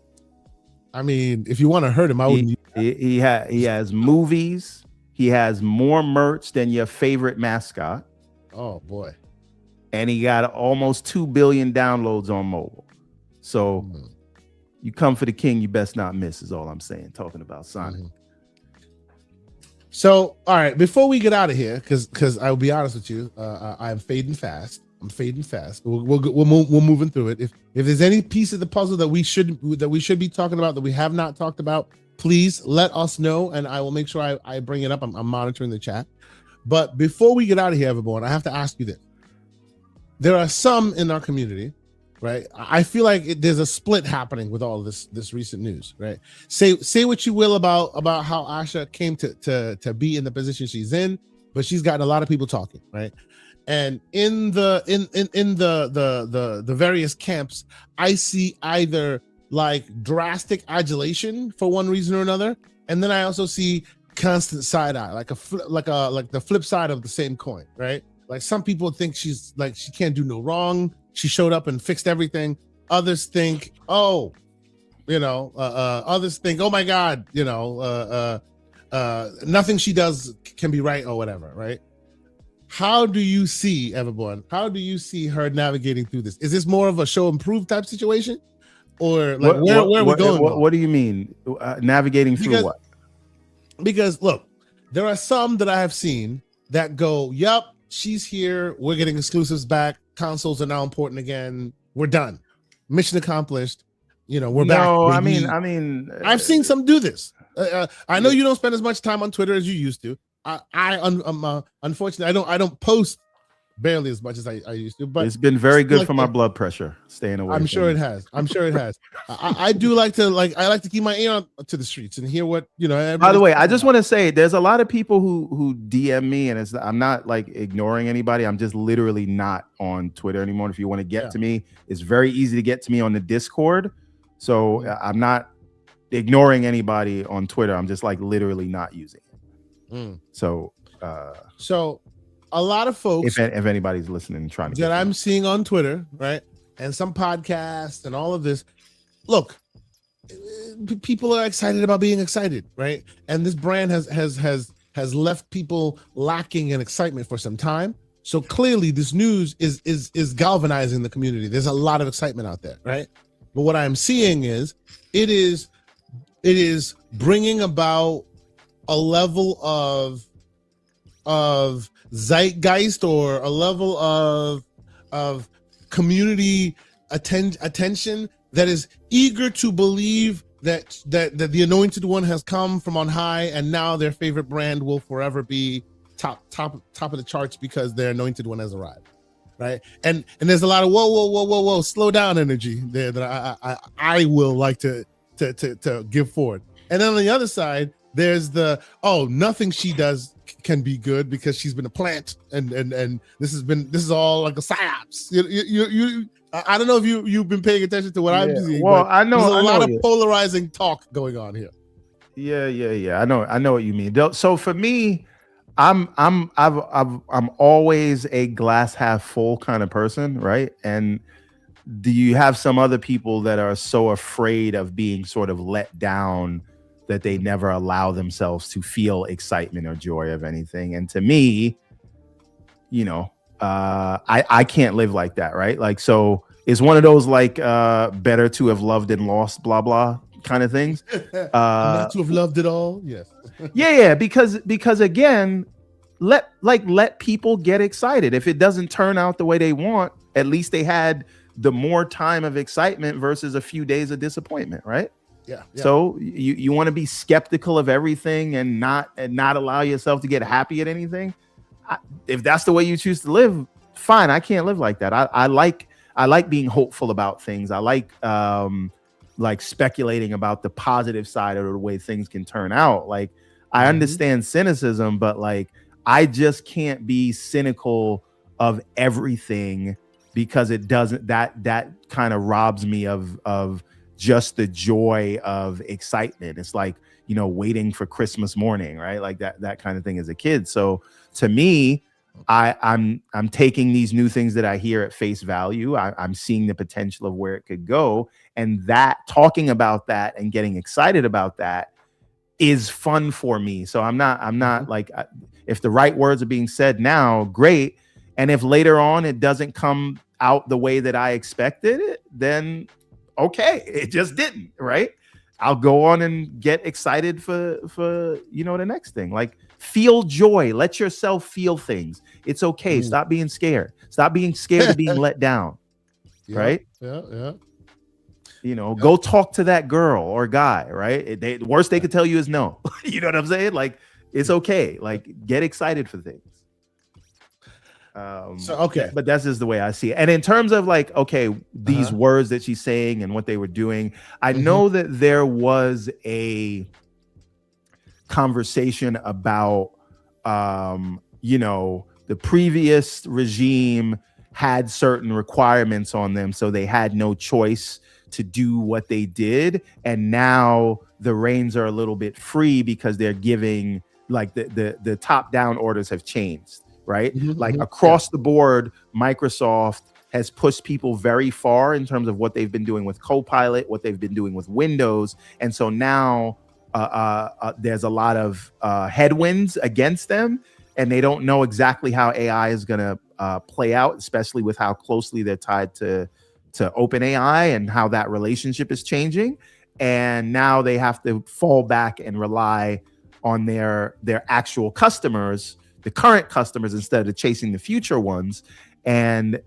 I mean, if you want to hurt him, I wouldn't. He has movies. He has more merch than your favorite mascot. Oh boy! And he got almost 2 billion downloads on mobile. So you come for the king, you best not miss. Is all I'm saying. Talking about Sonic. So, all right, before we get out of here, because I'll be honest with you, I'm fading fast. I'm fading fast. We're moving through it. If there's any piece of the puzzle that we should be talking about that we have not talked about, please let us know, and I will make sure I bring it up. I'm monitoring the chat. But before we get out of here, everyone, I have to ask you this. There are some in our community, right? I feel like there's a split happening with all this recent news, right? Say what you will about how Asha came to be in the position she's in, but she's gotten a lot of people talking, right? And in the various camps, I see either like drastic adulation for one reason or another, and then I also see constant side eye, like the flip side of the same coin, right? Like some people think she's like she can't do no wrong. She showed up and fixed everything. Others think, oh, others think, oh my God, nothing she does can be right or whatever, right? How do you see, Everborn? How do you see her navigating through this? Is this more of a show improved type situation, or like where are we going? What do you mean navigating through what? Because look, there are some that I have seen that go, "Yup, she's here. We're getting exclusives back. Consoles are now important again. We're done. Mission accomplished. We're back." No, I mean, I've seen some do this. I know you don't spend as much time on Twitter as you used to. Unfortunately, I don't post barely as much as I used to, but it's been very good for my blood pressure staying away. I'm sure it has. I do like to keep my ear to the streets and hear what By the way, I just want to say there's a lot of people who DM me, and I'm not like ignoring anybody. I'm just literally not on Twitter anymore. If you want to get to me, it's very easy to get to me on the Discord. So I'm not ignoring anybody on Twitter. I'm just like literally not using it. So a lot of folks, if anybody's listening and trying to that I'm seeing on Twitter, right, and some podcasts and all of this, look, people are excited about being excited, right? And this brand has left people lacking in excitement for some time. So clearly, this news is galvanizing the community. There's a lot of excitement out there, right? But what I'm seeing is it is bringing about a level of zeitgeist or a level of community attention that is eager to believe that the anointed one has come from on high, and now their favorite brand will forever be top of the charts because their anointed one has arrived, right? And there's a lot of whoa, slow down energy there that I will like to give forward. And then on the other side, there's nothing she does can be good because she's been a plant, and this is all like a psyops. I don't know if you've been paying attention to what I'm seeing. Well, I know there's a lot of polarizing talk going on here. Yeah. I know what you mean. So for me, I'm always a glass half full kind of person, right? And do you have some other people that are so afraid of being sort of let down that they never allow themselves to feel excitement or joy of anything? And to me, I can't live like that, right? Like, so it's one of those like better to have loved and lost, blah blah kind of things. Not to have loved it all, yes. yeah, because again, let people get excited. If it doesn't turn out the way they want, at least they had the more time of excitement versus a few days of disappointment, right? Yeah. So you want to be skeptical of everything and not allow yourself to get happy at anything. If that's the way you choose to live, fine. I can't live like that. I like being hopeful about things. I like speculating about the positive side of the way things can turn out. Like I understand cynicism, but like I just can't be cynical of everything because it doesn't. That kind of robs me of just the joy of excitement. It's like, waiting for Christmas morning, right? Like that kind of thing as a kid. So to me, I'm taking these new things that I hear at face value. I'm seeing the potential of where it could go, and that talking about that and getting excited about that is fun for me. So I'm not like, if the right words are being said now, great. And if later on it doesn't come out the way that I expected it, then okay, it just didn't, right? I'll go on and get excited for the next thing. Like Feel joy. Let yourself feel things. It's okay. Stop being scared. Stop being scared of being let down. Right? Yeah. You know, go talk to that girl or guy, right? The worst they could tell you is no. You know what I'm saying? Like, it's okay. Like, get excited for things. But that's just the way I see it. And in terms of like, okay, these words that she's saying and what they were doing, I know that there was a conversation about, you know, the previous regime had certain requirements on them, so they had no choice to do what they did, and now the reins are a little bit free because they're giving, like, the top down orders have changed, right? Like across the board, Microsoft has pushed people very far in terms of what they've been doing with Copilot, what they've been doing with Windows, and so now there's a lot of headwinds against them, and they don't know exactly how AI is going to play out, especially with how closely they're tied to OpenAI and how that relationship is changing. And now they have to fall back and rely on their actual customers, the current customers, instead of chasing the future ones. And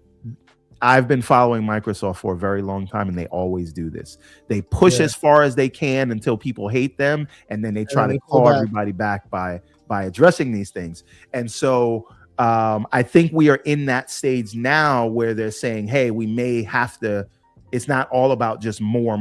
I've been following Microsoft for a very long time, and they always do this. They push as far as they can until people hate them, and then they try to call everybody back by addressing these things. And so I think we are in that stage now where they're saying, hey, we may have to, it's not all about just more.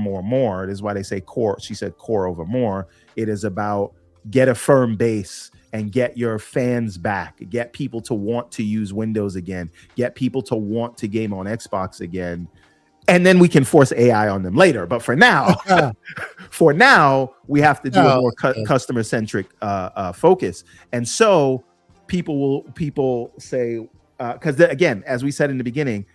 It is why they say core. She said core over more. It is about get a firm base and get your fans back, get people to want to use Windows again, get people to want to game on Xbox again. And then we can force AI on them later. But for now, we have to do a more customer-centric focus. And so people say, because again, as we said in the beginning,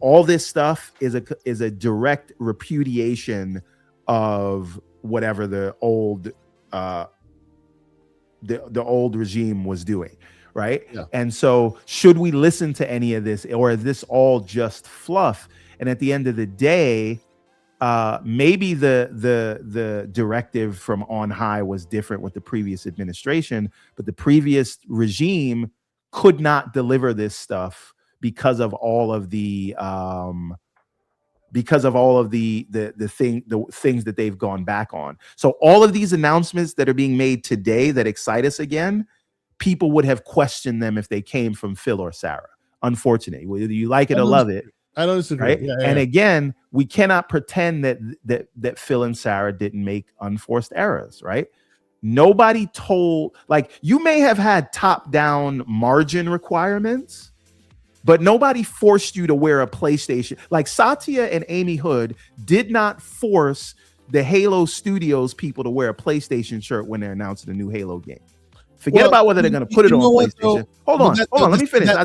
all this stuff is a direct repudiation of whatever the old the old regime was doing, right? And so should we listen to any of this, or is this all just fluff? And at the end of the day, maybe the directive from on high was different with the previous administration, but the previous regime could not deliver this stuff because of all of the things that they've gone back on. So all of these announcements that are being made today that excite us again, people would have questioned them if they came from Phil or Sarah. Unfortunately, whether you like it or love it. I don't disagree. Right? And again, we cannot pretend that Phil and Sarah didn't make unforced errors, right? Nobody told, like, you may have had top-down margin requirements, but nobody forced you to wear a PlayStation. Like Satya and Amy Hood did not force the Halo Studios people to wear a PlayStation shirt when they're announcing a new Halo game. Forget about whether they're going to put it on PlayStation. Hold on. Let me finish. I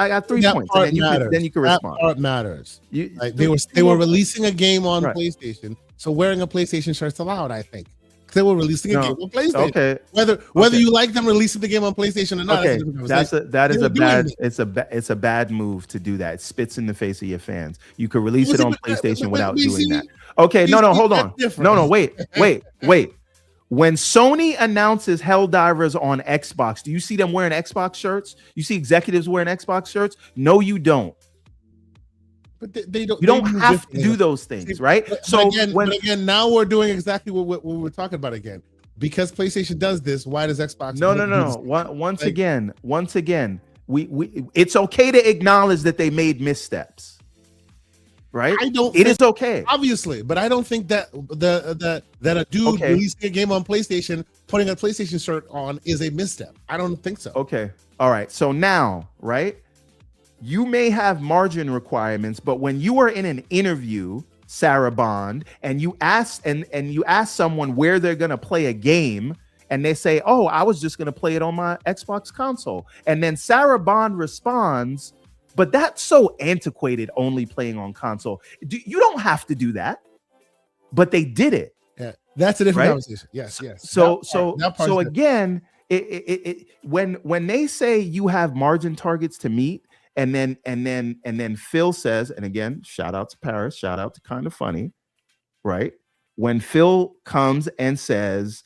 got 3 points, and then you can respond. That part matters. They were releasing a game on PlayStation, so wearing a PlayStation shirt's allowed, I think. They were releasing a game on PlayStation. Okay. Whether you like them releasing the game on PlayStation or not. Okay. It's a bad move to do that. It spits in the face of your fans. You could release it on PlayStation without doing that. Okay. No, hold on. No, wait. When Sony announces Helldivers on Xbox, do you see them wearing Xbox shirts? You see executives wearing Xbox shirts? No, you don't. But they don't. You don't have to do those things, right? So again, now we're doing exactly what we were talking about again. Because PlayStation does this, why does Xbox? No. Once again, we it's okay to acknowledge that they made missteps, right? It is okay, obviously, but I don't think that that a dude releasing a game on PlayStation, putting a PlayStation shirt on, is a misstep. I don't think so. Okay, all right. So now, right? You may have margin requirements, but when you are in an interview, Sarah Bond, and you ask someone where they're going to play a game, and they say, "Oh, I was just going to play it on my Xbox console," and then Sarah Bond responds, "But that's so antiquated, only playing on console." You don't have to do that, but they did it. Yeah, that's a different conversation. Yes. So again, when they say you have margin targets to meet. And then Phil says, and again, shout out to Paris, shout out to Kind of Funny, right? When Phil comes and says,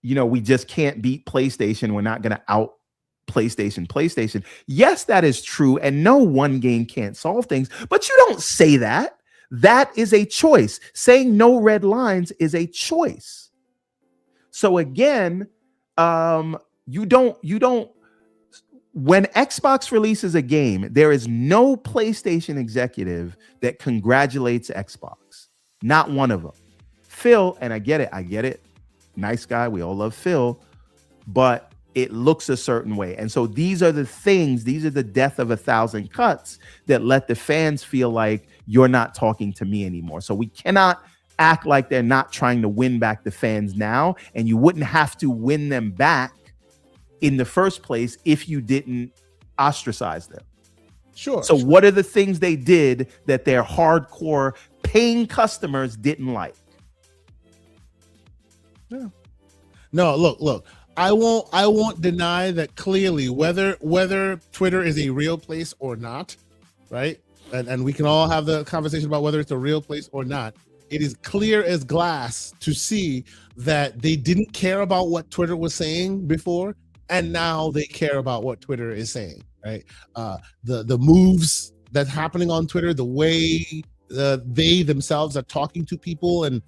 we just can't beat PlayStation. We're not going to out PlayStation. Yes, that is true. And no one game can't solve things, but you don't say that. That is a choice. Saying no red lines is a choice. So again, you don't, when Xbox releases a game, there is no PlayStation executive that congratulates Xbox. Not one of them. Phil, and I get it. Nice guy. We all love Phil, but it looks a certain way. And so these are the death of 1,000 cuts that let the fans feel like you're not talking to me anymore. So we cannot act like they're not trying to win back the fans now. And you wouldn't have to win them back in the first place if you didn't ostracize them. Sure. So what are the things they did that their hardcore paying customers didn't like? Yeah. No, look. I won't deny that clearly whether Twitter is a real place or not, right? And we can all have the conversation about whether it's a real place or not. It is clear as glass to see that they didn't care about what Twitter was saying before, and now they care about what Twitter is saying, right? The moves that's happening on Twitter, the way they themselves are talking to people and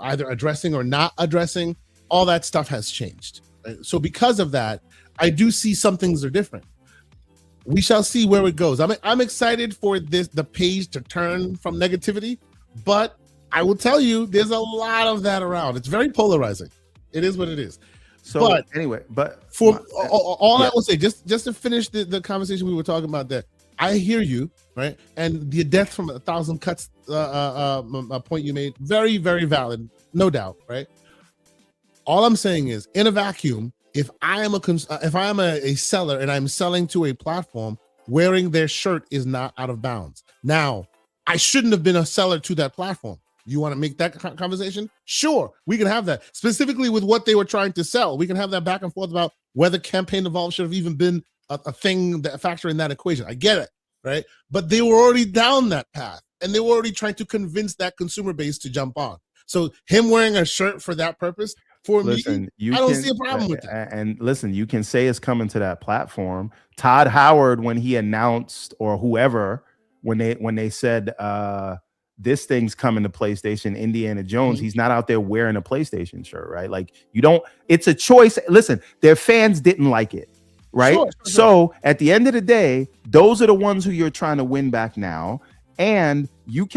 either addressing or not addressing, all that stuff has changed. Right? So because of that, I do see some things are different. We shall see where it goes. I'm excited for the page to turn from negativity, but I will tell you, there's a lot of that around. It's very polarizing. It is what it is. So but anyway, for all I will say, just to finish the conversation we were talking about there, I hear you, right? And the death from 1,000 cuts a point you made, very, very valid, no doubt, right? All I'm saying is, in a vacuum, if I am a seller and I'm selling to a platform, wearing their shirt is not out of bounds. Now, I shouldn't have been a seller to that platform. You want to make that conversation? Sure, we can have that. Specifically with what they were trying to sell, we can have that back and forth about whether campaign evolve should have even been a thing, that factor in that equation. I get it, right? But they were already down that path, and they were already trying to convince that consumer base to jump on. So him wearing a shirt for that purpose, for me, I don't see a problem with that. And listen, you can say it's coming to that platform. Todd Howard, when he announced, or whoever, when they said this thing's coming to PlayStation, Indiana Jones, he's not out there wearing a PlayStation shirt, right? Like, it's a choice. Listen, their fans didn't like it, right? Sure. So at the end of the day, those are the ones who you're trying to win back now. And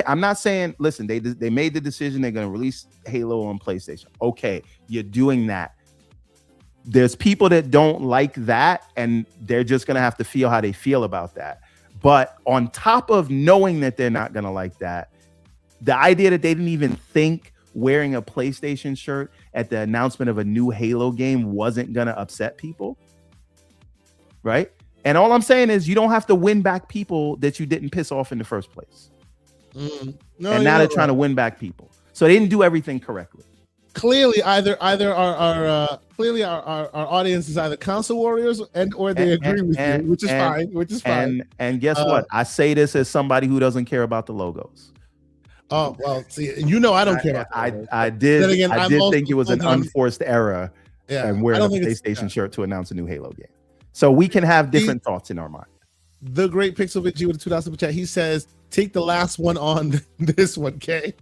I'm not saying, listen, they made the decision, they're going to release Halo on PlayStation. Okay, you're doing that. There's people that don't like that, and they're just going to have to feel how they feel about that. But on top of knowing that they're not going to like that, the idea that they didn't even think wearing a PlayStation shirt at the announcement of a new Halo game wasn't going to upset people, right? And all I'm saying is, you don't have to win back people that you didn't piss off in the first place. No, and now they're trying to win back people. So they didn't do everything correctly. Clearly, either our audience is either console warriors or they agree with you, which is fine. And guess what? I say this as somebody who doesn't care about the logos. Oh, well, see, I don't care about that. I did think it was an unforced error. Yeah, and wearing a PlayStation shirt to announce a new Halo game. So we can have different thoughts in our mind. The great Pixel with G with the $2 super chat. He says, take the last one on this one, Kay.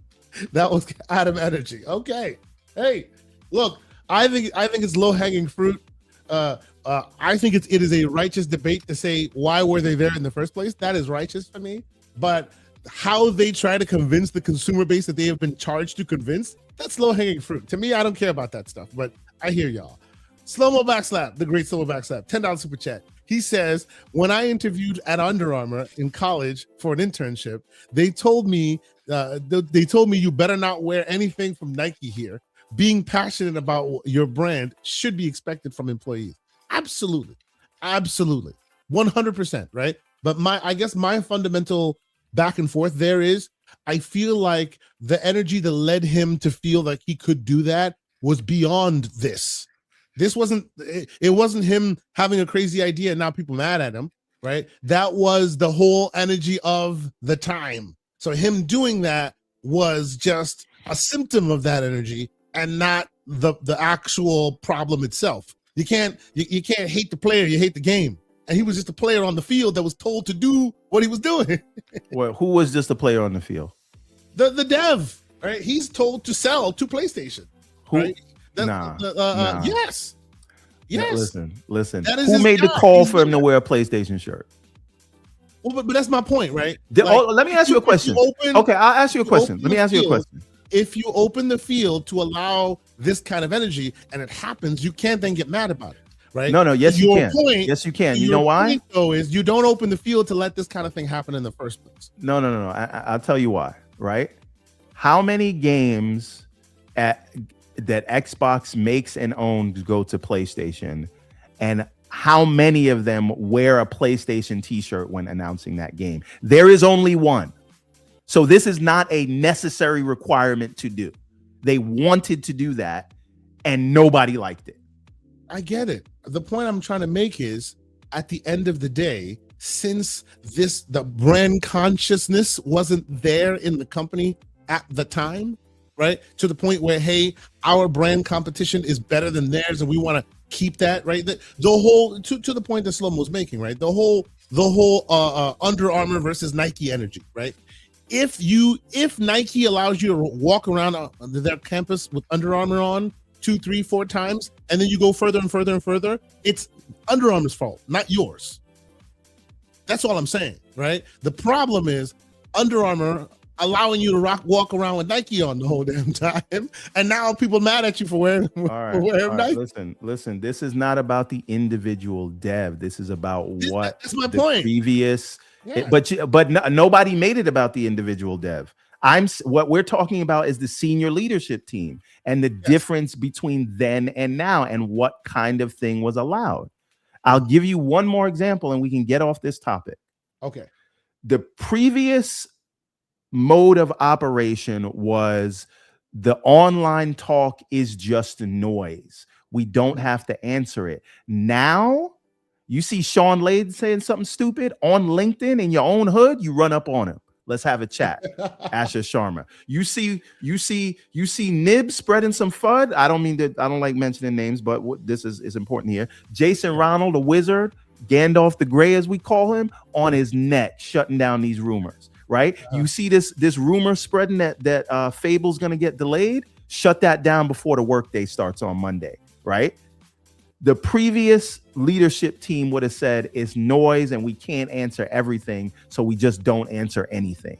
That was Adam Energy. Okay. Hey, look, I think it's low-hanging fruit. I think it is a righteous debate to say, why were they there in the first place? That is righteous for me. But how they try to convince the consumer base that they have been charged to convince, that's low-hanging fruit. To me, I don't care about that stuff, but I hear y'all. Slow-mo backslap, the great slow-mo backslap, $10 super chat. He says, when I interviewed at Under Armour in college for an internship, they told me you better not wear anything from Nike here. Being passionate about your brand should be expected from employees. Absolutely. 100%, right? But I guess my fundamental back and forth there is, I feel like the energy that led him to feel like he could do that was beyond this. This wasn't him having a crazy idea and now people mad at him, right? That was the whole energy of the time. So him doing that was just a symptom of that energy and not the actual problem itself. You can't hate the player, you hate the game. And he was just a player on the field that was told to do what he was doing. Well, who was just a player on the field? The dev, right? He's told to sell to PlayStation. Who? Right? Nah. Yes. Yes. Listen. Who made the call for him to wear a PlayStation shirt? Well, but that's my point, right? Let me ask you a question. Okay, I'll ask you a question. Let me ask you a question. If you open the field to allow this kind of energy and it happens, you can't then get mad about it. Right? No, yes, you can. Yes, you can. You know why? Though is you don't open the field to let this kind of thing happen in the first place. No. I'll tell you why. Right? How many games that Xbox makes and owns go to PlayStation, and how many of them wear a PlayStation T-shirt when announcing that game? There is only one. So this is not a necessary requirement to do. They wanted to do that, and nobody liked it. I get it. The point I'm trying to make is, at the end of the day, since the brand consciousness wasn't there in the company at the time, right? To the point where, hey, our brand competition is better than theirs, and we want to keep that, right? The whole to the point that Slomo's making, right? The whole Under Armour versus Nike energy, right? If Nike allows you to walk around their campus with Under Armour on 2, 3, 4 times, and then you go further and further and further, it's Under Armour's fault, not yours. That's all I'm saying, right? The problem is Under Armour allowing you to walk around with Nike on the whole damn time, and now people mad at you for wearing Nike. Listen. This is not about the individual dev. This is about that's my point. Previous, yeah. But nobody made it about the individual dev. What we're talking about is the senior leadership team and the difference between then and now and what kind of thing was allowed. I'll give you one more example and we can get off this topic. Okay. The previous mode of operation was the online talk is just noise. We don't have to answer it. Now, you see Sean Lade saying something stupid on LinkedIn in your own hood, you run up on him. Let's have a chat. Asha Sharma. You see Nib spreading some FUD. I don't like mentioning names, but this is important here. Jason Ronald, the wizard, Gandalf the Grey, as we call him, on his neck, shutting down these rumors. Right? You see this rumor spreading that Fable's gonna get delayed. Shut that down before the workday starts on Monday. Right? The previous leadership team would have said it's noise and we can't answer everything, so we just don't answer anything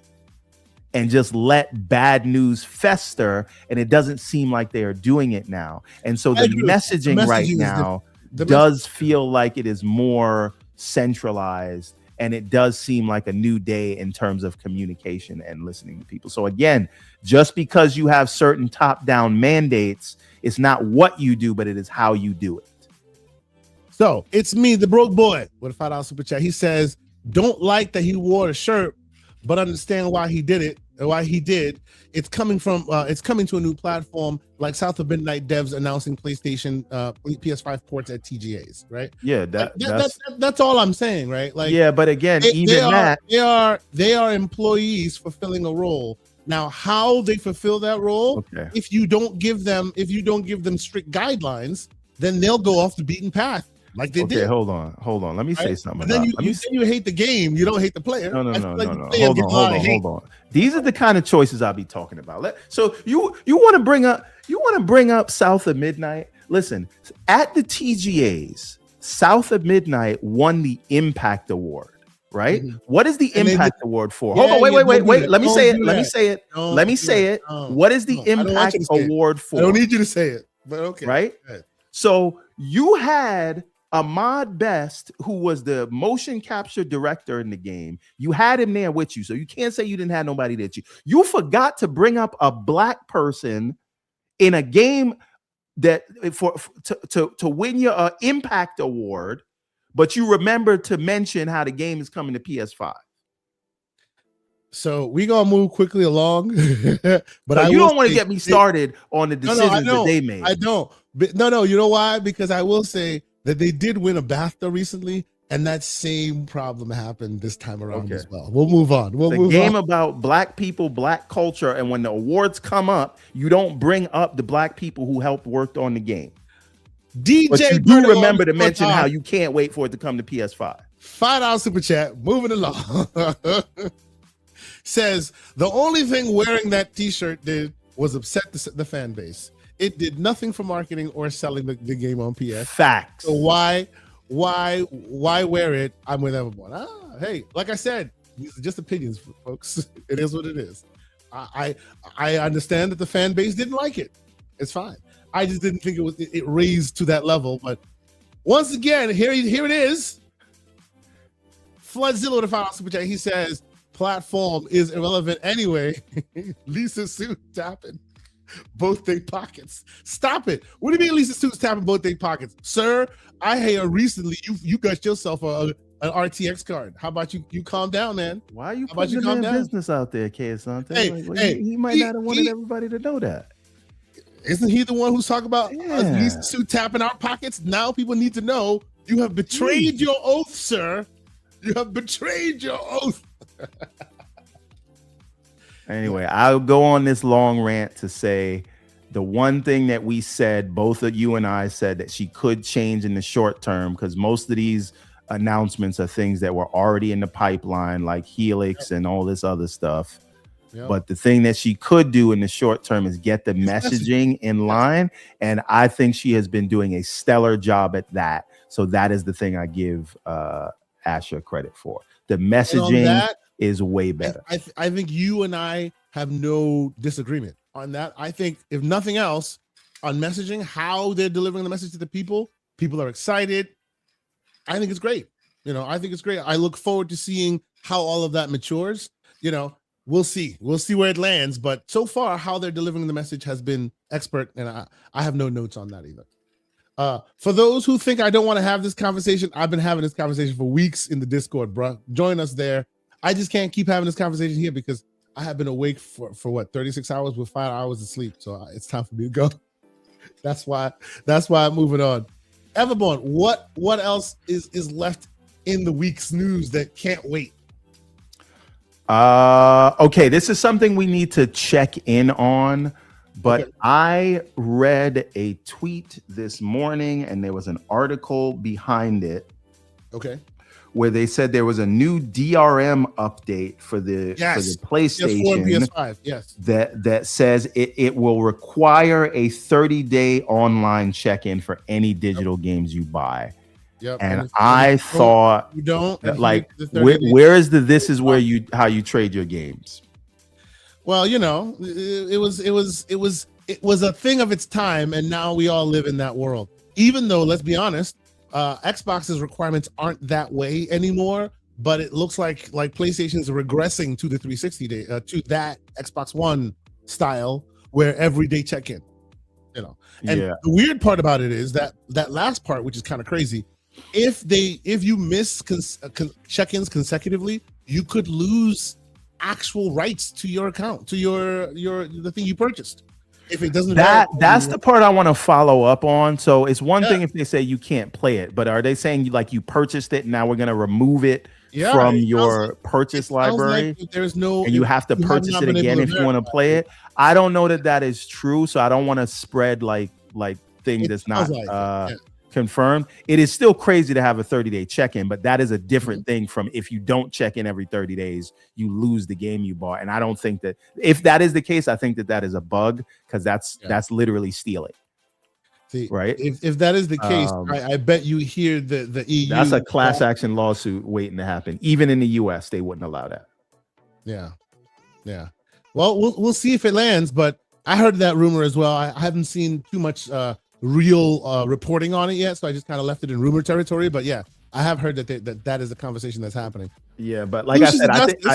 and just let bad news fester. And it doesn't seem like they are doing it now. And so the messaging right now does feel like it is more centralized, and it does seem like a new day in terms of communication and listening to people. So again, just because you have certain top-down mandates, it's not what you do, but it is how you do it. So it's me, the broke boy, with a $5 super chat. He says, don't like that he wore a shirt, but understand why he did it. Why he did. It's coming to a new platform, like South of Midnight devs announcing PlayStation PS5 ports at TGAs, right? Yeah, that's all I'm saying, right? Like, yeah, but again, they are employees fulfilling a role. Now, how they fulfill that role, if you don't give them strict guidelines, then they'll go off the beaten path. Like they did. Hold on. Let me say something. Then you hate the game. You don't hate the player. No. Hold on. These are the kind of choices I'll be talking about. So you want to bring up South of Midnight? Listen, at the TGAs, South of Midnight won the Impact Award. Right? Mm-hmm. What is the Impact Award for? Hold on. Wait. Let me say it. What is the Impact Award for? I don't need you to say it, but okay. Right? So you had Ahmad Best, who was the motion capture director in the game. You had him there with you, so you can't say you didn't have nobody there. You forgot to bring up a black person in a game that to win your Impact Award, but you remember to mention how the game is coming to PS5. So we gonna move quickly along, but so you don't want to get me started on the decisions that they made. I don't. But no. You know why? Because I will say that they did win a BAFTA recently, And that same problem happened this time around Okay. as well. We'll move on. We'll The move game on. about black people, black culture, and when the awards come up, you don't bring up the black people who helped work on the game. DJ But you do Vertigo remember to mention _ how you can't wait for it to come to PS5. $5 super chat. Moving along. Says the only thing wearing that T-shirt did was upset the fan base. It did nothing for marketing or selling the game on PS. Facts. So why wear it? I'm with everyone. Hey, like I said, these are just opinions, folks. It is what it is. I understand that the fan base didn't like it. It's fine. I just didn't think it raised to that level. But once again, here it is. Floodzilla with a $5 super chat. He says platform is irrelevant anyway. Lisa Sue tapping both their pockets. Stop it. What do you mean Lisa Sue's tapping both their pockets? Sir, I hear recently you got yourself an RTX card. How about you calm down, man? Why are you putting your business out there, K. Asante? He might not have wanted everybody to know that. Isn't he the one who's talking about Lisa Sue tapping our pockets? Now people need to know you have betrayed your oath, sir. You have betrayed your oath. Anyway, I'll go on this long rant to say the one thing that we said, both of you and I said that she could change in the short term, because most of these announcements are things that were already in the pipeline, like Helix and all this other stuff. Yep. But the thing that she could do in the short term is get the messaging in line. And I think she has been doing a stellar job at that. So that is the thing I give Asha credit for. The messaging is way better. I think you and I have no disagreement on that. I think if nothing else, on messaging, how they're delivering the message to the people are excited. I think it's great. I think it's great. I look forward to seeing how all of that matures. We'll see where it lands. But so far, how they're delivering the message has been expert, and I have no notes on that either. For those who think I don't want to have this conversation, I've been having this conversation for weeks in the Discord, bro. Join us there. I just can't keep having this conversation here because I have been awake for what, 36 hours with 5 hours of sleep. So it's time for me to go. That's why I'm moving on. Everborn, what else is left in the week's news that can't wait? Okay, this is something we need to check in on. But okay. I read a tweet this morning and there was an article behind it. Okay. Where they said there was a new DRM update for the PlayStation. PS4 and PS5, that says it will require a 30-day online check-in for any digital games you buy. Yep. And I thought you don't that, like, where is this is where how you trade your games. Well, it was a thing of its time, and now we all live in that world. Even though, let's be honest, Xbox's requirements aren't that way anymore, but it looks like PlayStation's regressing to the 360 day, to that Xbox One style where everyday check-in. And the weird part about it is that last part, which is kind of crazy, if you miss check-ins consecutively, you could lose actual rights to your account, to the thing you purchased. If it doesn't, that's the part I want to follow up on. So it's one thing if they say you can't play it, but are they saying you purchased it and now we're going to remove it from your purchase library? Like there's no, and you have to purchase it again if you want to play it. I don't know that is true, so I don't want to spread like thing that's not confirmed. It is still crazy to have a 30-day check-in, but that is a different thing from if you don't check in every 30 days, you lose the game you bought. And I don't think that if that is the case, I think that is a bug, because that's literally stealing. See, right? If that is the case, I bet you hear the EU. That's a class action lawsuit waiting to happen. Even in the US, they wouldn't allow that. Yeah. Well, we'll see if it lands, but I heard that rumor as well. I haven't seen too much real reporting on it yet, so I just kind of left it in rumor territory. But yeah, I have heard that is a conversation that's happening. Yeah, but like I said,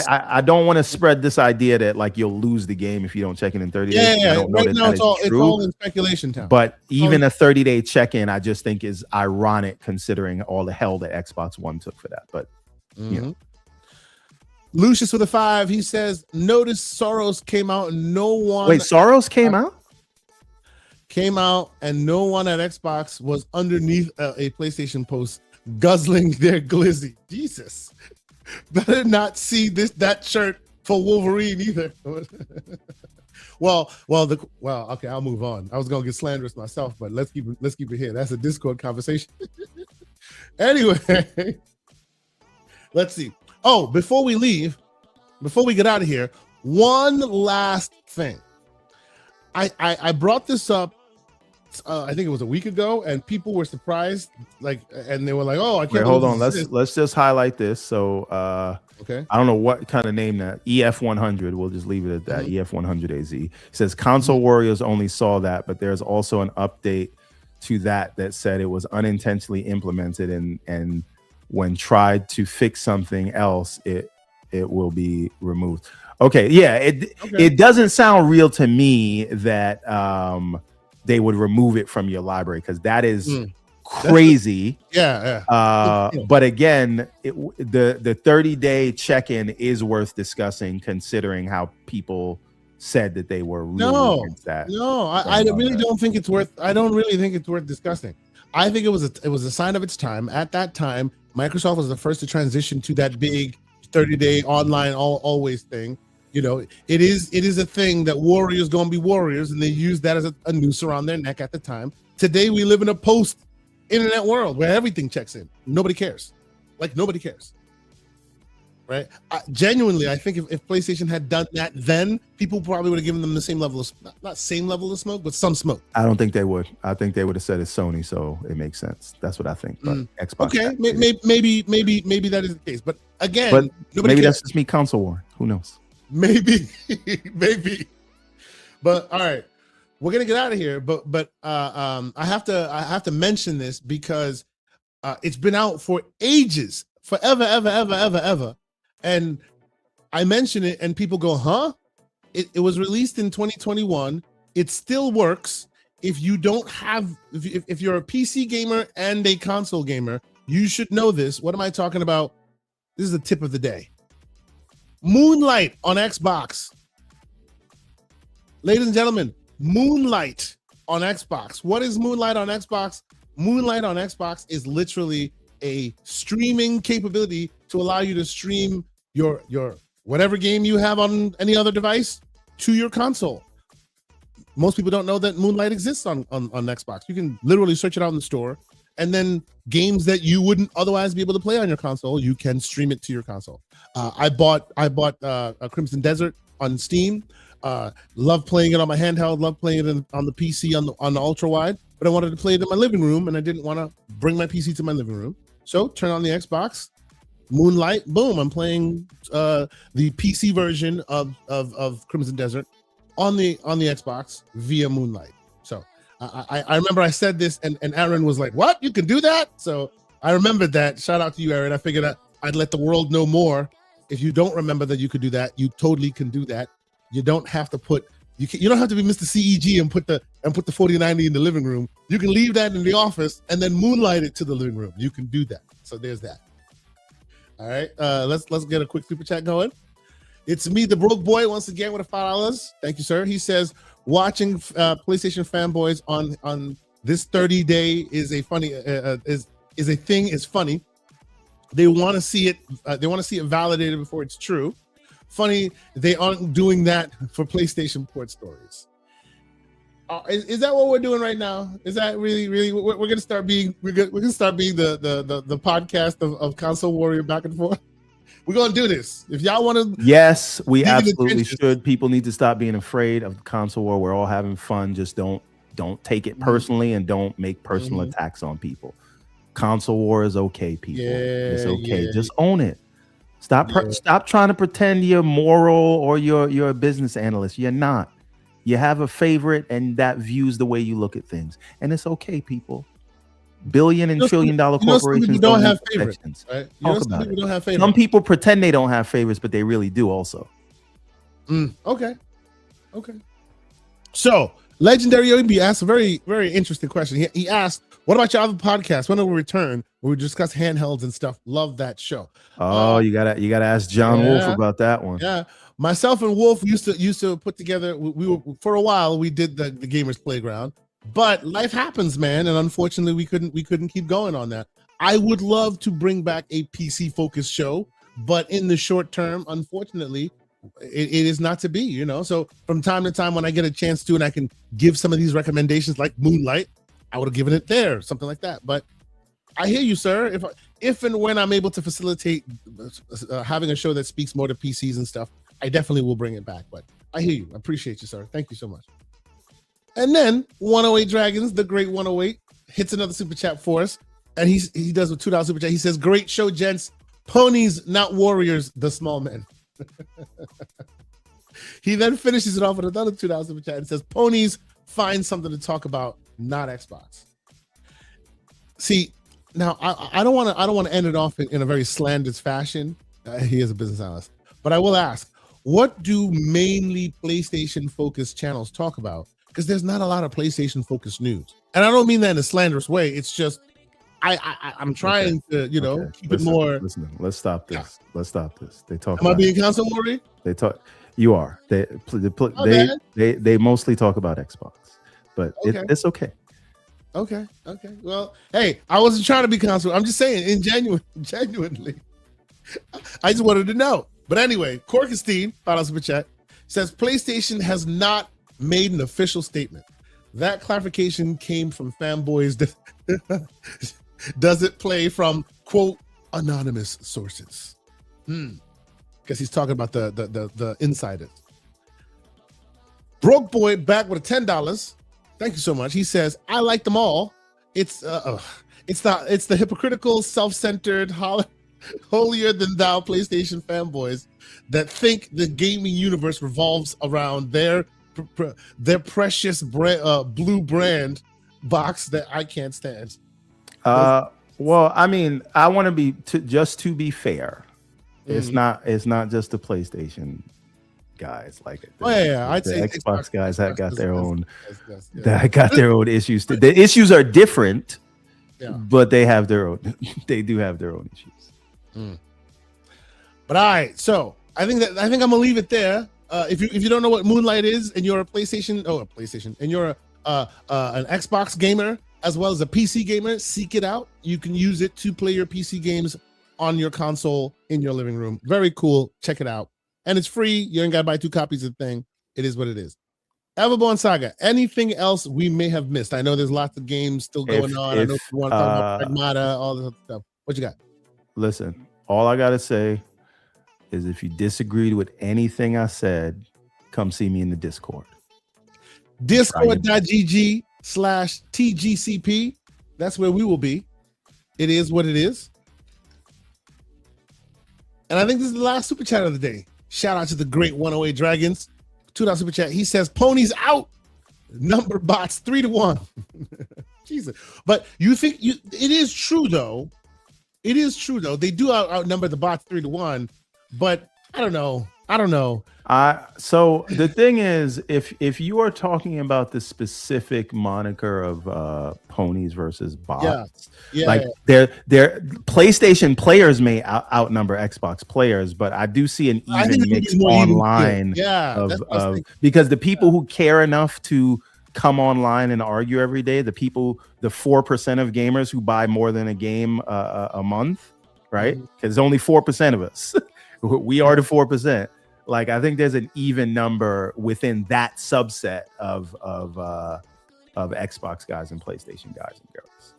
I don't want to spread this idea that you'll lose the game if you don't check in 30 days. Yeah. Right now it's all in speculation time. But even a 30-day check-in, I just think is ironic considering all the hell that Xbox One took for that. But Lucius with a 5, he says, notice Soros came out and no one. Wait, Soros came out? Came out and no one at Xbox was underneath a PlayStation post guzzling their glizzy. Jesus, better not see that shirt for Wolverine either. Well, okay, I'll move on. I was gonna get slanderous myself, but let's keep it here. That's a Discord conversation. Anyway, let's see. Oh, before we get out of here, one last thing. I brought this up. I think it was a week ago, and people were surprised, and they were like, "Oh, I can't." Wait, hold on. Let's just highlight this. So, okay. I don't know what kind of name that EF100. We'll just leave it at that. EF100 AZ. It says console warriors only saw that, but there's also an update to that said it was unintentionally implemented, and when tried to fix something else, it will be removed. Okay, yeah, it doesn't sound real to me that they would remove it from your library, because that is crazy. But again, the 30-day check-in is worth discussing, considering how people said that they were really against that. I really don't think it's worth. I don't really think it's worth discussing. I think it was a sign of its time. At that time, Microsoft was the first to transition to that big 30-day online always thing. You know, it is a thing that warriors gonna be warriors, and they use that as a noose around their neck at the time. Today, we live in a post-internet world where everything checks in. Nobody cares. Nobody cares. Right? Genuinely, I think if PlayStation had done that then, people probably would have given them the same level of, not same level of smoke, but some smoke. I don't think they would. I think they would have said it's Sony, so it makes sense. That's what I think. But Xbox. Okay, maybe that is the case. But again, maybe that's just me console war. Who knows? Maybe. But all right, we're gonna get out of here. But I have to mention this because it's been out for ages, forever. And I mention it and people go, huh? It was released in 2021. It still works. If you don't have, if you're a PC gamer and a console gamer, you should know this. What am I talking about? This is the tip of the day. Moonlight on Xbox. Ladies and gentlemen, Moonlight on Xbox. What is Moonlight on Xbox? Moonlight on Xbox is literally a streaming capability to allow you to stream your whatever game you have on any other device to your console. Most people don't know that Moonlight exists on Xbox. You can literally search it out in the store, and then games that you wouldn't otherwise be able to play on your console, you can stream it to your console. I bought a Crimson Desert on Steam. Love playing it on my handheld. Love playing it on the PC on the ultra wide. But I wanted to play it in my living room, and I didn't want to bring my PC to my living room. So turn on the Xbox, Moonlight, boom! I'm playing the PC version of Crimson Desert on the Xbox via Moonlight. So I remember I said this, and Aaron was like, "What? You can do that?" So I remembered that. Shout out to you, Aaron. I figured I'd let the world know more. If you don't remember that you could do that, you totally can do that. You don't have to put you don't have to be Mr. CEG and put the 4090 in the living room. You can leave that in the office and then moonlight it to the living room. You can do that. So there's that. All right, let's get a quick super chat going. It's me, the broke boy, once again with $5. Thank you, sir. He says, watching PlayStation fanboys on this 30-day is a funny is a thing. Is funny. They want to see it. They want to see it validated before it's true. Funny, they aren't doing that for PlayStation port stories. Is that what we're doing right now? Is that really we're gonna start being the podcast of console warrior back and forth? We're gonna do this. If y'all want to, yes, we absolutely should. People need to stop being afraid of the console war. We're all having fun. Just don't take it personally, and don't make personal attacks on people. Console war is okay, people. It's okay. Just own it. Stop trying to pretend you're moral or you're a business analyst. You're not. You have a favorite, and that views the way you look at things, and it's okay, people. Billion and $trillion corporations don't have favorites. Right? Don't have favorites. Some people pretend they don't have favorites, but they really do also. Okay. So, Legendary OB asked a very, very interesting question. He asked, what about your other podcast? When will we return? Where we discuss handhelds and stuff. Love that show. Oh, you gotta ask John Wolf about that one. Yeah. Myself and Wolf used to put together, we were for a while, we did the Gamers Playground, but life happens, man. And unfortunately we couldn't keep going on that. I would love to bring back a PC focused show, but in the short term, unfortunately, it is not to be, you know. So from time to time, when I get a chance to, and I can give some of these recommendations, like Moonlight, I would have given it there, something like that. But I hear you, sir. If and when I'm able to facilitate having a show that speaks more to PCs and stuff, I definitely will bring it back. But I hear you. I appreciate you, sir. Thank you so much. And then 108 Dragons, the great 108, hits another super chat for us. And he does a $2 super chat. He says, "Great show, gents. Ponies, not warriors, the small men." He then finishes it off with another $2 super chat and says, "Ponies, find something to talk about, not Xbox." See, now I don't want to end it off in a very slanderous fashion. He is a business analyst, but I will ask, what do mainly PlayStation focused channels talk about? Because there's not a lot of PlayStation focused news, and I don't mean that in a slanderous way. It's just I'm trying to, you know, keep it more. Listen, let's stop this. Yeah. Let's stop this. They talk. Am I being console worried? They talk. You are. They mostly talk about Xbox, but okay. It's okay. Okay. Well, hey, I wasn't trying to be console. I'm just saying, genuinely, I just wanted to know. But anyway, Corkestein, $5 super chat, says PlayStation has not made an official statement. That clarification came from fanboys. Does it play from, quote, anonymous sources? Because he's talking about the insiders. Broke Boy back with $10. Thank you so much. He says, "I like them all. It's the hypocritical, self-centered, holier than thou PlayStation fanboys that think the gaming universe revolves around their precious blue brand box that I can't stand." Well, I mean, I want to be to be fair. It's not just the PlayStation guys like it. I'd say Xbox guys that got their own that got their own issues. The issues are different, but they have their own. They do have their own issues. But all right, so I think I'm gonna leave it there. If you don't know what Moonlight is, and you're a PlayStation, and you're an Xbox gamer as well as a PC gamer, seek it out. You can use it to play your PC games on your console in your living room. Very cool. Check it out. And it's free. You ain't got to buy 2 copies of the thing. It is what it is. Everborn Saga, anything else we may have missed? I know there's lots of games still going on. I know you want to talk about Pragmata, all this other stuff. What you got? Listen, all I got to say is if you disagreed with anything I said, come see me in the Discord. Discord.gg/TGCP. That's where we will be. It is what it is. And I think this is the last super chat of the day. Shout out to the great 108 Dragons. $2 super chat. He says, "Ponies out. Number bots 3-1." Jesus. But you think it is true though. It is true though. They do outnumber the bots 3-1, but I don't know. So the thing is, if you are talking about the specific moniker of ponies versus bots, their PlayStation players may outnumber Xbox players, but I do see an even mix online because the people who care enough to come online and argue every day, the 4% of gamers who buy more than a game a month, right? Because only 4% of us. We are the 4%. Like, I think there's an even number within that subset of Xbox guys and PlayStation guys and girls.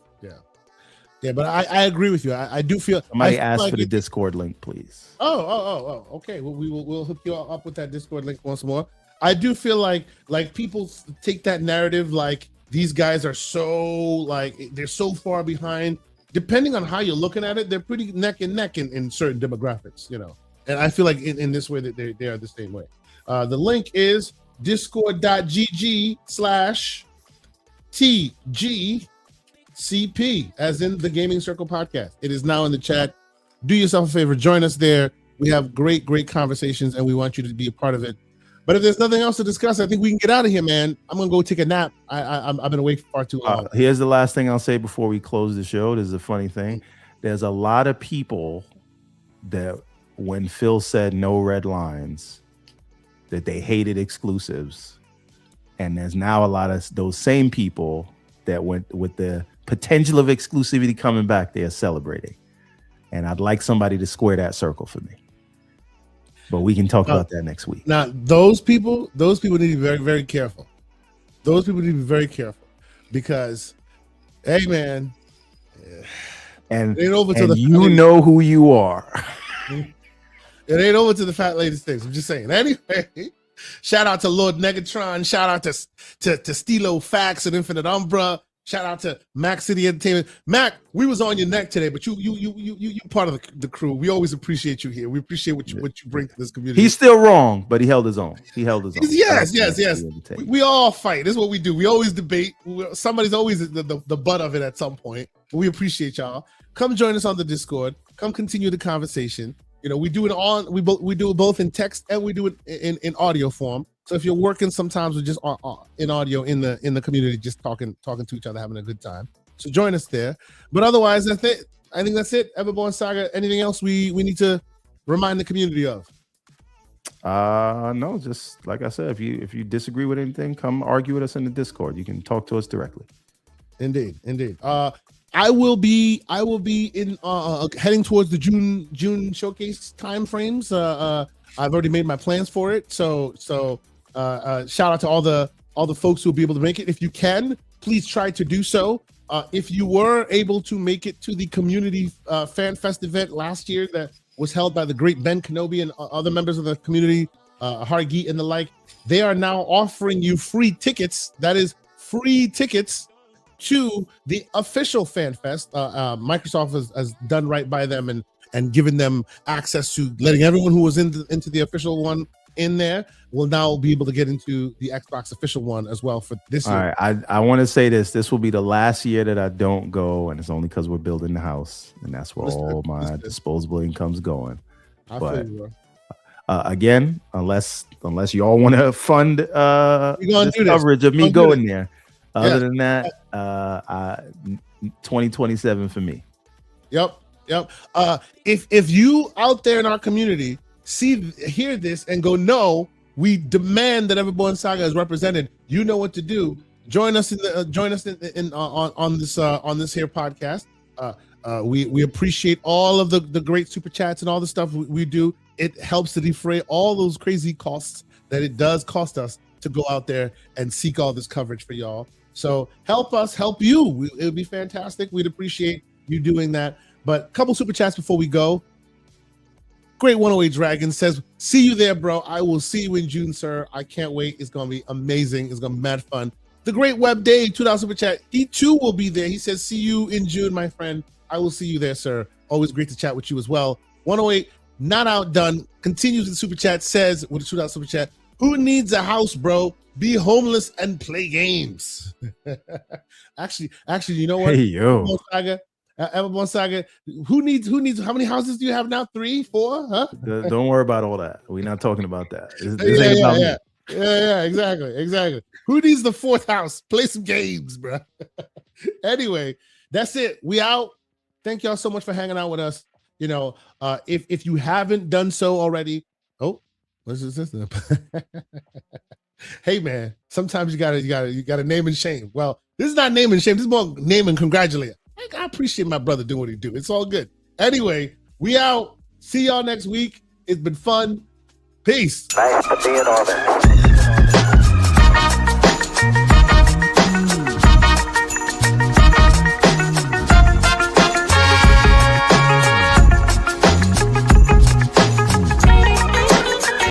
Yeah, but I agree with you. I do feel somebody asked for the Discord link, please. Oh. Okay. Well, we'll hook you up with that Discord link once more. I do feel like people take that narrative like these guys are so they're so far behind. Depending on how you're looking at it, they're pretty neck and neck in certain demographics, you know. And I feel like in this way that they are the same way. The link is discord.gg/TGCP, as in the Gaming Circle podcast. It is now in the chat. Do yourself a favor, join us there. We have great conversations, and we want you to be a part of it. But if there's nothing else to discuss, I think we can get out of here, man. I'm gonna go take a nap. I've been awake for far too long. Here's the last thing I'll say before we close the show. This is a funny thing. There's a lot of people that, when Phil said no red lines, that they hated exclusives. And there's now a lot of those same people that went with the potential of exclusivity coming back, they are celebrating. And I'd like somebody to square that circle for me. But we can talk about that next week. Now, those people need to be very, very careful. Those people need to be very careful because, hey, man, and it ain't over to you know who you are. It ain't over to the fat lady things. I'm just saying. Anyway, shout out to Lord Negatron. Shout out to Stilo Fax and Infinite Umbra. Shout out to Mac City Entertainment. Mac, we was on your neck today, but you part of the crew. We always appreciate you here. We appreciate what you bring to this community. He's still wrong, but he held his own. Yes. We all fight. This is what we do. We always debate. Somebody's always the butt of it at some point. But we appreciate y'all. Come join us on the Discord. Come continue the conversation. You know, we do it both in text and we do it in audio form. So if you're working, sometimes we're just in audio in the community, just talking to each other, having a good time. So join us there. But otherwise, that's it. I think that's it. Everborn Saga. Anything else we need to remind the community of? No, just like I said, if you disagree with anything, come argue with us in the Discord. You can talk to us directly. Indeed. I will be in heading towards the June showcase time frames. I've already made my plans for it. So shout out to all the folks who will be able to make it. If you can, please try to do so. If you were able to make it to the community fan fest event last year that was held by the great Ben Kenobi and other members of the community, Hargi and the like, they are now offering you free tickets. That is free tickets to the official fan fest. Microsoft has done right by them and given them access to letting everyone who was into the official one in there will now be able to get into the Xbox official one as well for this year. All right, I want to say this will be the last year that I don't go, and it's only because we're building the house, and that's where all my disposable income's going. But again, unless y'all want to fund this coverage of me going there, other than that, 2027 for me. Yep. If you out there in our community hear this and go, no, we demand that Everborn Saga is represented, you know what to do. Join us on this here podcast. We appreciate all of the great super chats and all the stuff we do. It helps to defray all those crazy costs that it does cost us to go out there and seek all this coverage for y'all. So help us help you. It would be fantastic. We'd appreciate you doing that. But a couple super chats before we go. Great 108 Dragon says, see you there, bro. I will see you in June, sir. I can't wait. It's going to be amazing. It's going to be mad fun. The Great Web Day, $2 super chat. He too will be there. He says, see you in June, my friend. I will see you there, sir. Always great to chat with you as well. 108, not outdone, continues the super chat, says with a $2 super chat, who needs a house, bro? Be homeless and play games. actually, you know what? Hey, yo. Everborn Saga, who needs how many houses do you have now? 3, 4? Huh? Don't worry about all that. We're not talking about that. This ain't about me. Yeah, exactly. Who needs the 4th house? Play some games, bro. Anyway, that's it. We out. Thank y'all so much for hanging out with us. You know, if you haven't done so already, what's this? Hey man, sometimes you gotta name and shame. Well, this is not name and shame. This is more name and congratulate. I appreciate my brother doing what he do. It's all good. Anyway, we out. See y'all next week. It's been fun. Peace. Nice to be in orbit.